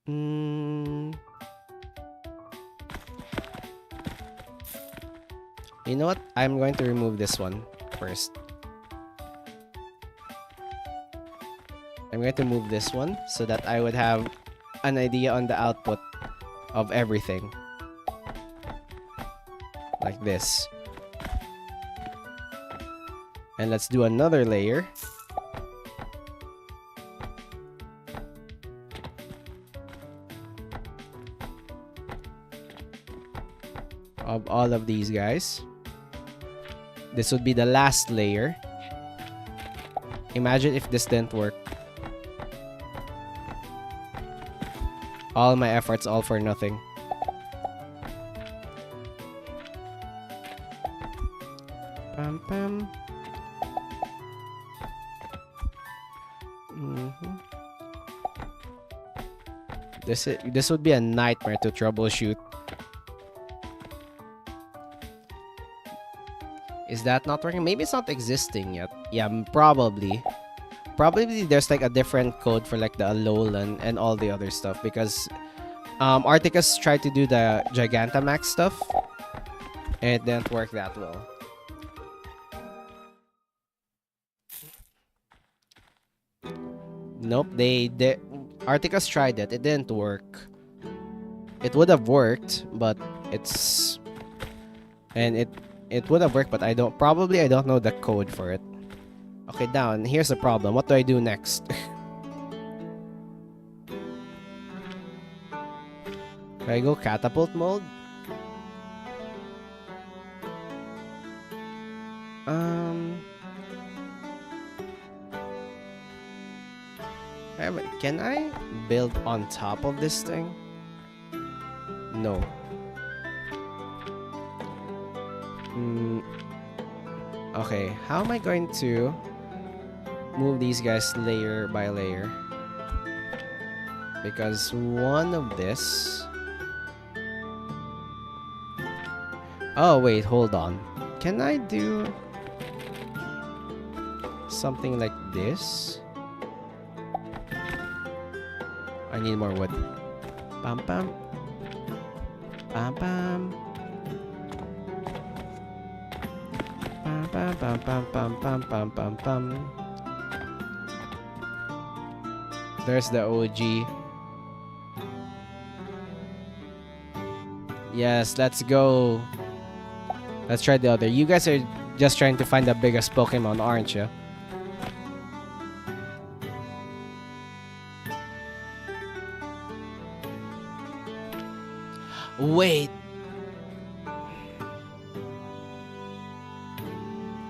You know what? I'm going to remove this one first. I'm going to move this one so that I would have an idea on the output of everything. Like this. And let's do another layer. Of all of these guys. This would be the last layer. Imagine if this didn't work. All my efforts, all for nothing. Pam pam. This would be a nightmare to troubleshoot. Is that not working? Maybe it's not existing yet. Yeah, probably. Probably there's like a different code for like the Alolan and all the other stuff because Articus tried to do the Gigantamax stuff and it didn't work that well. Nope, Articus tried it. It didn't work. It would have worked, but it would have worked, but I don't know the code for it. Okay, down. Here's the problem. What do I do next? Do I go catapult mode? Can I build on top of this thing? No. Okay, how am I going to move these guys layer by layer? Because one of this... Oh, wait, hold on. Can I do something like this? I need more wood. Pam pam. Pam pam. Pam pam pam pam pam pam pam pam. There's the OG. Yes, let's go. Let's try the other. You guys are just trying to find the biggest Pokemon, aren't you? Wait.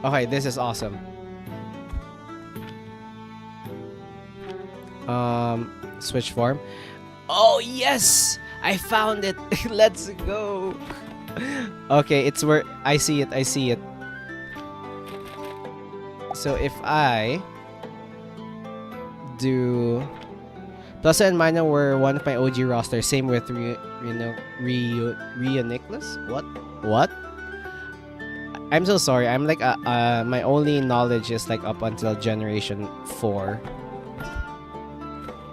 Okay, this is awesome. Switch form. Oh, yes! I found it. Let's go. Okay, it's where I see it. I see it. So if I do Plus and Mina were one of my OG roster. Same with Rio Nicholas. What? I'm so sorry. I'm like my only knowledge is like up until Generation 4.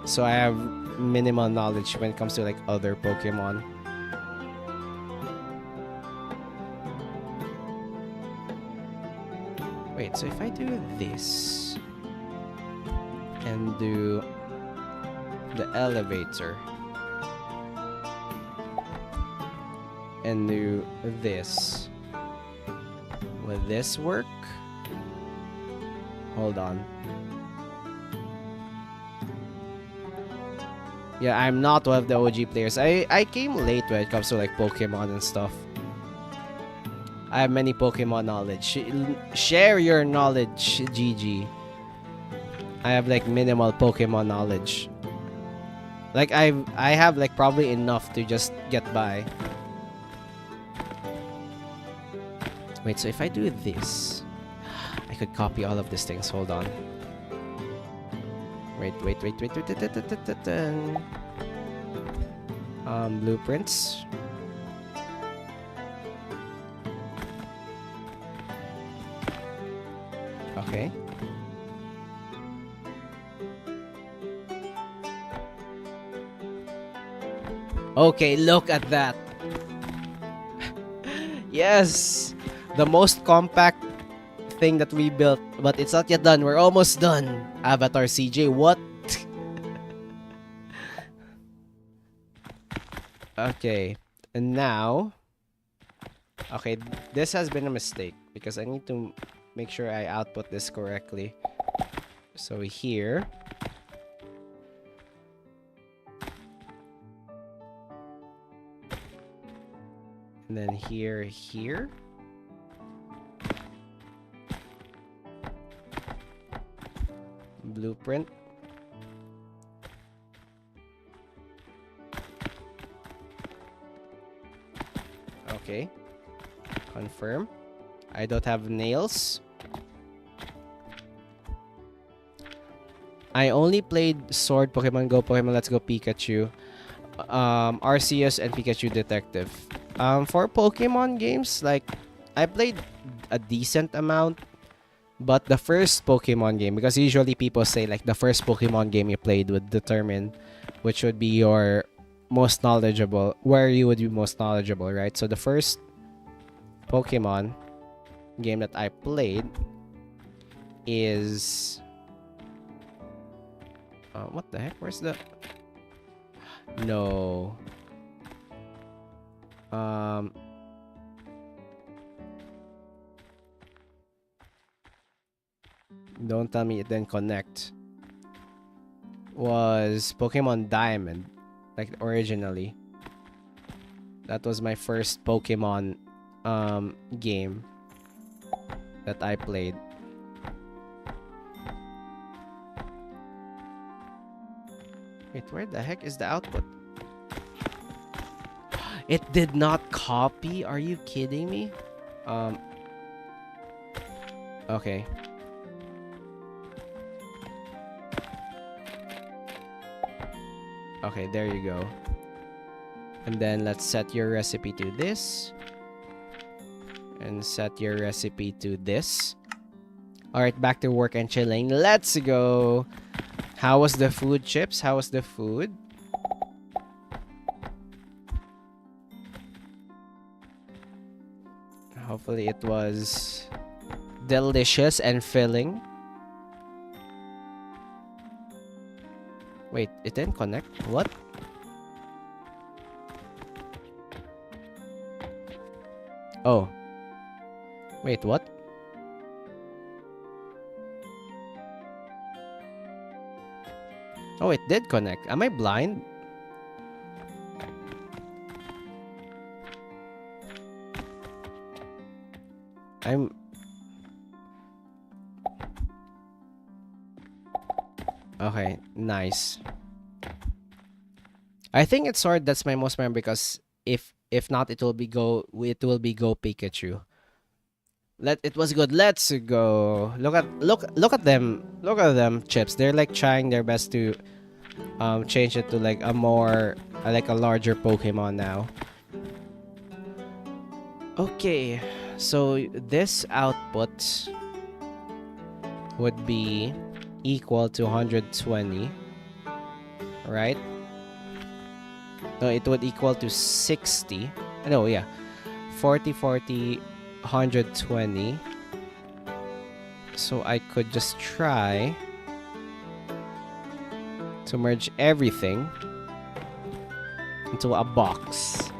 So I have minimal knowledge when it comes to like other Pokemon. Wait, so if I do this and do the elevator and do this, will this work? Hold on. Yeah, I'm not one of the OG players. I came late when it comes to like Pokemon and stuff. I have many Pokemon knowledge. Share your knowledge, GG. I have like minimal Pokemon knowledge. Like I have like probably enough to just get by. Wait, so if I do this, I could copy all of these things. Hold on. Wait. Blueprints. Okay. Okay, look at that. Yes, the most compact thing that we built, but it's not yet done. We're almost done. Avatar CJ, what? Okay, and now, okay, this has been a mistake because I need to make sure I output this correctly. So here, and then here. Blueprint. Okay. Confirm. I don't have nails. I only played Sword, Pokemon Go, Pokemon Let's Go, Pikachu, Arceus, and Pikachu Detective. For Pokemon games, like, I played a decent amount, but the first Pokemon game, because usually people say like the first Pokemon game you played would determine which would be your most knowledgeable, where you would be most knowledgeable, right? So the first Pokemon game that I played is what the heck? Where's the no don't tell me it didn't connect. Was Pokemon Diamond, like originally. That was my first Pokemon game that I played. Wait, where the heck is the output? It did not copy? Are you kidding me? Okay. Okay, there you go. And then let's set your recipe to this. And set your recipe to this. Alright, back to work and chilling. Let's go! How was the food, Chips? How was the food? Hopefully it was delicious and filling. Wait, it didn't connect? What? Oh. Wait, what? Oh, it did connect. Am I blind? Okay, nice. I think it's Sword that's my most memorable because if not it will be Go Pikachu. It was good. Let's go. Look at them. Look at them, Chips. They're like trying their best to change it to like a more like a larger Pokemon now. Okay. So this output would be equal to 120, right? No, it would equal to 60. No, yeah. 40, 120. So I could just try to merge everything into a box.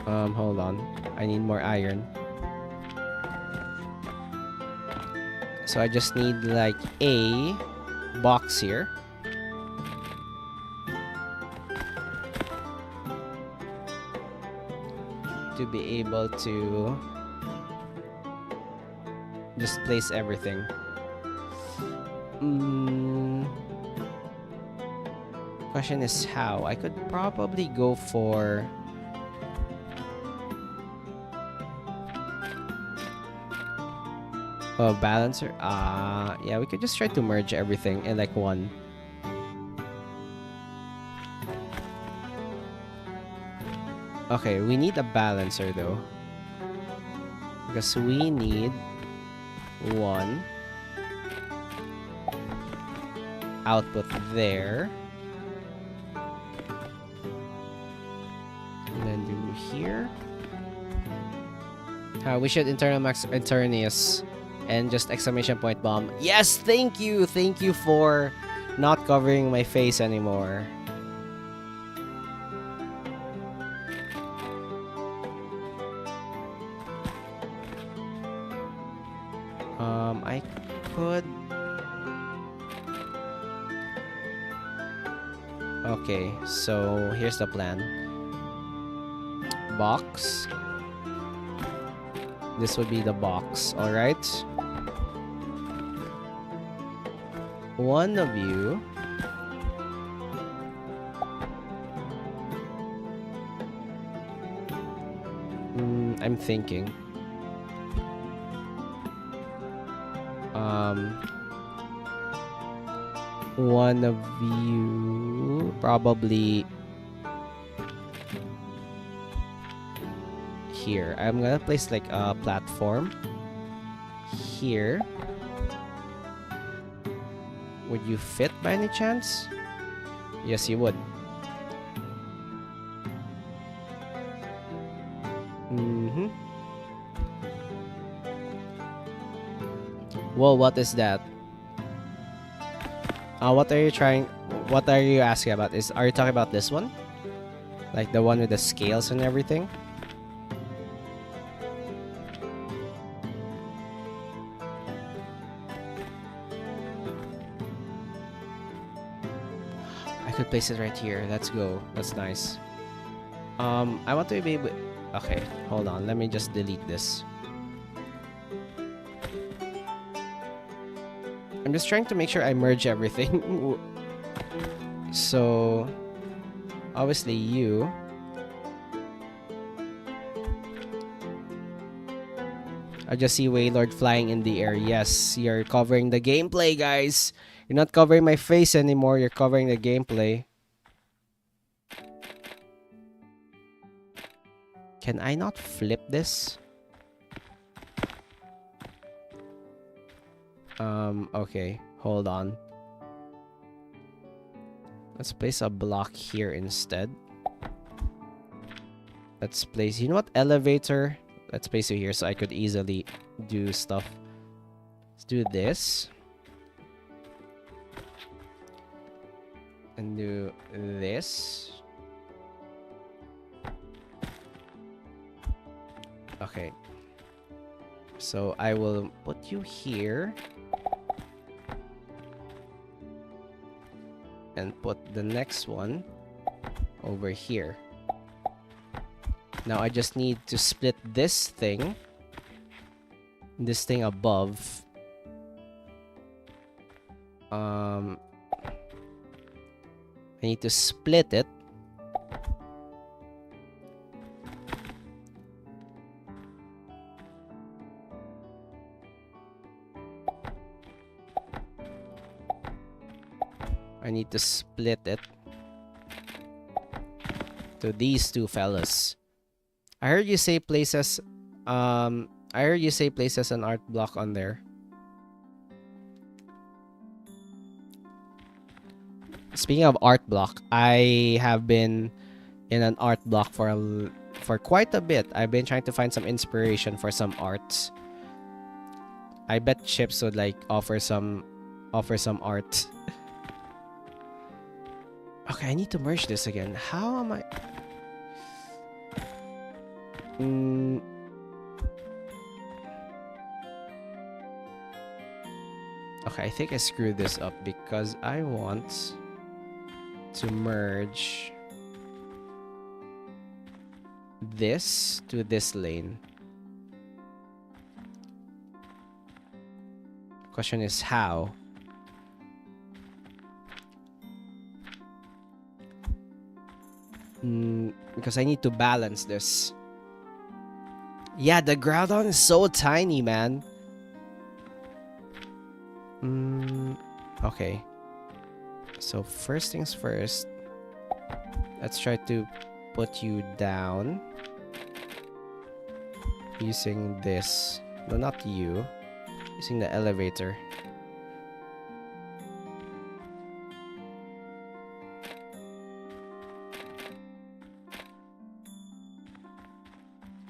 Hold on. I need more iron. So I just need like a box here. to be able to just place everything. Question is how. I could probably go for a balancer. Yeah, we could just try to merge everything in like one. Okay, we need a balancer though, because we need one output there, and then do here. We should internal max Eternius and just exclamation point bomb. Yes, thank you for not covering my face anymore. I could. Okay, so here's the plan. Box. This would be the box, alright? One of you I'm thinking. One of you probably here. I'm gonna place like a platform here. Would you fit by any chance? Yes, you would. Whoa, what is that? What are you asking about? Are you talking about this one? Like the one with the scales and everything? I could place it right here. Let's go. That's nice. I want to be able... Okay, hold on. Let me just delete this. I'm just trying to make sure I merge everything. So, obviously you. I just see Waylord flying in the air. Yes, you're covering the gameplay, guys. You're not covering my face anymore. You're covering the gameplay. Can I not flip this? Okay. Hold on. Let's place a block here instead. Let's place... You know what? Elevator. Let's place it here so I could easily do stuff. Let's do this. And do this. Okay. So I will put you here. And put the next one over here. Now I just need to split this thing above. I need to split it. I need to split it to these two fellas. I heard you say places an art block on there. Speaking of art block, I have been in an art block for quite a bit. I've been trying to find some inspiration for some arts. I bet Chips would like offer some art. Okay, I need to merge this again. How am I? Okay, I think I screwed this up because I want to merge this to this lane. Question is how? Because I need to balance this. Yeah, the Groudon is so tiny, man. Okay. So first things first. Let's try to put you down. Using this. No, not you. Using the elevator.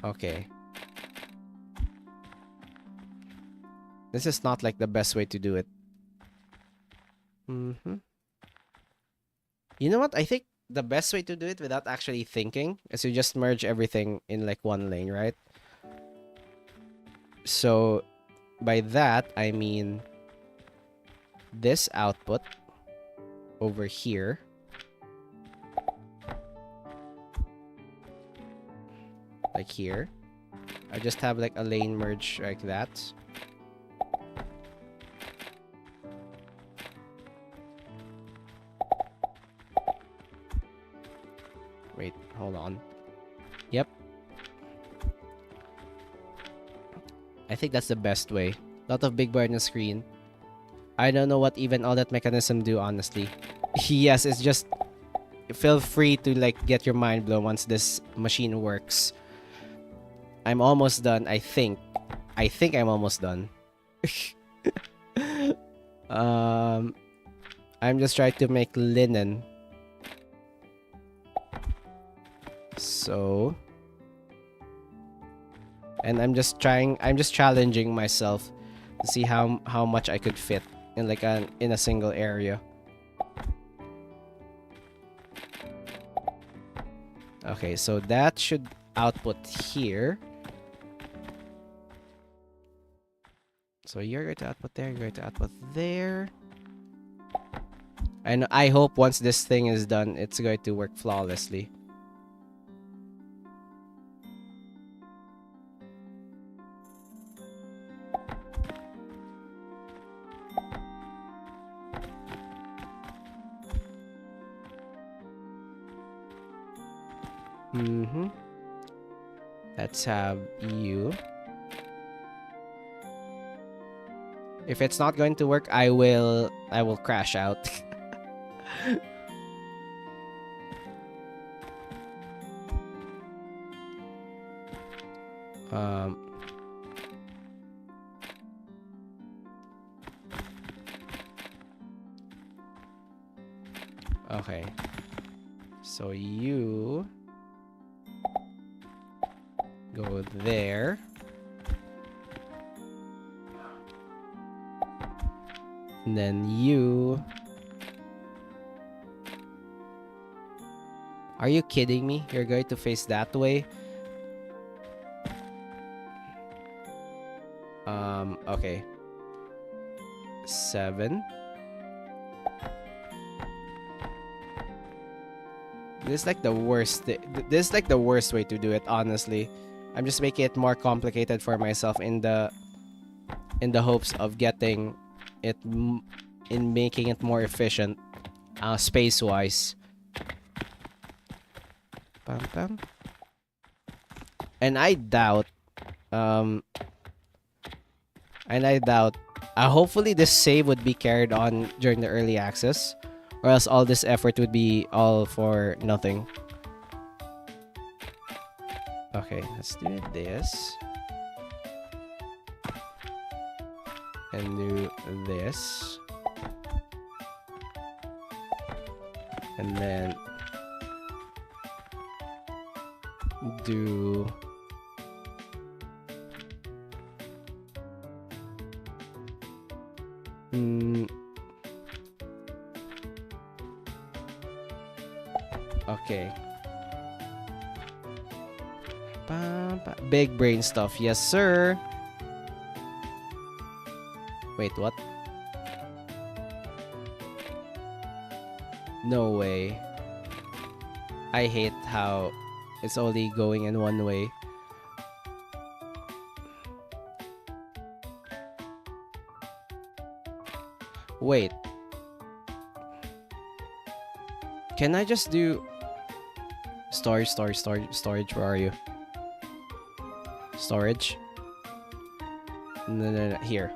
Okay. This is not like the best way to do it. You know what? I think the best way to do it without actually thinking is to just merge everything in like one lane, right? So by that, I mean this output over here. Like here. I just have like a lane merge like that. Wait, hold on. Yep. I think that's the best way. Lot of big bar on the screen. I don't know what even all that mechanism do, honestly. Yes, it's just... Feel free to like get your mind blown once this machine works. I'm almost done, I think. I think I'm almost done. I'm just trying to make linen. So... And I'm just challenging myself to see how much I could fit in like in a single area. Okay, so that should output here. So you're going to output there, you're going to output there. And I hope once this thing is done, it's going to work flawlessly. Let's have you. If it's not going to work, I will crash out. Okay. So you go there. And then you... Are you kidding me? You're going to face that way? Okay. 7. This is like the worst. This is like the worst way to do it, honestly. I'm just making it more complicated for myself in the hopes of getting it in making it more efficient, space-wise. Pam pam. And I doubt. Hopefully this save would be carried on during the early access, or else all this effort would be all for nothing. Okay, let's do this. And do this. And then do okay. Big brain stuff, yes sir. Wait, what? No way. I hate how it's only going in one way. Wait. Can I just do storage? Where are you? Storage? No. Here.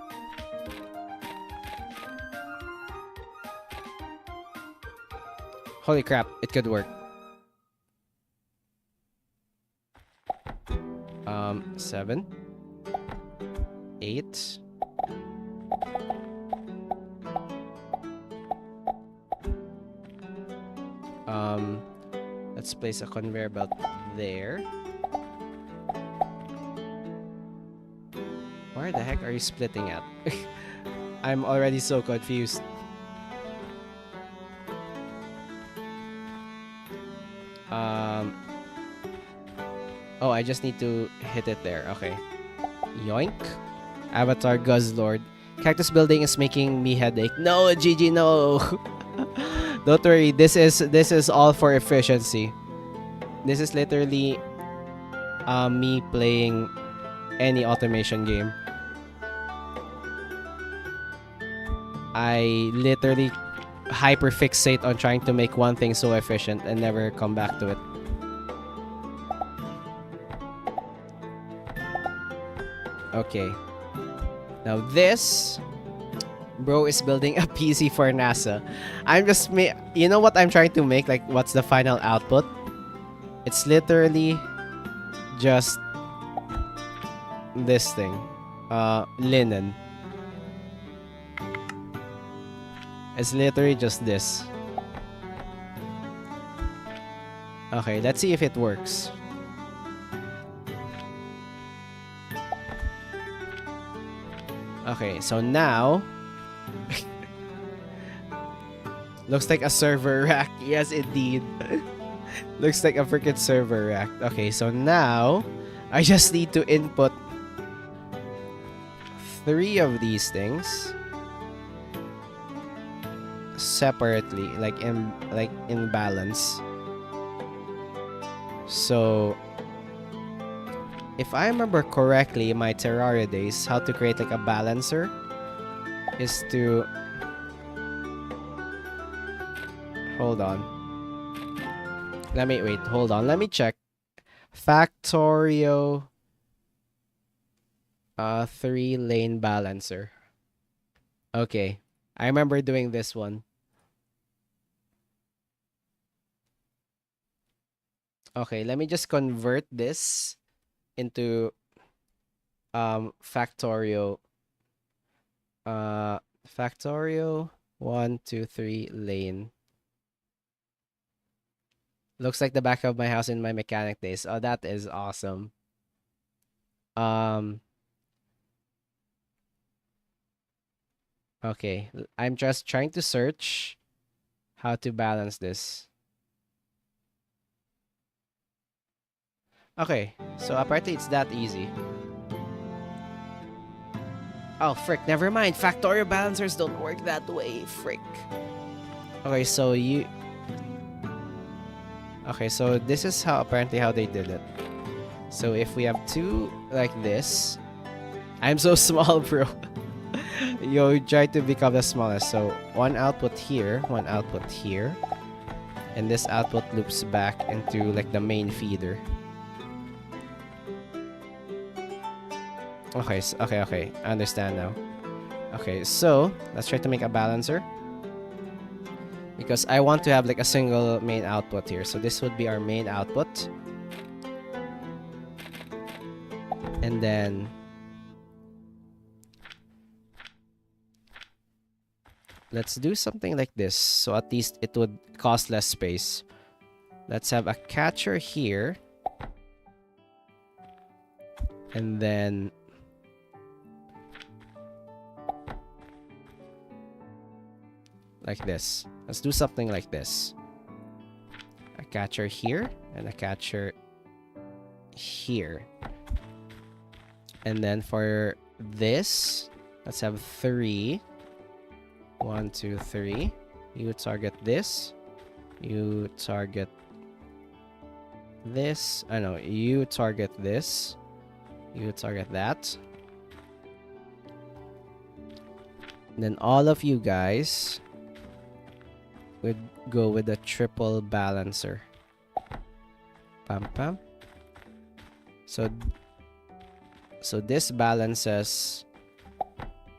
Holy crap, it could work. 7, 8. Let's place a conveyor belt there. Where the heck are you splitting at? I'm already so confused. Oh, I just need to hit it there. Okay. Yoink. Avatar Guzzlord. Cactus building is making me headache. No, GG, no. Don't worry. This is all for efficiency. This is literally me playing any automation game. I literally hyperfixate on trying to make one thing so efficient and never come back to it. Okay. Now this bro is building a PC for NASA. I'm just you know what I'm trying to make? Like, what's the final output? It's literally just this thing. Linen. It's literally just this. Okay, let's see if it works. Okay, so now looks like a server rack. Yes, indeed. Looks like a freaking server rack. Okay, so now I just need to input 3 of these things separately, like in balance. So if I remember correctly, in my Terraria days, how to create like a balancer is to... Hold on. Hold on. Let me check. Factorio 3-lane balancer. Okay. I remember doing this one. Okay, let me just convert this into Factorio 1, 2, 3 lane. Looks like the back of my house in my mechanic days. Oh, that is awesome. Okay, I'm just trying to search how to balance this. Okay, so apparently it's that easy. Oh, frick, never mind. Factorial balancers don't work that way, frick. Okay, so Okay, so this is apparently how they did it. So if we have 2 like this... I'm so small, bro. You try to become the smallest. So 1 output here, 1 output here. And this output loops back into like the main feeder. Okay, okay. I understand now. Okay, so let's try to make a balancer. Because I want to have like a single main output here. So this would be our main output. And then let's do something like this. So at least it would cost less space. Let's have a catcher here. And then like this. Let's do something like this. A catcher here and a catcher here. And then for this, let's have 3. 1, 2, 3. You target this. You target this. I know, you target this. You target that. And then all of you guys would go with a triple balancer. Pam pam. So this balances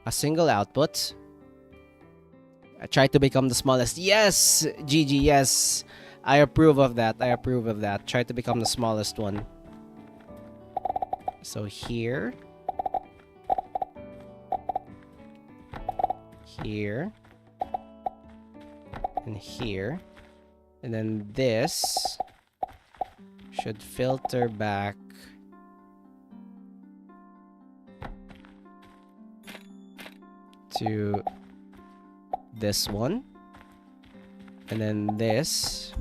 a single output. I try to become the smallest. Yes! GG, yes! I approve of that. I approve of that. Try to become the smallest one. So here. Here. And here. And then this should filter back to this one. And then this,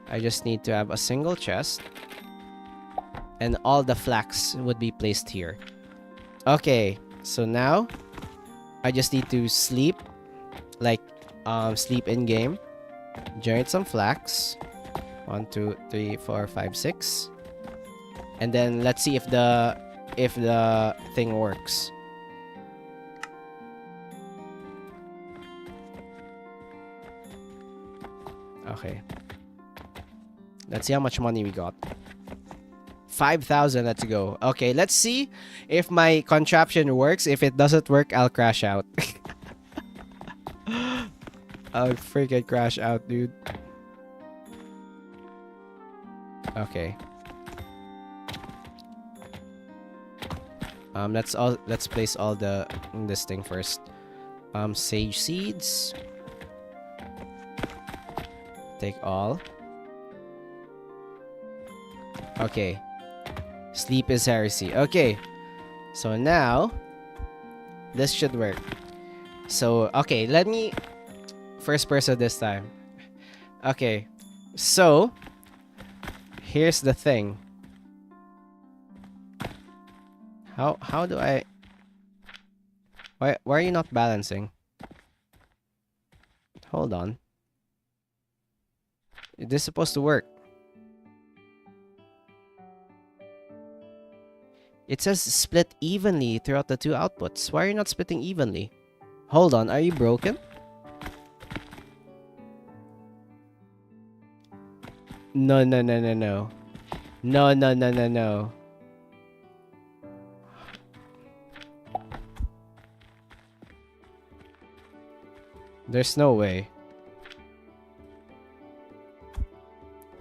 I just need to have a single chest. And all the flax would be placed here. Okay, so now I just need to sleep. Like, sleep in game. Generate some flax. 1, 2, 3, 4, 5, 6. And then let's see if the thing works. Okay. Let's see how much money we got. 5,000, let's go. Okay, let's see if my contraption works. If it doesn't work, I'll crash out. I'll freaking crash out, dude. Okay. Let's place all this thing first. Sage seeds. Take all. Okay. Sleep is heresy. Okay. So now this should work. So okay, let me first person this time. Okay. So here's the thing. How do I why are you not balancing? Hold on. This is supposed to work. It says split evenly throughout the two outputs. Why are you not splitting evenly? Hold on, are you broken? No, no, no, no, no. No, no, no, no, no. There's no way.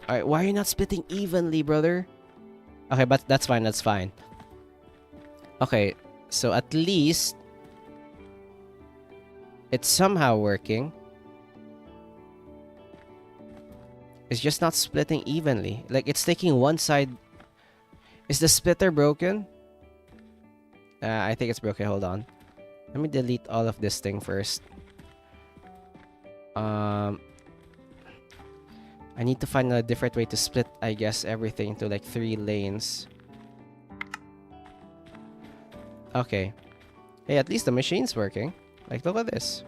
Alright, why are you not splitting evenly, brother? Okay, but that's fine, that's fine. Okay, so at least it's somehow working. It's just not splitting evenly. Like, it's taking one side. Is the splitter broken? I think it's broken. Hold on. Let me delete all of this thing first. I need to find a different way to split, I guess, everything into like 3 lanes. Okay. Hey, at least the machine's working. Like, look at this.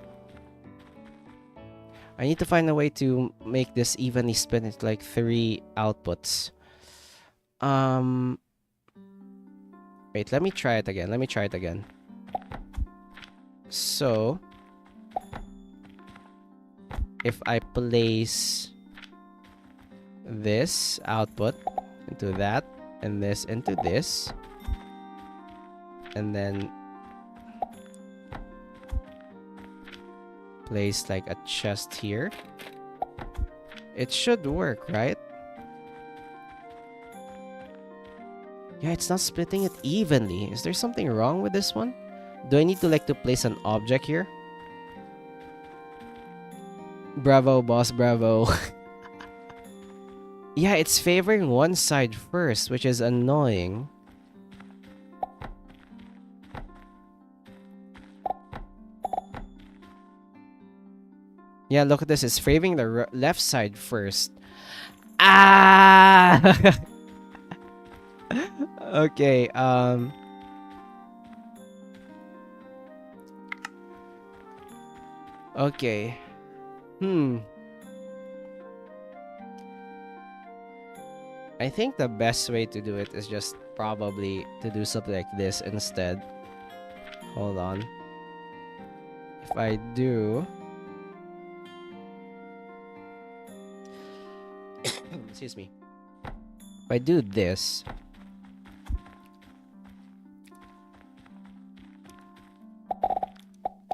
I need to find a way to make this evenly split into like 3 outputs. Wait, let me try it again. Let me try it again. So, if I place this output into that, and this into this, and then place like a chest here, it should work, right? Yeah, it's not splitting it evenly. Is there something wrong with this one? Do I need to like to place an object here? Bravo, boss, bravo. Yeah, it's favoring one side first, which is annoying. Yeah, look at this. It's favoring the left side first. Ah! Okay, okay. I think the best way to do it is just probably to do something like this instead. Hold on. If I do... Excuse me. If I do this...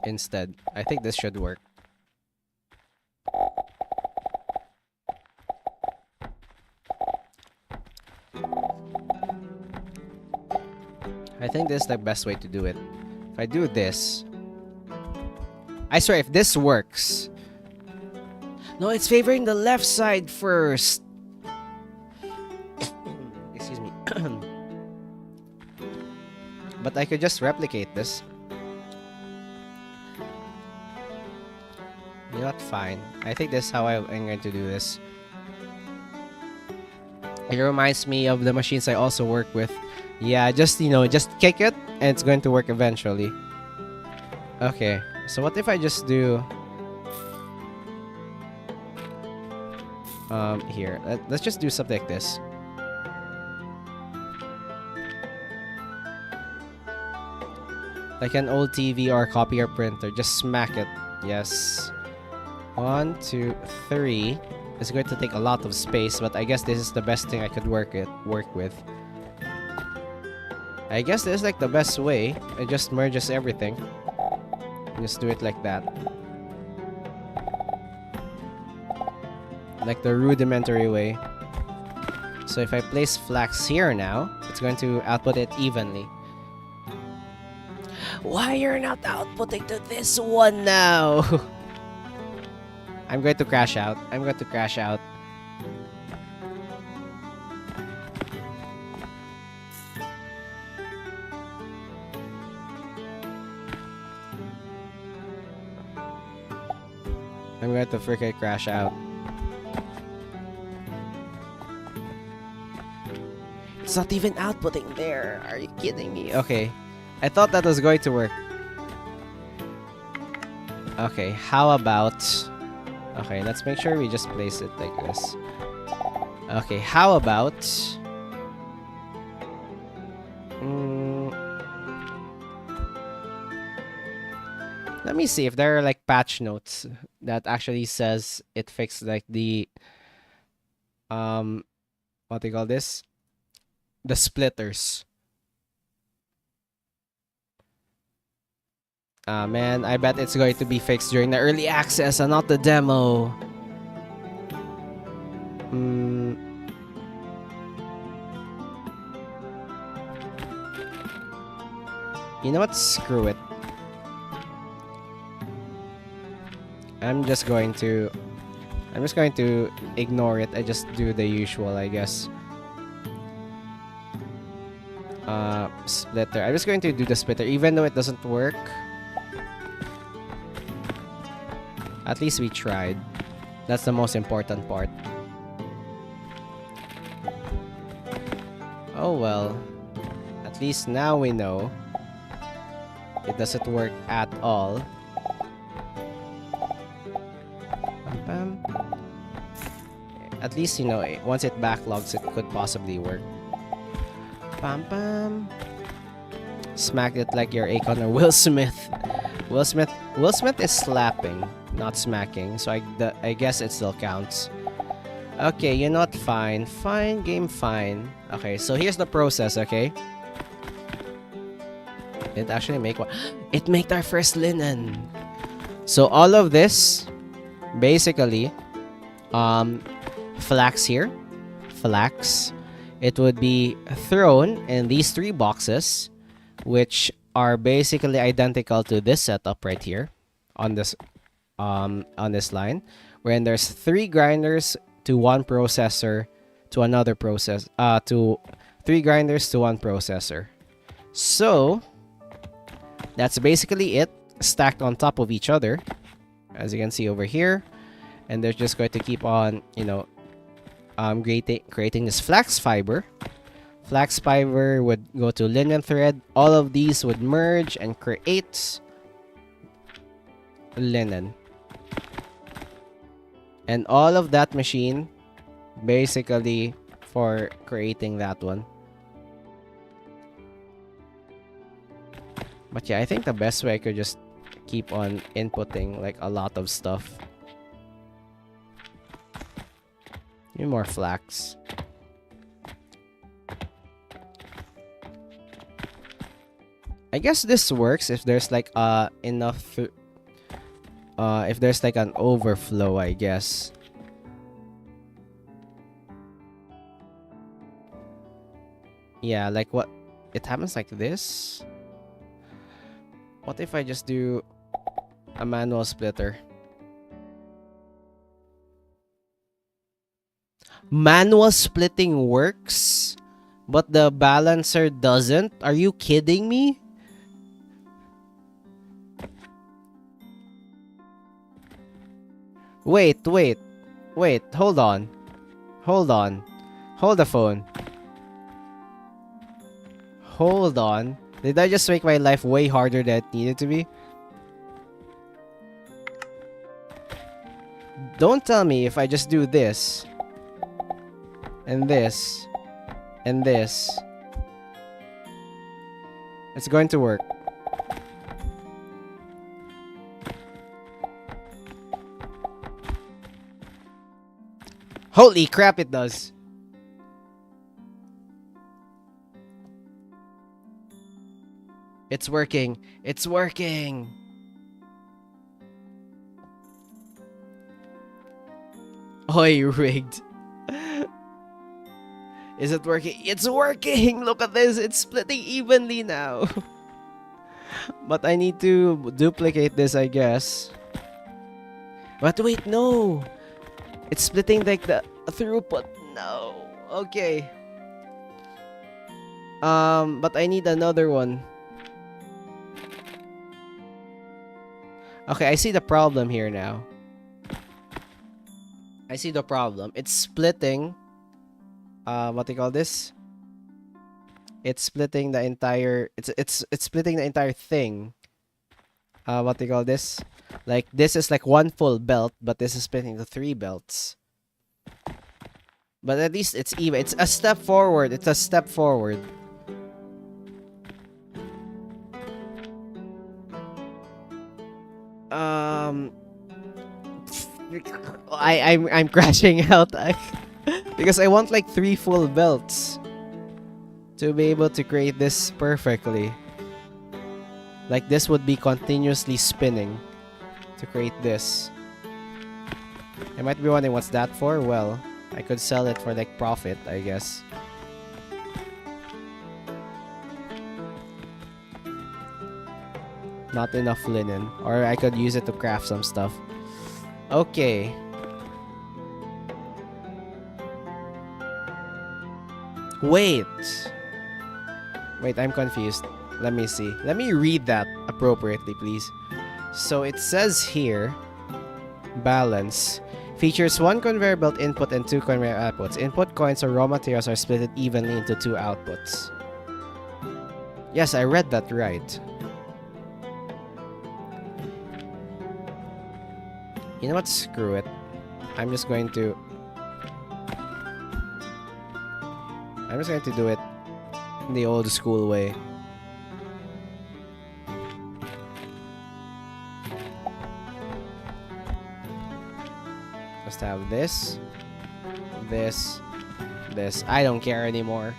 instead, I think this should work. I think this is the best way to do it. If I do this... I swear, if this works... No, it's favoring the left side first. Excuse me. But I could just replicate this. You know what? Fine. I think this is how I'm going to do this. It reminds me of the machines I also work with. Yeah, just, you know, just kick it and it's going to work eventually. Okay, so what if I just do... here. Let's just do something like this. Like an old TV or copier printer. Just smack it. Yes. 1, 2, 3. It's going to take a lot of space, but I guess this is the best thing I could work with. I guess this is like the best way. It just merges everything. Just do it like that. Like the rudimentary way. So if I place flax here now, it's going to output it evenly. Why you're not outputting to this one now? I'm going to crash out. I'm going to crash out. I'm going to freaking crash out. It's not even outputting there. Are you kidding me? Okay. I thought that was going to work. Okay, how about... Okay, let's make sure we just place it like this. Okay, how about... Let me see if there are like patch notes that actually says it fixed like the... what do you call this? The splitters. Ah, man, I bet it's going to be fixed during the early access and not the demo. You know what? Screw it. I'm just going to ignore it. I just do the usual, I guess. Splitter. I'm just going to do the splitter, even though it doesn't work. At least we tried. That's the most important part. Oh well. At least now we know it doesn't work at all. Bam, bam. At least, you know, once it backlogs, it could possibly work. Bam, bam. Smack it like you're Akon or Will Smith. Will Smith is slapping, not smacking, so I guess it still counts. Okay, you're not fine. Fine, game fine. Okay, so here's the process, okay? It actually make what? It made our first linen. So all of this, basically, flax here, flax. It would be thrown in these 3 boxes, which are basically identical to this setup right here, on this line, wherein there's 3 grinders to 1 processor to another process, to 3 grinders to 1 processor. So that's basically it, stacked on top of each other, as you can see over here, and they're just going to keep on, you know, creating this flax fiber. Flax fiber would go to linen thread. All of these would merge and create linen. And all of that machine basically for creating that one. But yeah, I think the best way I could just keep on inputting like a lot of stuff. Need more flax. I guess this works if there's like enough if there's like an overflow, I guess. Yeah, like what it happens like this. What if I just do a manual splitter? Manual splitting works, but the balancer doesn't? Are you kidding me? Wait, hold on. Hold the phone. Hold on. Did I just make my life way harder than it needed to be? Don't tell me if I just do this. And this. And this. It's going to work. Holy crap, it does. It's working. It's working. Oi, rigged. Is it working? It's working! Look at this. It's splitting evenly now. But I need to duplicate this, I guess. But wait, no. It's splitting like the throughput. No. Okay. But I need another one. Okay, I see the problem here now. I see the problem. It's splitting. What do you call this? It's splitting the entire. It's splitting the entire thing. What do you call this? Like this is like one full belt, but this is splitting the 3 belts. But at least it's even. It's a step forward. It's a step forward. I'm crashing out because I want like 3 full belts to be able to create this perfectly. Like this would be continuously spinning to create this. I might be wondering what's that for. Well, I could sell it for like profit, I guess. Not enough linen. Or I could use it to craft some stuff. Okay. Wait, I'm confused. Let me see. Let me read that appropriately, please. So it says here, balance. Features 1 conveyor belt input and 2 conveyor outputs. Input coins or raw materials are split evenly into 2 outputs. Yes, I read that right. You know what? Screw it. I'm just going to do it in the old school way. Just have this. I don't care anymore.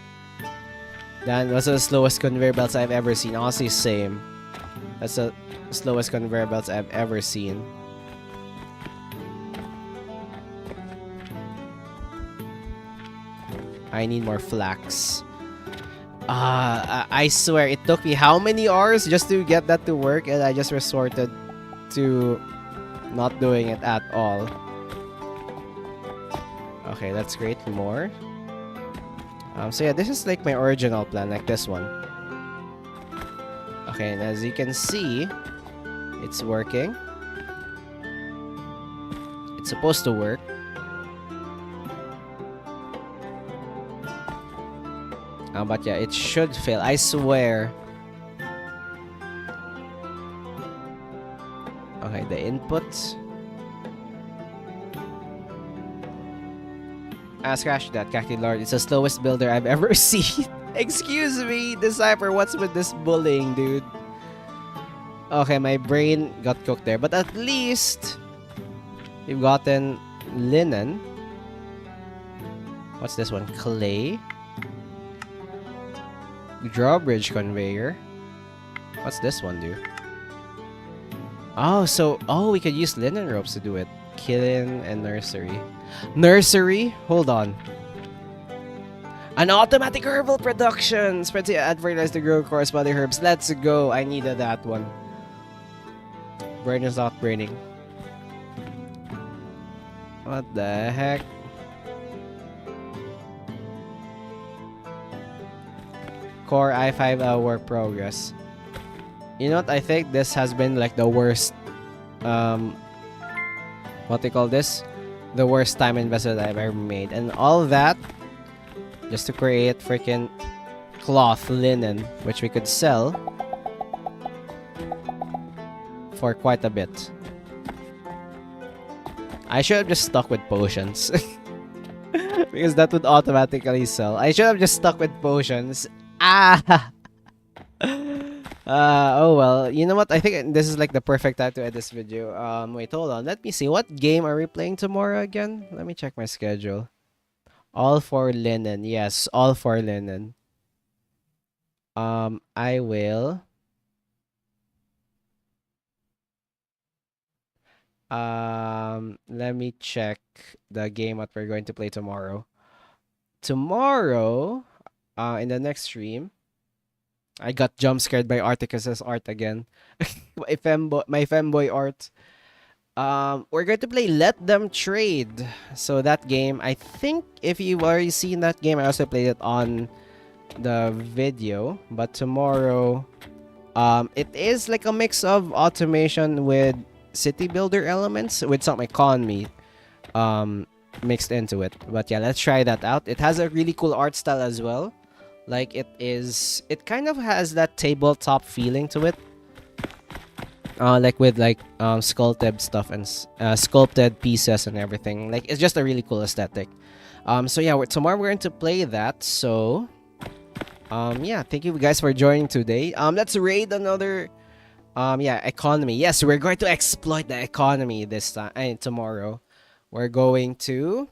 That's the slowest conveyor belts I've ever seen. Honestly, same. That's the slowest conveyor belts I've ever seen. I need more flax. I swear, it took me how many hours just to get that to work, and I just resorted to not doing it at all. Okay, let's create more. So yeah, this is like my original plan, like this one. Okay, and as you can see, it's working. It's supposed to work. But yeah, it should fail. I swear. Okay, the inputs. Scratch that, Cacti Lord. It's the slowest builder I've ever seen. Excuse me, Decipher, what's with this bullying, dude? Okay, my brain got cooked there. But at least we've gotten linen. What's this one? Clay. Drawbridge conveyor. What's this one do? Oh, we could use linen ropes to do it. Kiln and nursery. Nursery? Hold on. An automatic herbal production! Spread to advertise the grow corresponding herbs. Let's go. I needed that one. Brain is not braining. What the heck? Core i5 work progress. You know what? I think this has been like the worst, what they call this? The worst time investment I've ever made. And all that just to create freaking cloth, linen, which we could sell for quite a bit. I should have just stuck with potions. Because that would automatically sell. I should have just stuck with potions. Ah! Oh well, you know what? I think this is like the perfect time to end this video. Wait, hold on. Let me see. What game are we playing tomorrow again? Let me check my schedule. All for linen. Yes, all for linen. I will. Let me check the game what we're going to play tomorrow. Tomorrow, in the next stream, I got jump scared by Articus's art again. my femboy art. We're going to play Let Them Trade. So that game, I think if you've already seen that game, I also played it on the video. But tomorrow, it is like a mix of automation with city builder elements with some economy mixed into it. But yeah, let's try that out. It has a really cool art style as well. Like it kind of has that tabletop feeling to it. Like with sculpted stuff and sculpted pieces and everything. Like it's just a really cool aesthetic. So yeah, tomorrow we're going to play that. So yeah, thank you guys for joining today. Let's raid another economy. Yes, we're going to exploit the economy this time and tomorrow. We're going to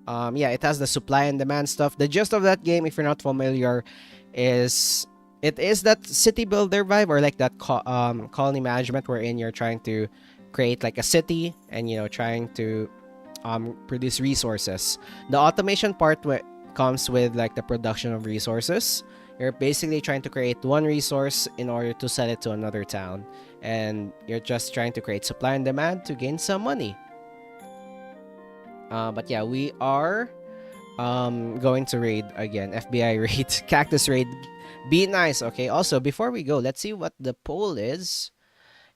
it has the supply and demand stuff. The gist of that game, if you're not familiar, is it is that city builder vibe or like that colony management wherein you're trying to create like a city and trying to produce resources. The automation part comes with like the production of resources. You're basically trying to create one resource in order to sell it to another town, and you're just trying to create supply and demand to gain some money. But yeah, we are going to raid again. FBI raid. Cactus raid. Be nice, okay? Also, before we go, let's see what the poll is.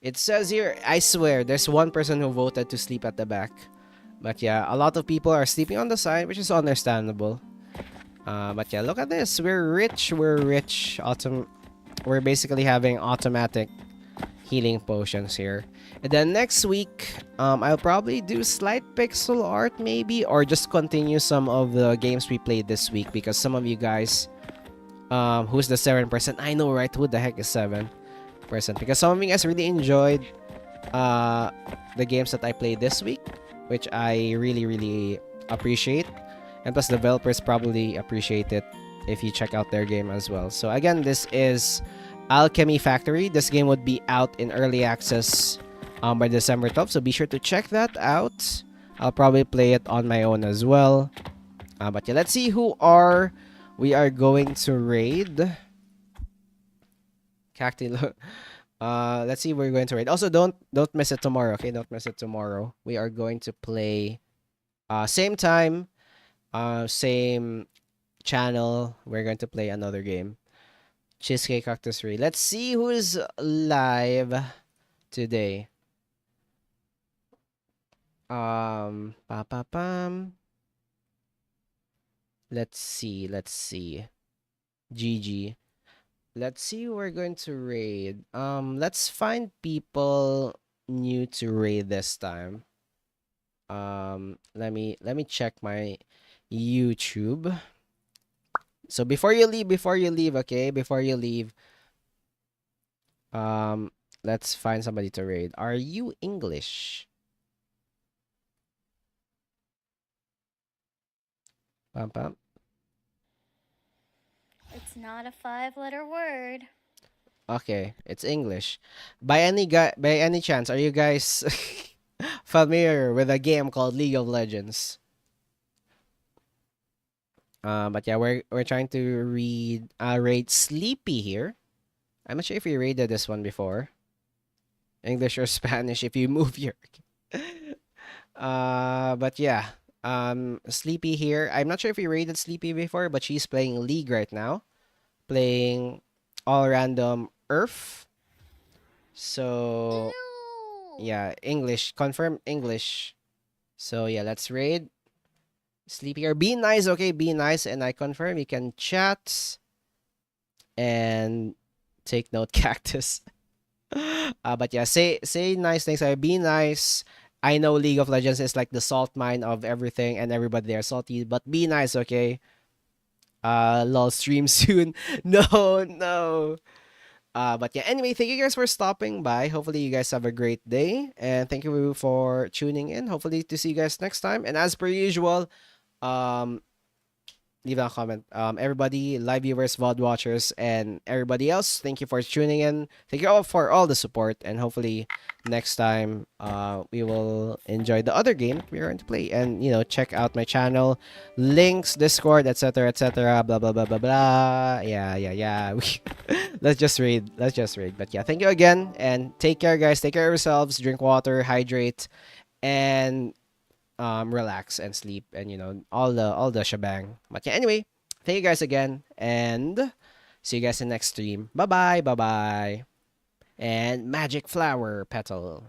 It says here, I swear, there's one person who voted to sleep at the back. But yeah, a lot of people are sleeping on the side, which is understandable. But yeah, look at this. We're rich. We're rich. We're basically having automatic healing potions here. And then next week, I'll probably do slight pixel art maybe, or just continue some of the games we played this week, because some of you guys, who's the 7%? I know, right? Who the heck is 7%? Because some of you guys really enjoyed the games that I played this week, which I really, really appreciate. And plus, developers probably appreciate it if you check out their game as well. So again, this is Alchemy Factory. This game would be out in early access by December 12th, so be sure to check that out. I'll probably play it on my own as well. But yeah, let's see who we are going to raid. Cacti. Let's see who we're going to raid. Also, don't miss it tomorrow, okay? Don't miss it tomorrow. We are going to play same time, same channel. We're going to play another game. Cheesecake Cactus Raid. Let's see who is live today. Let's see. GG. Let's see who we're going to raid. Let's find people new to raid this time. Let me check my YouTube. So before you leave, okay? Before you leave, um, let's find somebody to raid. Are you English? Pam pam. It's not a 5-letter word. Okay, it's English. By any chance, are you guys familiar with a game called League of Legends? But yeah, we're trying to rate Sleepy here. I'm not sure if you rated this one before. English or Spanish if you move your but yeah. Sleepy here. I'm not sure if you rated Sleepy before, but she's playing League right now. Playing all random Earth. So Ew. yeah, English. Confirm English. So yeah, let's raid. Sleepy here. Be nice, okay? Be nice, and I confirm you can chat and take note, Cactus. But yeah, say nice things. Be nice. I know League of Legends is like the salt mine of everything, and everybody there salty. But be nice, okay? Lol, stream soon. No, no. But yeah. Anyway, thank you guys for stopping by. Hopefully, you guys have a great day, and thank you for tuning in. Hopefully, to see you guys next time. And as per usual, um, leave a comment. Everybody, live viewers, VOD watchers, and everybody else, thank you for tuning in. Thank you all for all the support, and hopefully next time, we will enjoy the other game we're going to play. And check out my channel, links, Discord, etc., etc. Blah blah blah blah blah. Yeah, yeah, yeah. Let's just raid. Let's just raid. But yeah, thank you again, and take care, guys. Take care of yourselves. Drink water, hydrate, and relax and sleep, and all the shebang. But yeah, anyway, thank you guys again, and see you guys in next stream. Bye bye, bye bye, and magic flower petal.